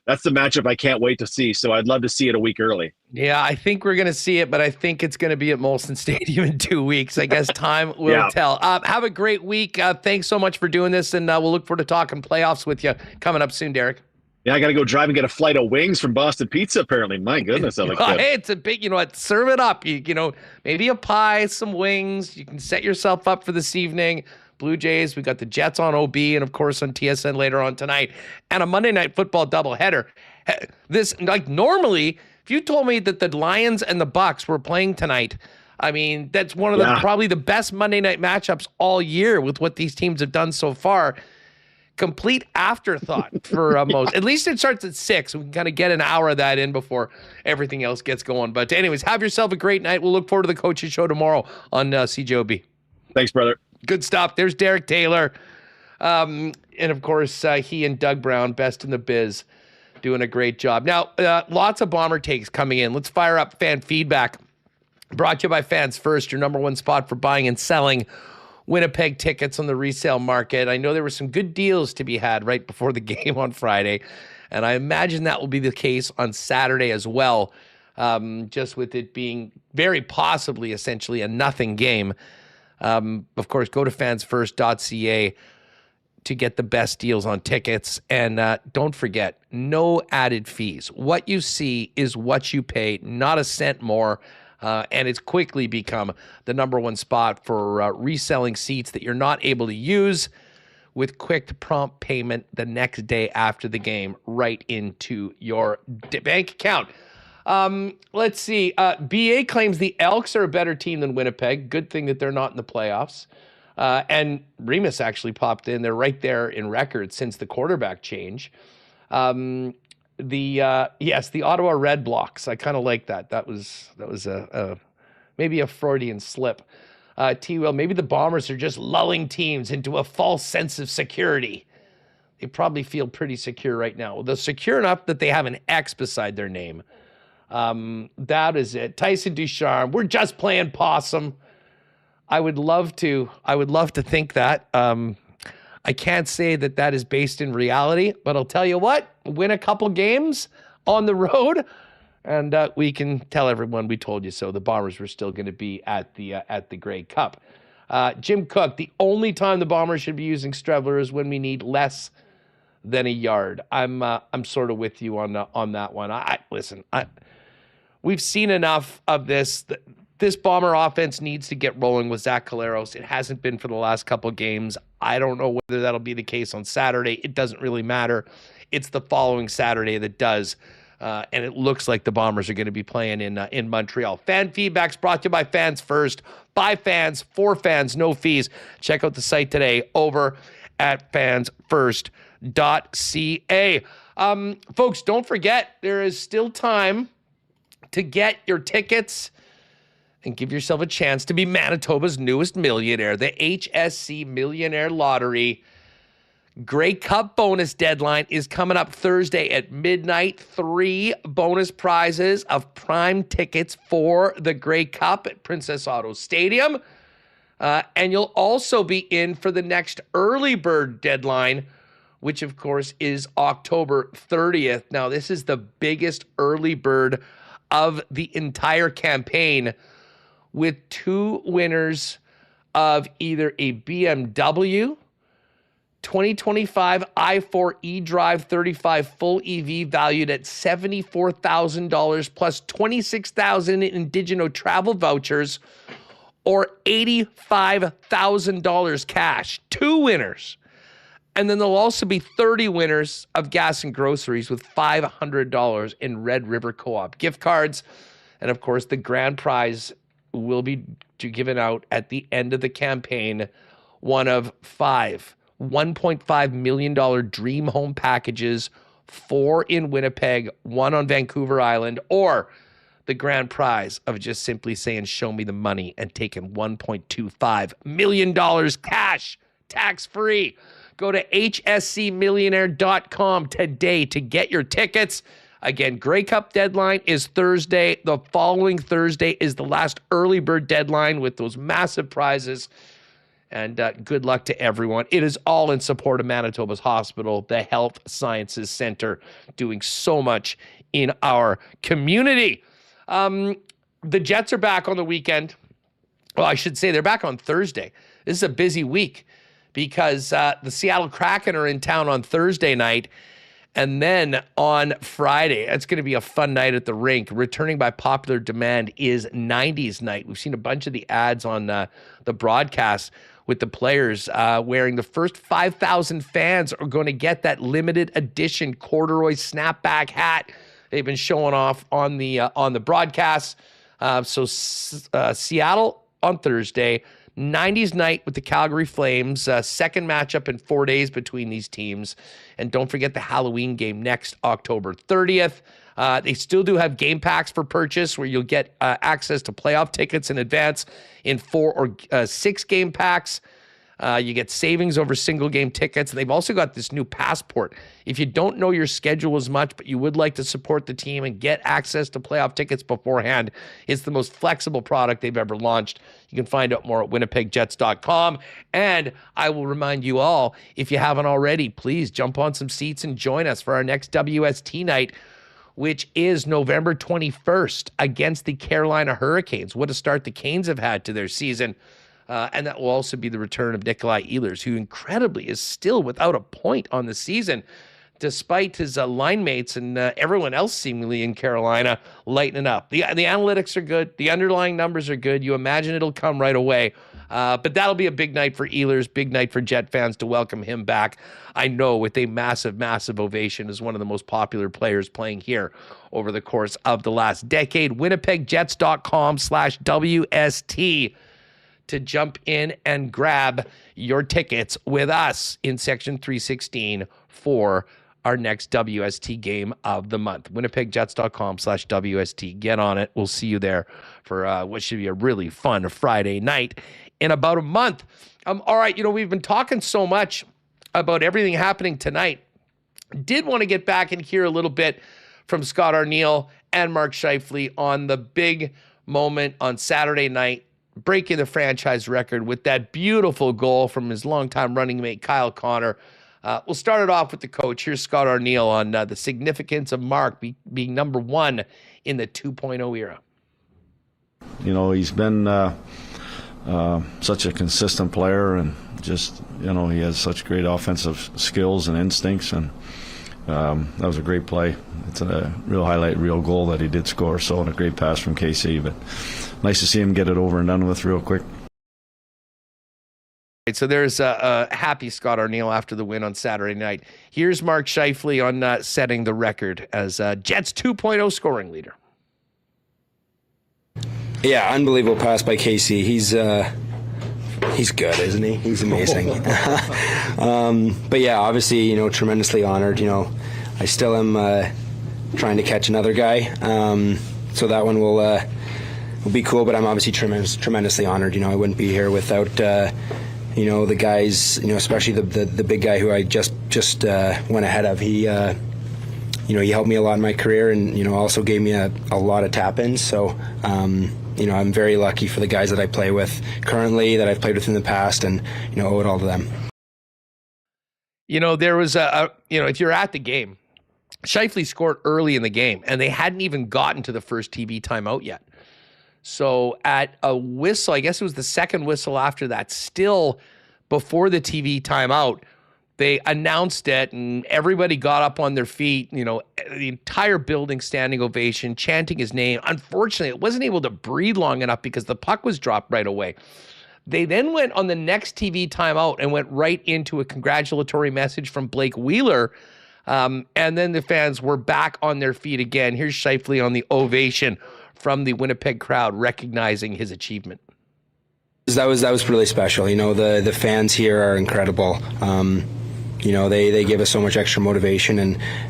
that's the matchup I can't wait to see. So I'd love to see it a week early. Yeah, I think we're going to see it, but I think it's going to be at Molson Stadium in 2 weeks. I guess time will tell. Have a great week. Thanks so much for doing this, and we'll look forward to talking playoffs with you coming up soon, Derek. Yeah, I got to go drive and get a flight of wings from Boston Pizza, apparently. My goodness, that looks good. Hey, it's a big, serve it up. Maybe a pie, some wings. You can set yourself up for this evening. Blue Jays, we got the Jets on OB and, of course, on TSN later on tonight. And a Monday Night Football doubleheader. Normally, if you told me that the Lions and the Bucks were playing tonight, I mean, that's one of the probably the best Monday night matchups all year with what these teams have done so far. Complete afterthought for most. At least it starts at 6. We can kind of get an hour of that in before everything else gets going. But anyways, have yourself a great night. We'll look forward to the Coaches Show tomorrow on CJOB. Thanks, brother. Good stuff. There's Derek Taylor. And, of course, he and Doug Brown, best in the biz, doing a great job. Now, lots of Bomber takes coming in. Let's fire up fan feedback. Brought to you by Fans First, your number one spot for buying and selling Winnipeg tickets on the resale market. I know there were some good deals to be had right before the game on Friday, and I imagine that will be the case on Saturday as well, just with it being very possibly essentially a nothing game. Of course, go to fansfirst.ca to get the best deals on tickets. And don't forget, no added fees. What you see is what you pay, not a cent more. And it's quickly become the number one spot for reselling seats that you're not able to use, with quick prompt payment the next day after the game right into your bank account. Let's see. BA claims the Elks are a better team than Winnipeg. Good thing that they're not in the playoffs. And Remis actually popped in. They're right there in record since the quarterback change. The Ottawa Red Blocks. I kind of like that. That was maybe a Freudian slip. T-Will, maybe the Bombers are just lulling teams into a false sense of security. They probably feel pretty secure right now. Well, they're secure enough that they have an X beside their name. That is it. Tyson Ducharme, we're just playing possum. I would love to think that. I can't say that is based in reality, but I'll tell you what, win a couple games on the road, and we can tell everyone we told you so. The Bombers were still going to be at the Grey Cup. Jim Cook, the only time the Bombers should be using Strebler is when we need less than a yard. I'm sort of with you on that one. We've seen enough of this. This Bomber offense needs to get rolling with Zach Caleros. It hasn't been for the last couple games. I don't know whether that'll be the case on Saturday. It doesn't really matter. It's the following Saturday that does. And it looks like the Bombers are going to be playing in Montreal. Fan feedback's brought to you by Fans First. By fans, for fans, no fees. Check out the site today over at fansfirst.ca. Folks, don't forget, there is still time to get your tickets and give yourself a chance to be Manitoba's newest millionaire. The HSC Millionaire Lottery Grey Cup bonus deadline is coming up Thursday at midnight. 3 bonus prizes of prime tickets for the Grey Cup at Princess Auto Stadium. And you'll also be in for the next early bird deadline, which of course is October 30th. Now, this is the biggest early bird of the entire campaign, with 2 winners of either a BMW 2025 i4 eDrive 35 full EV valued at $74,000 plus $26,000 in Indigeno travel vouchers, or $85,000 cash. 2 winners. And then there'll also be 30 winners of gas and groceries with $500 in Red River Co-op gift cards. And of course, the grand prize will be given out at the end of the campaign. One of 5 $1.5 million dream home packages, 4 in Winnipeg, 1 on Vancouver Island, or the grand prize of just simply saying, show me the money, and taking $1.25 million cash, tax-free. Go to hscmillionaire.com today to get your tickets. Again, Grey Cup deadline is Thursday. The following Thursday is the last early bird deadline with those massive prizes. And good luck to everyone. It is all in support of Manitoba's hospital, the Health Sciences Center, doing so much in our community. The Jets are back on the weekend. Well, I should say they're back on Thursday. This is a busy week because the Seattle Kraken are in town on Thursday night. And then on Friday, it's going to be a fun night at the rink. Returning by popular demand is 90s night. We've seen a bunch of the ads on the broadcast with the players wearing the first 5,000 fans are going to get that limited edition corduroy snapback hat they've been showing off on the broadcast. So Seattle on Thursday, 90s night with the Calgary Flames, second matchup in 4 days between these teams. And don't forget the Halloween game next October 30th. They still do have game packs for purchase where you'll get access to playoff tickets in advance in 4 or 6 game packs. You get savings over single game tickets. They've also got this new passport. If you don't know your schedule as much, but you would like to support the team and get access to playoff tickets beforehand, it's the most flexible product they've ever launched. You can find out more at winnipegjets.com. And I will remind you all, if you haven't already, please jump on some seats and join us for our next WST night, which is November 21st against the Carolina Hurricanes. What a start the Canes have had to their season. And that will also be the return of Nikolai Ehlers, who incredibly is still without a point on the season, despite his line mates and everyone else seemingly in Carolina lightening up. The analytics are good. The underlying numbers are good. You imagine it'll come right away. But that'll be a big night for Ehlers, big night for Jet fans to welcome him back. I know with a massive, massive ovation as one of the most popular players playing here over the course of the last decade. WinnipegJets.com/WST to jump in and grab your tickets with us in Section 316 for our next WST game of the month. WinnipegJets.com/WST. Get on it. We'll see you there for what should be a really fun Friday night in about a month. All right, we've been talking so much about everything happening tonight. Did want to get back and hear a little bit from Scott Arniel and Mark Scheifele on the big moment on Saturday night, breaking the franchise record with that beautiful goal from his longtime running mate, Kyle Connor. We'll start it off with the coach. Here's Scott Arniel on the significance of Mark being number one in the 2.0 era. He's been such a consistent player, and just, he has such great offensive skills and instincts, and that was a great play. It's a real highlight, real goal that he did score, so, and a great pass from KC, but nice to see him get it over and done with real quick. So there's a happy Scott Arniel after the win on Saturday night. Here's Mark Scheifele on setting the record as Jets 2.0 scoring leader. Yeah, unbelievable pass by Casey. He's good, isn't he? He's amazing. But yeah, obviously, tremendously honored. I still am trying to catch another guy, so that one will be cool. But I'm obviously tremendously honored. I wouldn't be here without the guys. Especially the big guy who I just went ahead of. He he helped me a lot in my career, and also gave me a lot of tap-ins. So I'm very lucky for the guys that I play with currently, that I've played with in the past, and owe it all to them. There was if you're at the game, Scheifele scored early in the game, and they hadn't even gotten to the first TV timeout yet. So at a whistle, I guess it was the second whistle after that, still before the TV timeout, they announced it, and everybody got up on their feet, the entire building standing ovation, chanting his name. Unfortunately, it wasn't able to breathe long enough because the puck was dropped right away. They then went on the next TV timeout and went right into a congratulatory message from Blake Wheeler. And then the fans were back on their feet again. Here's Scheifele on the ovation from the Winnipeg crowd recognizing his achievement. That was really special. The fans here are incredible. they give us so much extra motivation,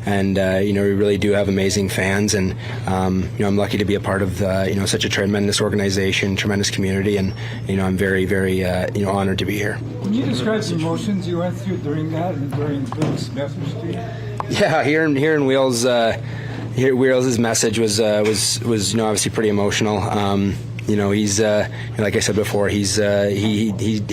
and we really do have amazing fans, and I'm lucky to be a part of such a tremendous organization, tremendous community, and I'm very, very honored to be here. Can you describe the emotions you went through during that and during Bill's message to you? Yeah, hearing Wheels' message was obviously pretty emotional. He's like I said before, he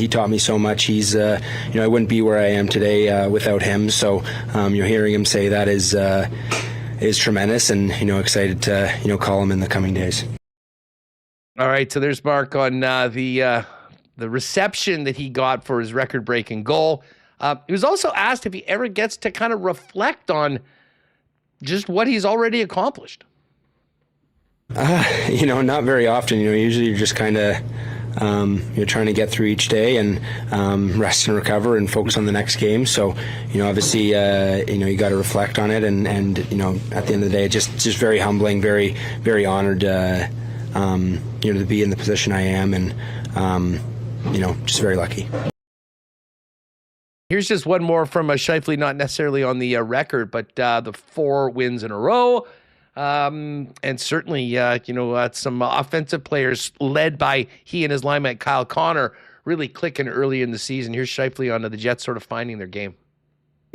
taught me so much. He's I wouldn't be where I am today without him. So hearing him say that is tremendous, and excited to call him in the coming days. All right, so there's Mark on the reception that he got for his record-breaking goal. He was also asked if he ever gets to kind of reflect on just what he's already accomplished. Not very often. Usually you're just kind of you're trying to get through each day and rest and recover and focus on the next game. So obviously you got to reflect on it, and at the end of the day, just very humbling, very, very honored to be in the position I am, and just very lucky. Here's just one more from Scheifele, not necessarily on the record, but the 4 wins in a row. And certainly, some offensive players led by he and his linemate Kyle Connor really clicking early in the season. Here's Scheifele on the Jets sort of finding their game.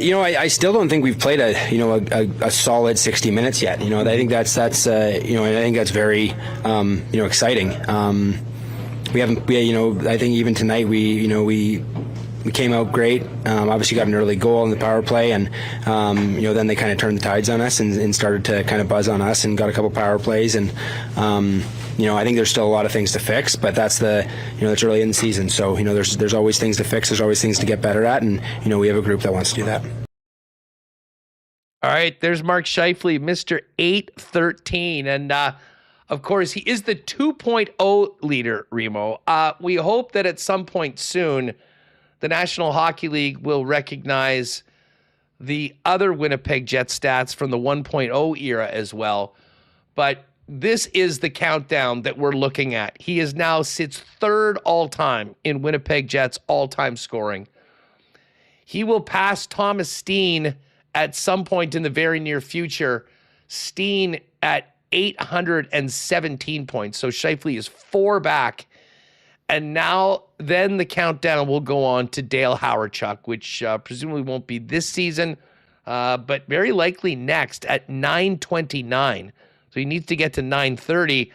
I still don't think we've played a solid 60 minutes yet. I think that's I think that's very exciting. I think even tonight we came out great. Obviously got an early goal in the power play, and then they kind of turned the tides on us and started to kind of buzz on us, and got a couple power plays, and I think there's still a lot of things to fix, but that's it's early in the season, so there's always things to fix, there's always things to get better at, and we have a group that wants to do that. All right, there's Mark Scheifele, Mr. 813, and of course he is the 2.0 leader, Remo. We hope that at some point soon the National Hockey League will recognize the other Winnipeg Jets stats from the 1.0 era as well. But this is the countdown that we're looking at. He is now sits 3rd all-time in Winnipeg Jets all-time scoring. He will pass Thomas Steen at some point in the very near future. Steen at 817 points. So Scheifele is 4 back. And now, then the countdown will go on to Dale Hawerchuk, which presumably won't be this season, but very likely next at 929. So he needs to get to 930.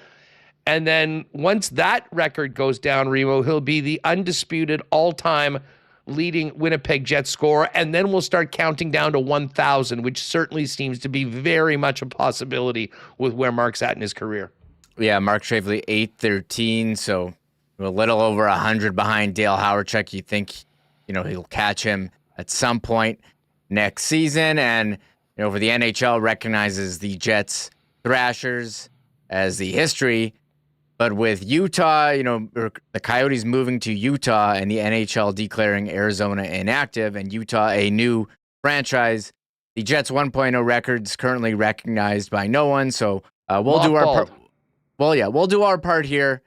And then once that record goes down, Remo, he'll be the undisputed all-time leading Winnipeg Jets scorer. And then we'll start counting down to 1,000, which certainly seems to be very much a possibility with where Mark's at in his career. Yeah, Mark Scheifele, 813, so a little over 100 behind Dale Hawerchuk. You think, he'll catch him at some point next season. And, for the NHL recognizes the Jets Thrashers as the history. But with Utah, the Coyotes moving to Utah and the NHL declaring Arizona inactive and Utah a new franchise, the Jets 1.0 record's currently recognized by no one. So we'll do our part. Well, yeah, we'll do our part here.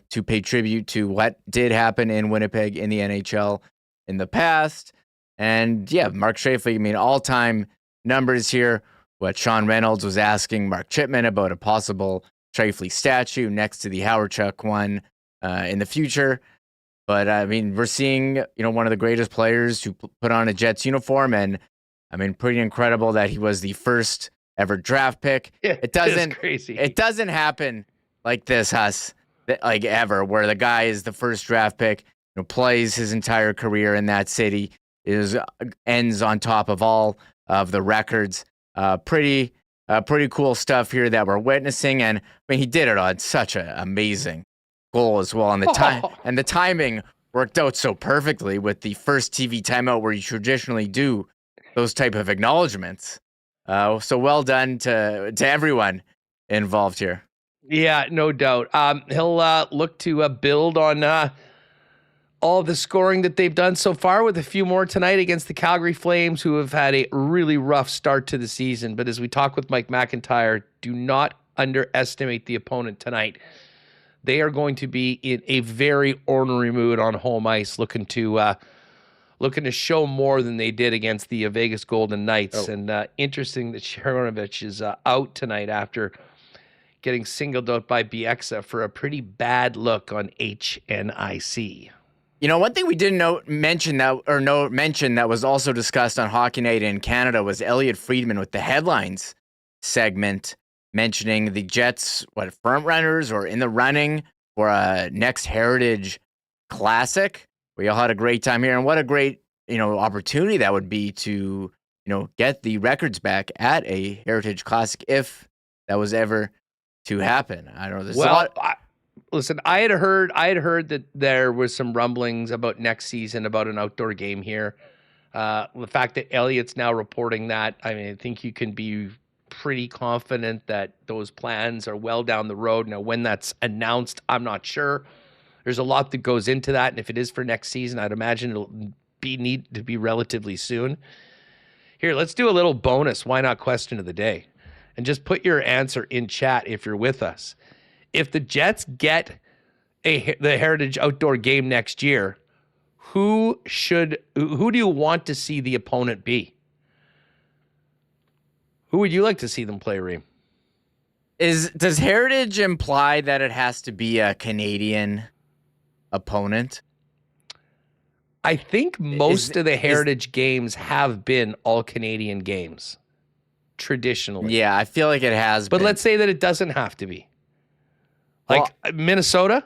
To pay tribute to what did happen in Winnipeg in the NHL in the past. And yeah, Mark Scheifele, all-time numbers here. What Sean Reynolds was asking Mark Chipman about a possible Scheifele statue next to the Hawerchuk one in the future. But we're seeing, one of the greatest players to put on a Jets uniform, and pretty incredible that he was the first ever draft pick. Yeah, it doesn't crazy. It doesn't happen like this, Huss. Like ever, where the guy is the first draft pick, plays his entire career in that city, ends on top of all of the records. Pretty cool stuff here that we're witnessing, and he did it on such an amazing goal as well, and the timing worked out so perfectly with the first TV timeout where you traditionally do those type of acknowledgments. So well done to everyone involved here. Yeah, no doubt. He'll look to build on all the scoring that they've done so far with a few more tonight against the Calgary Flames, who have had a really rough start to the season. But as we talk with Mike McIntyre, do not underestimate the opponent tonight. They are going to be in a very ornery mood on home ice, looking to looking to show more than they did against the Vegas Golden Knights. And interesting that Sharangovich is out tonight after getting singled out by Bieksa for a pretty bad look on HNIC. You know, one thing we didn't mention that was also discussed on Hockey Night in Canada was Elliot Friedman with the headlines segment mentioning the Jets, front runners or in the running for a next Heritage Classic. We all had a great time here, and what a great, opportunity that would be to, get the records back at a Heritage Classic if that was ever to happen. I don't know. There's a lot. Listen, I had heard that there was some rumblings about next season about an outdoor game here. The fact that Elliot's now reporting that, I think you can be pretty confident that those plans are well down the road. Now, when that's announced, I'm not sure. There's a lot that goes into that, and if it is for next season, I'd imagine it'll need to be relatively soon. Here, let's do a little bonus why not question of the day, and just put your answer in chat if you're with us. If the Jets get the Heritage Outdoor game next year, who do you want to see the opponent be? Who would you like to see them play, Reem? Does Heritage imply that it has to be a Canadian opponent? I think most of the Heritage games have been all Canadian games, traditionally. Yeah, I feel like it has been. But let's say that it doesn't have to be. Minnesota?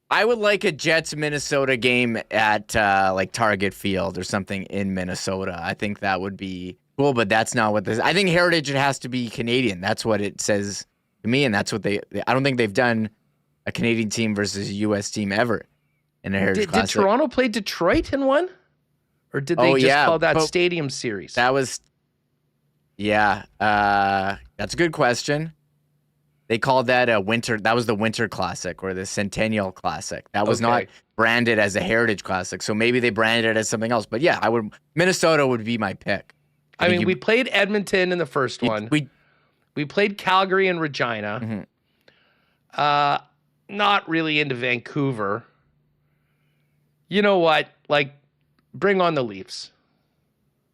I would like a Jets-Minnesota game at Target Field or something in Minnesota. I think that would be cool, but that's not what this. I think Heritage, it has to be Canadian. That's what it says to me, and that's what I don't think they've done a Canadian team versus a U.S. team ever in a Heritage Classic. Did Toronto play Detroit in one? Or did they call that Stadium Series? That was, that's a good question. They called that that was the Winter Classic or the Centennial Classic. That was not branded as a Heritage Classic. So maybe they branded it as something else. But yeah, Minnesota would be my pick. We played Edmonton in the first one. We played Calgary and Regina. Mm-hmm. Not really into Vancouver. You know what? Bring on the Leafs.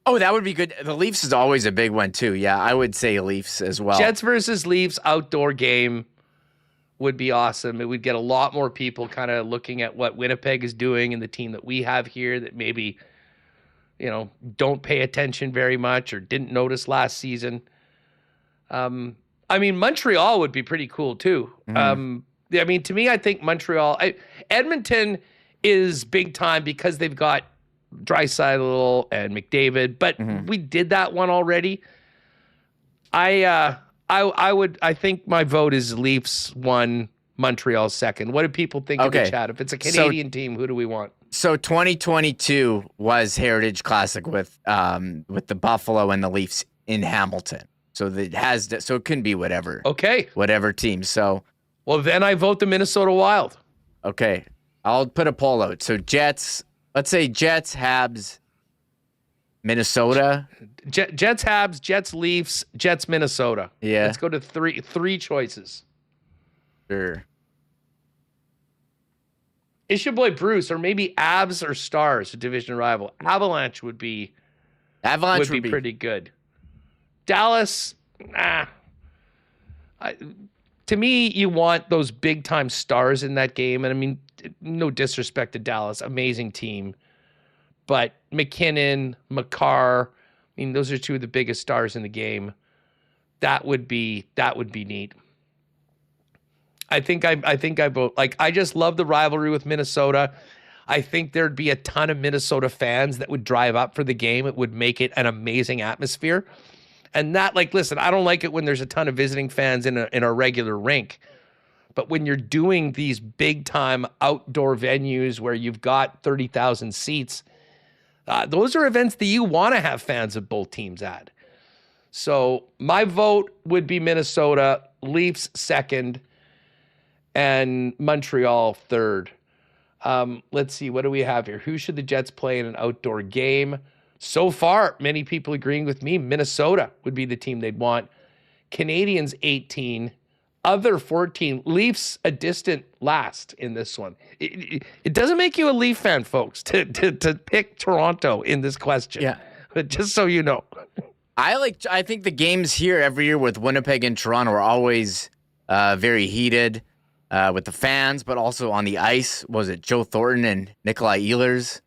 Oh, that would be good. The Leafs is always a big one, too. Yeah, I would say Leafs as well. Jets versus Leafs outdoor game would be awesome. It would get a lot more people kind of looking at what Winnipeg is doing and the team that we have here that maybe, don't pay attention very much or didn't notice last season. Montreal would be pretty cool, too. Mm-hmm. To me, I think Montreal... Edmonton is big time because they've got Draisaitl and McDavid, but we did that one already. I think my vote is Leafs 1, Montreal 2nd. What do people think in the chat? If it's a Canadian team, who do we want? So 2022 was Heritage Classic with the Buffalo and the Leafs in Hamilton. So it couldn't be whatever. Okay. Whatever team. So well, then I vote the Minnesota Wild. Okay. I'll put a poll out. So Jets, let's say Jets, Habs, Minnesota. Jets, Habs, Jets, Leafs, Jets, Minnesota. Yeah. Let's go to three choices. Sure. It's your boy Bruce, or maybe Avs or Stars, a division rival. Avalanche would be pretty good. Dallas, to me, you want those big time stars in that game. And no disrespect to Dallas, amazing team. But McKinnon, Makar, those are two of the biggest stars in the game. That would be neat. I think I vote. I just love the rivalry with Minnesota. I think there'd be a ton of Minnesota fans that would drive up for the game. It would make it an amazing atmosphere. And that, listen, I don't like it when there's a ton of visiting fans in a regular rink. But when you're doing these big time outdoor venues where you've got 30,000 seats, those are events that you want to have fans of both teams at. So my vote would be Minnesota, Leafs 2nd, and Montreal 3rd. Let's see, what do we have here? Who should the Jets play in an outdoor game? So far, many people agreeing with me, Minnesota would be the team they'd want. Canadians 18, other 14, Leafs a distant last in this one. It doesn't make you a Leaf fan, folks, to pick Toronto in this question. Yeah. But just so you know. I think the games here every year with Winnipeg and Toronto are always very heated with the fans, but also on the ice. Was it Joe Thornton and Nikolai Ehlers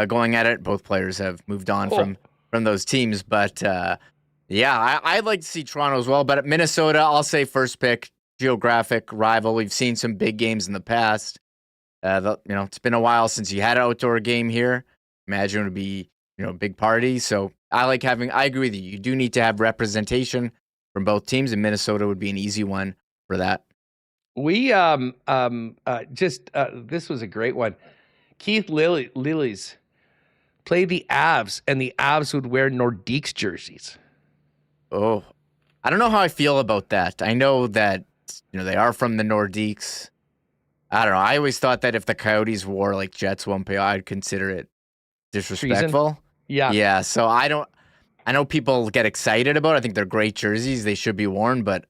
going at it? Both players have moved on from those teams, but I'd like to see Toronto as well. But at Minnesota, I'll say first pick, geographic rival. We've seen some big games in the past. It's been a while since you had an outdoor game here. Imagine it would be a big party. So I agree with you. You do need to have representation from both teams, and Minnesota would be an easy one for that. We this was a great one. Keith Lillies play the Avs, and the Avs would wear Nordiques jerseys. Oh, I don't know how I feel about that. I know that they are from the Nordiques. I don't know. I always thought that if the Coyotes wore like Jets one pair, I'd consider it disrespectful. Treason? Yeah. Yeah. So I know people get excited about it. I think they're great jerseys. They should be worn, but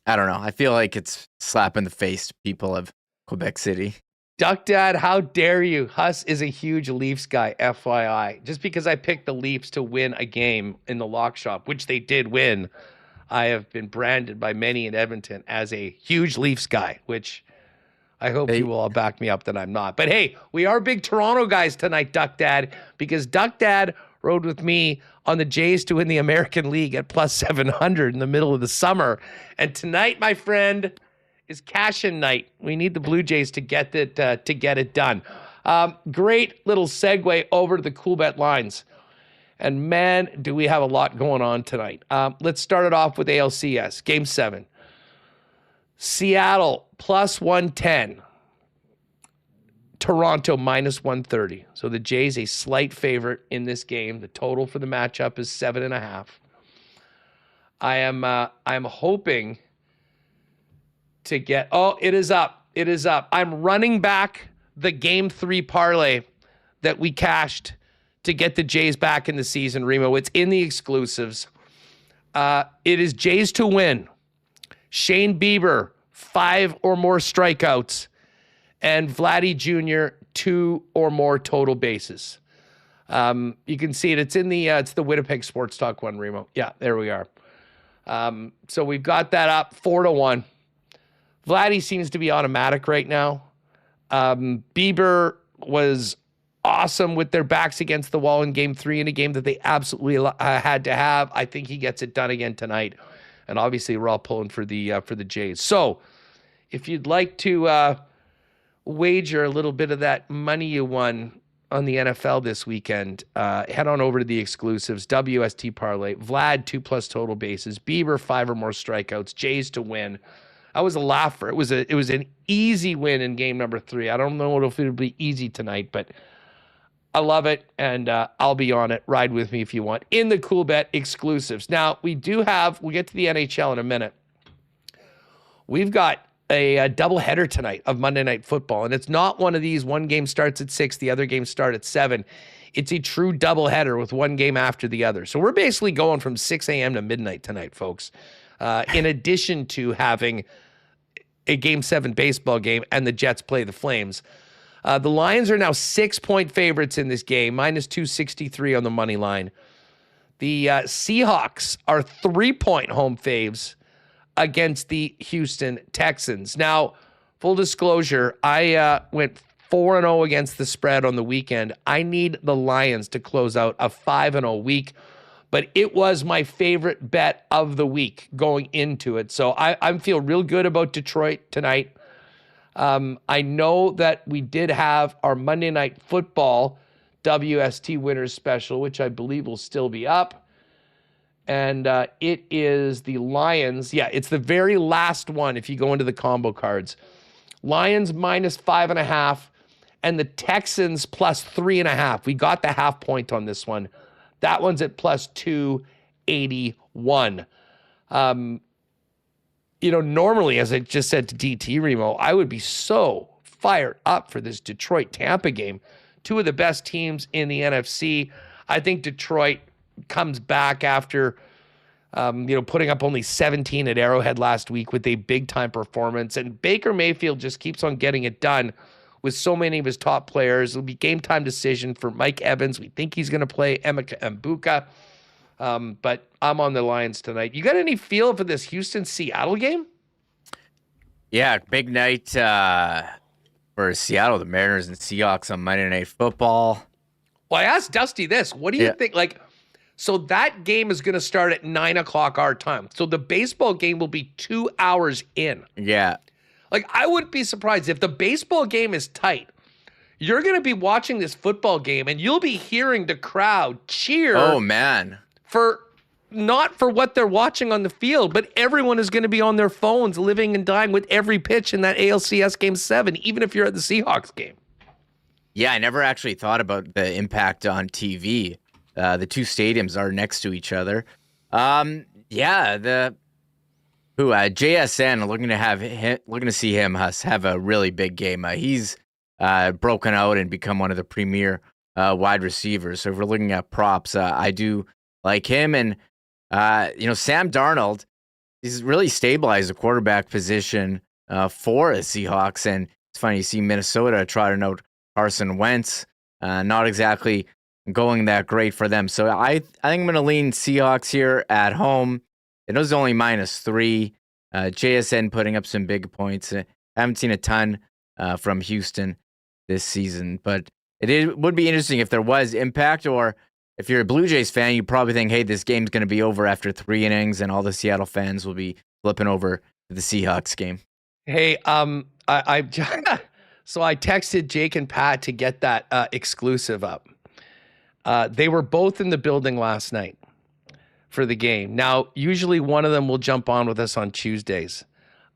I don't know. I feel like it's slap in the face to people of Quebec City. Duck Dad, how dare you? Huss is a huge Leafs guy, FYI. Just because I picked the Leafs to win a game in the lock shop, which they did win, I have been branded by many in Edmonton as a huge Leafs guy, which I hope you will all back me up that I'm not. But hey, we are big Toronto guys tonight, Duck Dad, because Duck Dad rode with me on the Jays to win the American League at plus 700 in the middle of the summer. And tonight, my friend, is cash-in night. We need the Blue Jays to get it done. Great little segue over to the Coolbet lines. And man, do we have a lot going on tonight. Let's start it off with ALCS, Game 7. Seattle, plus 110. Toronto, minus 130. So the Jays, a slight favorite in this game. The total for the matchup is 7.5. I'm hoping to get, it is up. It is up. I'm running back the Game 3 parlay that we cashed to get the Jays back in the season, Remo. It's in the exclusives. It is Jays to win. Shane Bieber, 5 or more strikeouts. And Vladdy Jr., 2 or more total bases. You can see it. It's in the it's the Winnipeg Sports Talk one, Remo. Yeah, there we are. So we've got that up 4-1. Vladdy seems to be automatic right now. Bieber was awesome with their backs against the wall in Game 3 in a game that they absolutely had to have. I think he gets it done again tonight. And obviously, we're all pulling for the Jays. So if you'd like to wager a little bit of that money you won on the NFL this weekend, head on over to the exclusives, WST parlay, Vlad 2+ total bases, Bieber 5 or more strikeouts, Jays to win. I was a laugher. It was an easy win in game number 3. I don't know if it'll be easy tonight, but I love it, and I'll be on it. Ride with me if you want. In the Coolbet exclusives. Now, we'll get to the NHL in a minute. We've got a doubleheader tonight of Monday Night Football, and it's not one of these one game starts at 6, the other game start at 7. It's a true doubleheader with one game after the other. So we're basically going from 6 a.m. to midnight tonight, folks, in addition to having a Game 7 baseball game and the Jets play the Flames. The Lions are now 6-point favorites in this game, minus 263 on the money line. The Seahawks are 3-point home faves against the Houston Texans. Now, full disclosure, I went 4-0 against the spread on the weekend. I need the Lions to close out a 5-0 week, but it was my favorite bet of the week going into it. So I feel real good about Detroit tonight. I know that we did have our Monday Night Football WST Winners Special, which I believe will still be up. And it is the Lions. Yeah, it's the very last one if you go into the combo cards. Lions minus 5.5 and the Texans plus 3.5. We got the half point on this one. That one's at plus 281. Normally, as I just said to DT Remo, I would be so fired up for this Detroit-Tampa game. Two of the best teams in the NFC. I think Detroit comes back after Putting up only 17 at Arrowhead last week with a big-time performance. And Baker Mayfield just keeps on getting it done with so many of his top players. It'll be game-time decision for Mike Evans. We think he's going to play Emeka Mbuka. But I'm on the Lions tonight. You got any feel for this Houston-Seattle game? Yeah, big night for Seattle, the Mariners and Seahawks on Monday Night Football. Well, I asked Dusty this. What do you think? So that game is going to start at 9 o'clock our time. So the baseball game will be 2 hours in. Yeah. I wouldn't be surprised if the baseball game is tight. You're going to be watching this football game and you'll be hearing the crowd cheer. Oh, man. Not for what they're watching on the field, but everyone is going to be on their phones living and dying with every pitch in that ALCS Game 7, even if you're at the Seahawks game. Yeah, I never actually thought about the impact on TV. The two stadiums are next to each other. JSN looking to see him have a really big game. He's broken out and become one of the premier wide receivers. So if we're looking at props, I do like him. And Sam Darnold, he's really stabilized the quarterback position for the Seahawks. And it's funny, you see Minnesota trotting out Carson Wentz, not exactly going that great for them. So I think I'm going to lean Seahawks here at home. It was only -3. JSN putting up some big points. I haven't seen a ton from Houston this season, but it would be interesting if there was impact, or if you're a Blue Jays fan, you probably think, hey, this game's going to be over after 3 innings, and all the Seattle fans will be flipping over to the Seahawks game. Hey, so I texted Jake and Pat to get that exclusive up. They were both in the building last night for the game. Now, usually one of them will jump on with us on Tuesdays.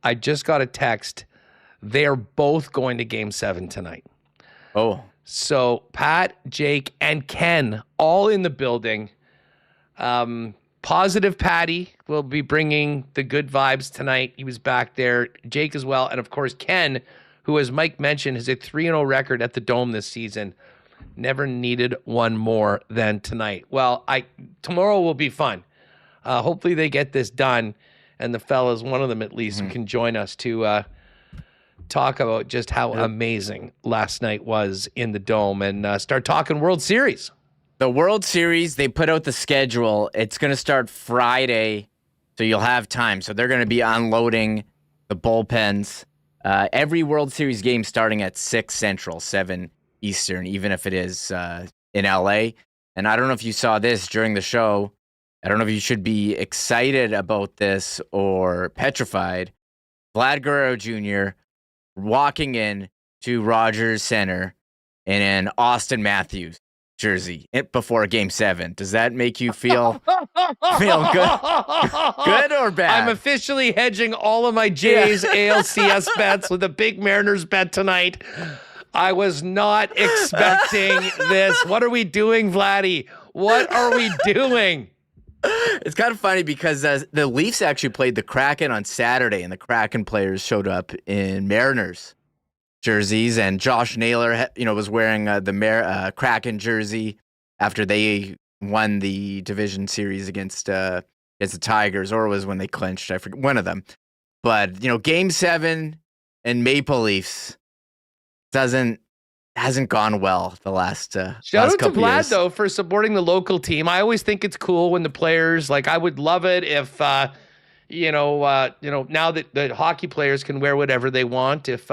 I just got a text. They are both going to Game 7 tonight. Oh. So Pat, Jake, and Ken all in the building. Positive Patty will be bringing the good vibes tonight. He was back there. Jake as well. And, of course, Ken, who, as Mike mentioned, has a 3-0 record at the Dome this season. Never needed one more than tonight. Well, tomorrow will be fun. Hopefully they get this done, and the fellas, one of them at least, can join us to talk about just how amazing last night was in the Dome and start talking World Series. The World Series, they put out the schedule. It's going to start Friday, so you'll have time. So they're going to be unloading the bullpens. Every World Series game starting at 6 Central, 7 Eastern, even if it is in LA. And I don't know if you saw this during the show. I don't know if you should be excited about this or petrified. Vlad Guerrero Jr. walking in to Rogers Center in an Austin Matthews jersey before Game 7. Does that make you feel good? Good or bad? I'm officially hedging all of my Jays ALCS bets with a big Mariners bet tonight. I was not expecting this. What are we doing, Vladdy? What are we doing? It's kind of funny because the Leafs actually played the Kraken on Saturday, and the Kraken players showed up in Mariners jerseys, and Josh Naylor, was wearing the Kraken jersey after they won the division series against the Tigers, or it was when they clinched. I forget, one of them. But Game 7 and Maple Leafs hasn't gone well the last shout last out to couple Vlad years. though for supporting the local team. I always think it's cool when the players, I would love it if now that the hockey players can wear whatever they want. If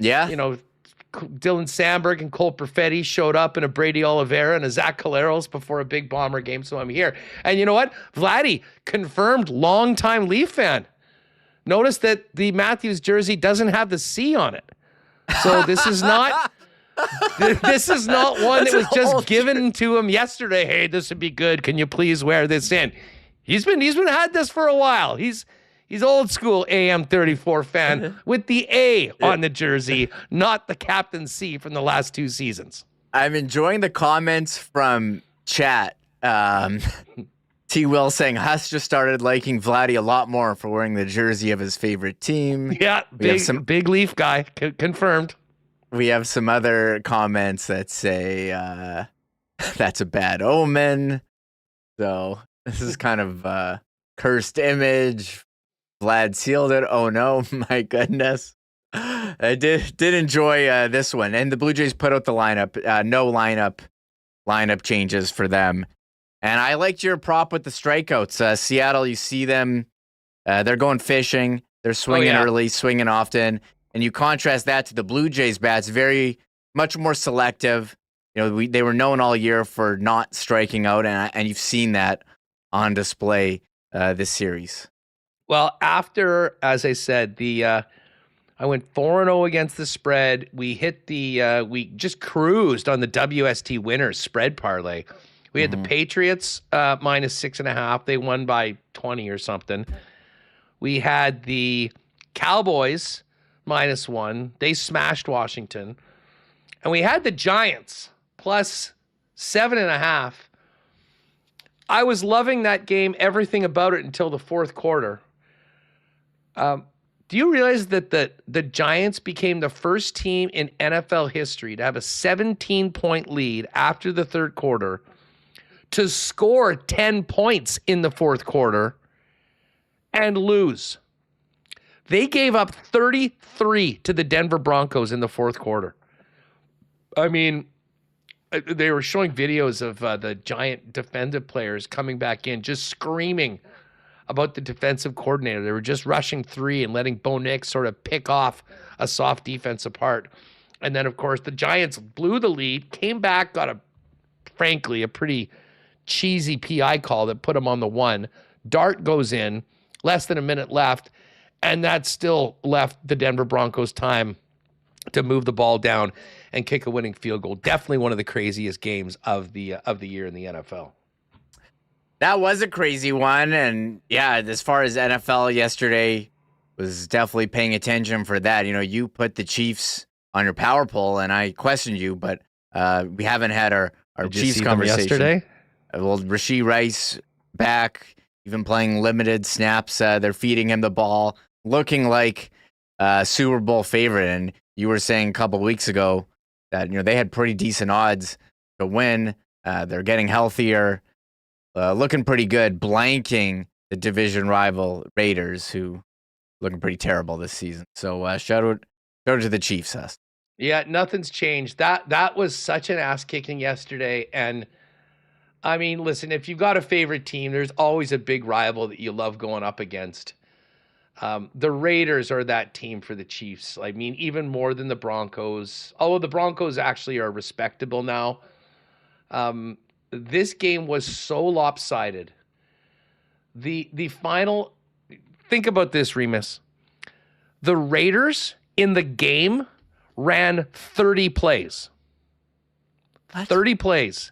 Dylan Sandberg and Cole Perfetti showed up in a Brady Oliveira and a Zach Caleros before a big Bomber game, so I'm here. And you know what? Vladdy, confirmed longtime Leaf fan. Notice that the Matthews jersey doesn't have the C on it. So this is not one that was just given to him yesterday. Hey, this would be good. Can you please wear this in? He's been had this for a while. He's old school AM34 fan with the A on the jersey, not the Captain C from the last 2 seasons. I'm enjoying the comments from chat. T. Will saying Huss just started liking Vladdy a lot more for wearing the jersey of his favorite team. Yeah, big Leaf guy, confirmed. We have some other comments that say that's a bad omen. So this is kind of cursed image. Vlad sealed it. Oh no, my goodness. I did enjoy this one. And the Blue Jays put out the lineup. No lineup changes for them. And I liked your prop with the strikeouts. Seattle, you see them, they're going fishing. They're swinging early, swinging often. And you contrast that to the Blue Jays bats, very much more selective. They were known all year for not striking out, and you've seen that on display this series. Well, after, as I said, I went 4-0 against the spread. We hit we just cruised on the WST winners spread parlay. We had the Patriots minus 6.5. They won by 20 or something. We had the Cowboys -1. They smashed Washington. And we had the Giants plus 7.5. I was loving that game, everything about it until the fourth quarter. Do you realize that the Giants became the first team in NFL history to have a 17-point lead after the third quarter, to score 10 points in the fourth quarter and lose? They gave up 33 to the Denver Broncos in the fourth quarter. I mean, they were showing videos of the Giant defensive players coming back in, just screaming about the defensive coordinator. They were just rushing three and letting Bo Nix sort of pick off a soft defense apart. And then, of course, the Giants blew the lead, came back, got frankly, a pretty cheesy PI call that put them on the one. Dart goes in, less than a minute left, and that still left the Denver Broncos time to move the ball down and kick a winning field goal. Definitely one of the craziest games of the year in the NFL. That was a crazy one. And yeah, as far as NFL yesterday, was definitely paying attention for that. You put the Chiefs on your power poll, and I questioned you, but we haven't had our Chiefs conversation yesterday. Well, Rashee Rice back, even playing limited snaps. They're feeding him the ball, looking like a Super Bowl favorite. And you were saying a couple weeks ago that they had pretty decent odds to win. They're getting healthier, looking pretty good, blanking the division rival Raiders, who looking pretty terrible this season. So shout out to the Chiefs. Yeah, nothing's changed. That was such an ass kicking yesterday. And I mean, listen, if you've got a favorite team, there's always a big rival that you love going up against. The Raiders are that team for the Chiefs. I mean, even more than the Broncos. Although the Broncos actually are respectable now. This game was so lopsided. The final, think about this, Remis. The Raiders in the game ran 30 plays. What? 30 plays.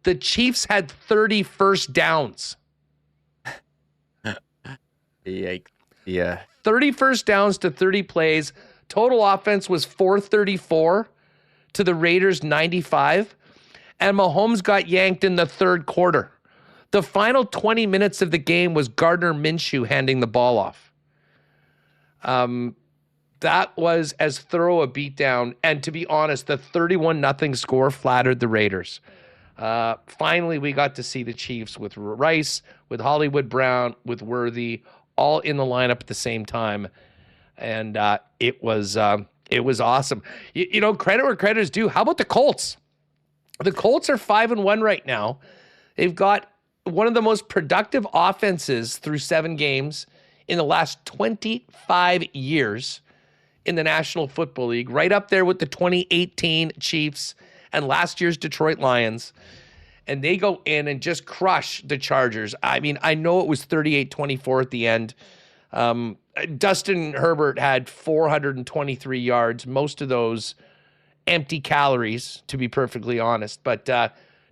The Chiefs had 30 first downs. Yikes. Yeah. 30 first downs to 30 plays. Total offense was 434 to the Raiders 95. And Mahomes got yanked in the third quarter. The final 20 minutes of the game was Gardner Minshew handing the ball off. That was as thorough a beatdown. And to be honest, the 31-0 score flattered the Raiders. Finally, we got to see the Chiefs with Rice, with Hollywood Brown, with Worthy, all in the lineup at the same time. And it was awesome. Credit where credit is due. How about the Colts? The Colts are 5-1 right now. They've got one of the most productive offenses through 7 games in the last 25 years in the National Football League, right up there with the 2018 Chiefs and last year's Detroit Lions. And they go in and just crush the Chargers. I mean, I know it was 38-24 at the end. Dustin Herbert had 423 yards, most of those empty calories, to be perfectly honest. But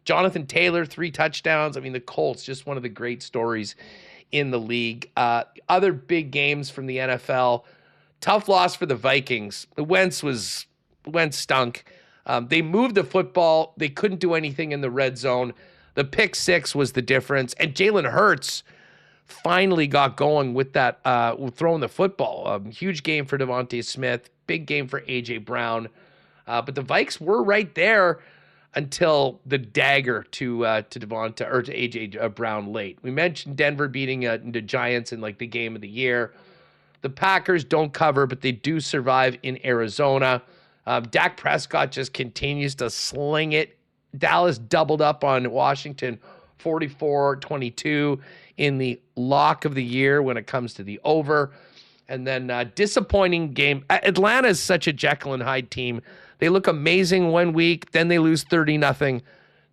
Jonathan Taylor, 3 touchdowns. I mean, the Colts, just one of the great stories in the league. Other big games from the NFL. Tough loss for the Vikings. Wentz stunk. They moved the football. They couldn't do anything in the red zone. The pick 6 was the difference. And Jalen Hurts finally got going with that, throwing the football. Huge game for Devontae Smith. Big game for A.J. Brown. But the Vikes were right there. until the dagger to Devonta or to AJ Brown late. We mentioned Denver beating the Giants in like the game of the year. The Packers don't cover, but they do survive in Arizona. Dak Prescott just continues to sling it. Dallas doubled up on Washington 44-22 in the lock of the year when it comes to the over. And then disappointing game. Atlanta is such a Jekyll and Hyde team. They look amazing one week, then they lose 30-0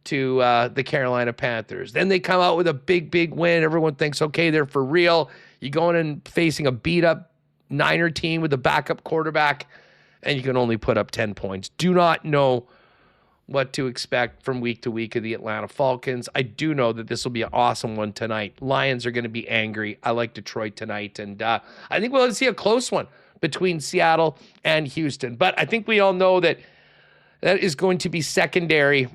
to the Carolina Panthers. Then they come out with a big win. Everyone thinks, okay, they're for real. You go in and facing a beat-up Niner team with a backup quarterback, and you can only put up 10 points. Do not know what to expect from week to week of the Atlanta Falcons. I do know that this will be an awesome one tonight. Lions are going to be angry. I like Detroit tonight, and I think we'll see a close one between Seattle and Houston. But I think we all know that is going to be secondary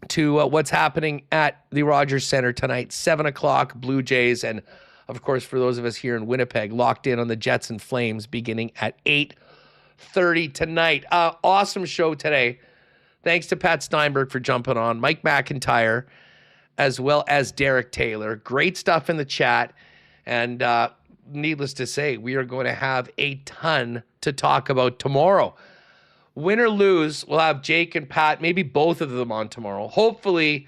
to what's happening at the Rogers Center tonight, 7 o'clock, Blue Jays. And, of course, for those of us here in Winnipeg, locked in on the Jets and Flames beginning at 8:30 tonight. Awesome show today. Thanks to Pat Steinberg for jumping on, Mike McIntyre, as well as Derek Taylor. Great stuff in the chat. And needless to say, we are going to have a ton to talk about tomorrow. Win or lose, we'll have Jake and Pat, maybe both of them on tomorrow. Hopefully,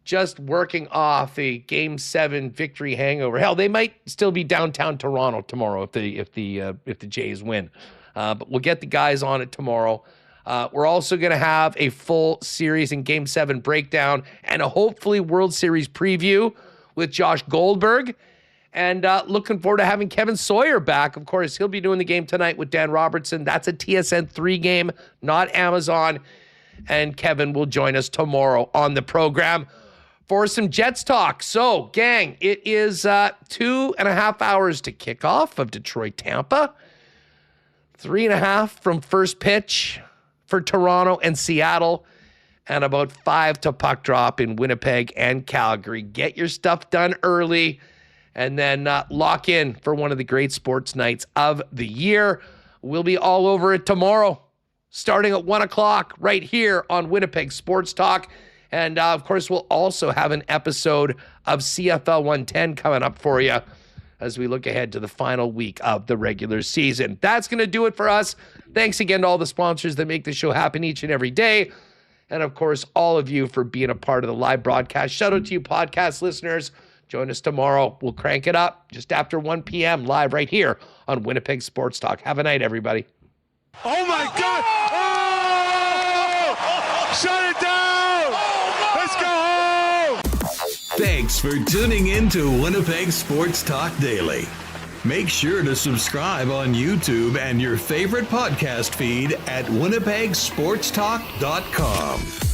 just working off a Game 7 victory hangover. Hell, they might still be downtown Toronto tomorrow if the Jays win. But we'll get the guys on it tomorrow. We're also going to have a full series in Game 7 breakdown and a hopefully World Series preview with Josh Goldberg. And looking forward to having Kevin Sawyer back. Of course, he'll be doing the game tonight with Dan Robertson. That's a TSN 3 game, not Amazon. And Kevin will join us tomorrow on the program for some Jets talk. So, gang, it is 2.5 hours to kickoff of Detroit-Tampa. 3.5 from first pitch for Toronto and Seattle. And about 5 to puck drop in Winnipeg and Calgary. Get your stuff done early. And then lock in for one of the great sports nights of the year. We'll be all over it tomorrow, starting at 1 o'clock right here on Winnipeg Sports Talk. And, of course, we'll also have an episode of CFL 110 coming up for you as we look ahead to the final week of the regular season. That's going to do it for us. Thanks again to all the sponsors that make the show happen each and every day. And, of course, all of you for being a part of the live broadcast. Shout out to you podcast listeners. Join us tomorrow. We'll crank it up just after 1 p.m. live right here on Winnipeg Sports Talk. Have a night, everybody. Oh, my God. Oh! Shut it down. Let's go home. Thanks for tuning in to Winnipeg Sports Talk Daily. Make sure to subscribe on YouTube and your favorite podcast feed at winnipegsportstalk.com.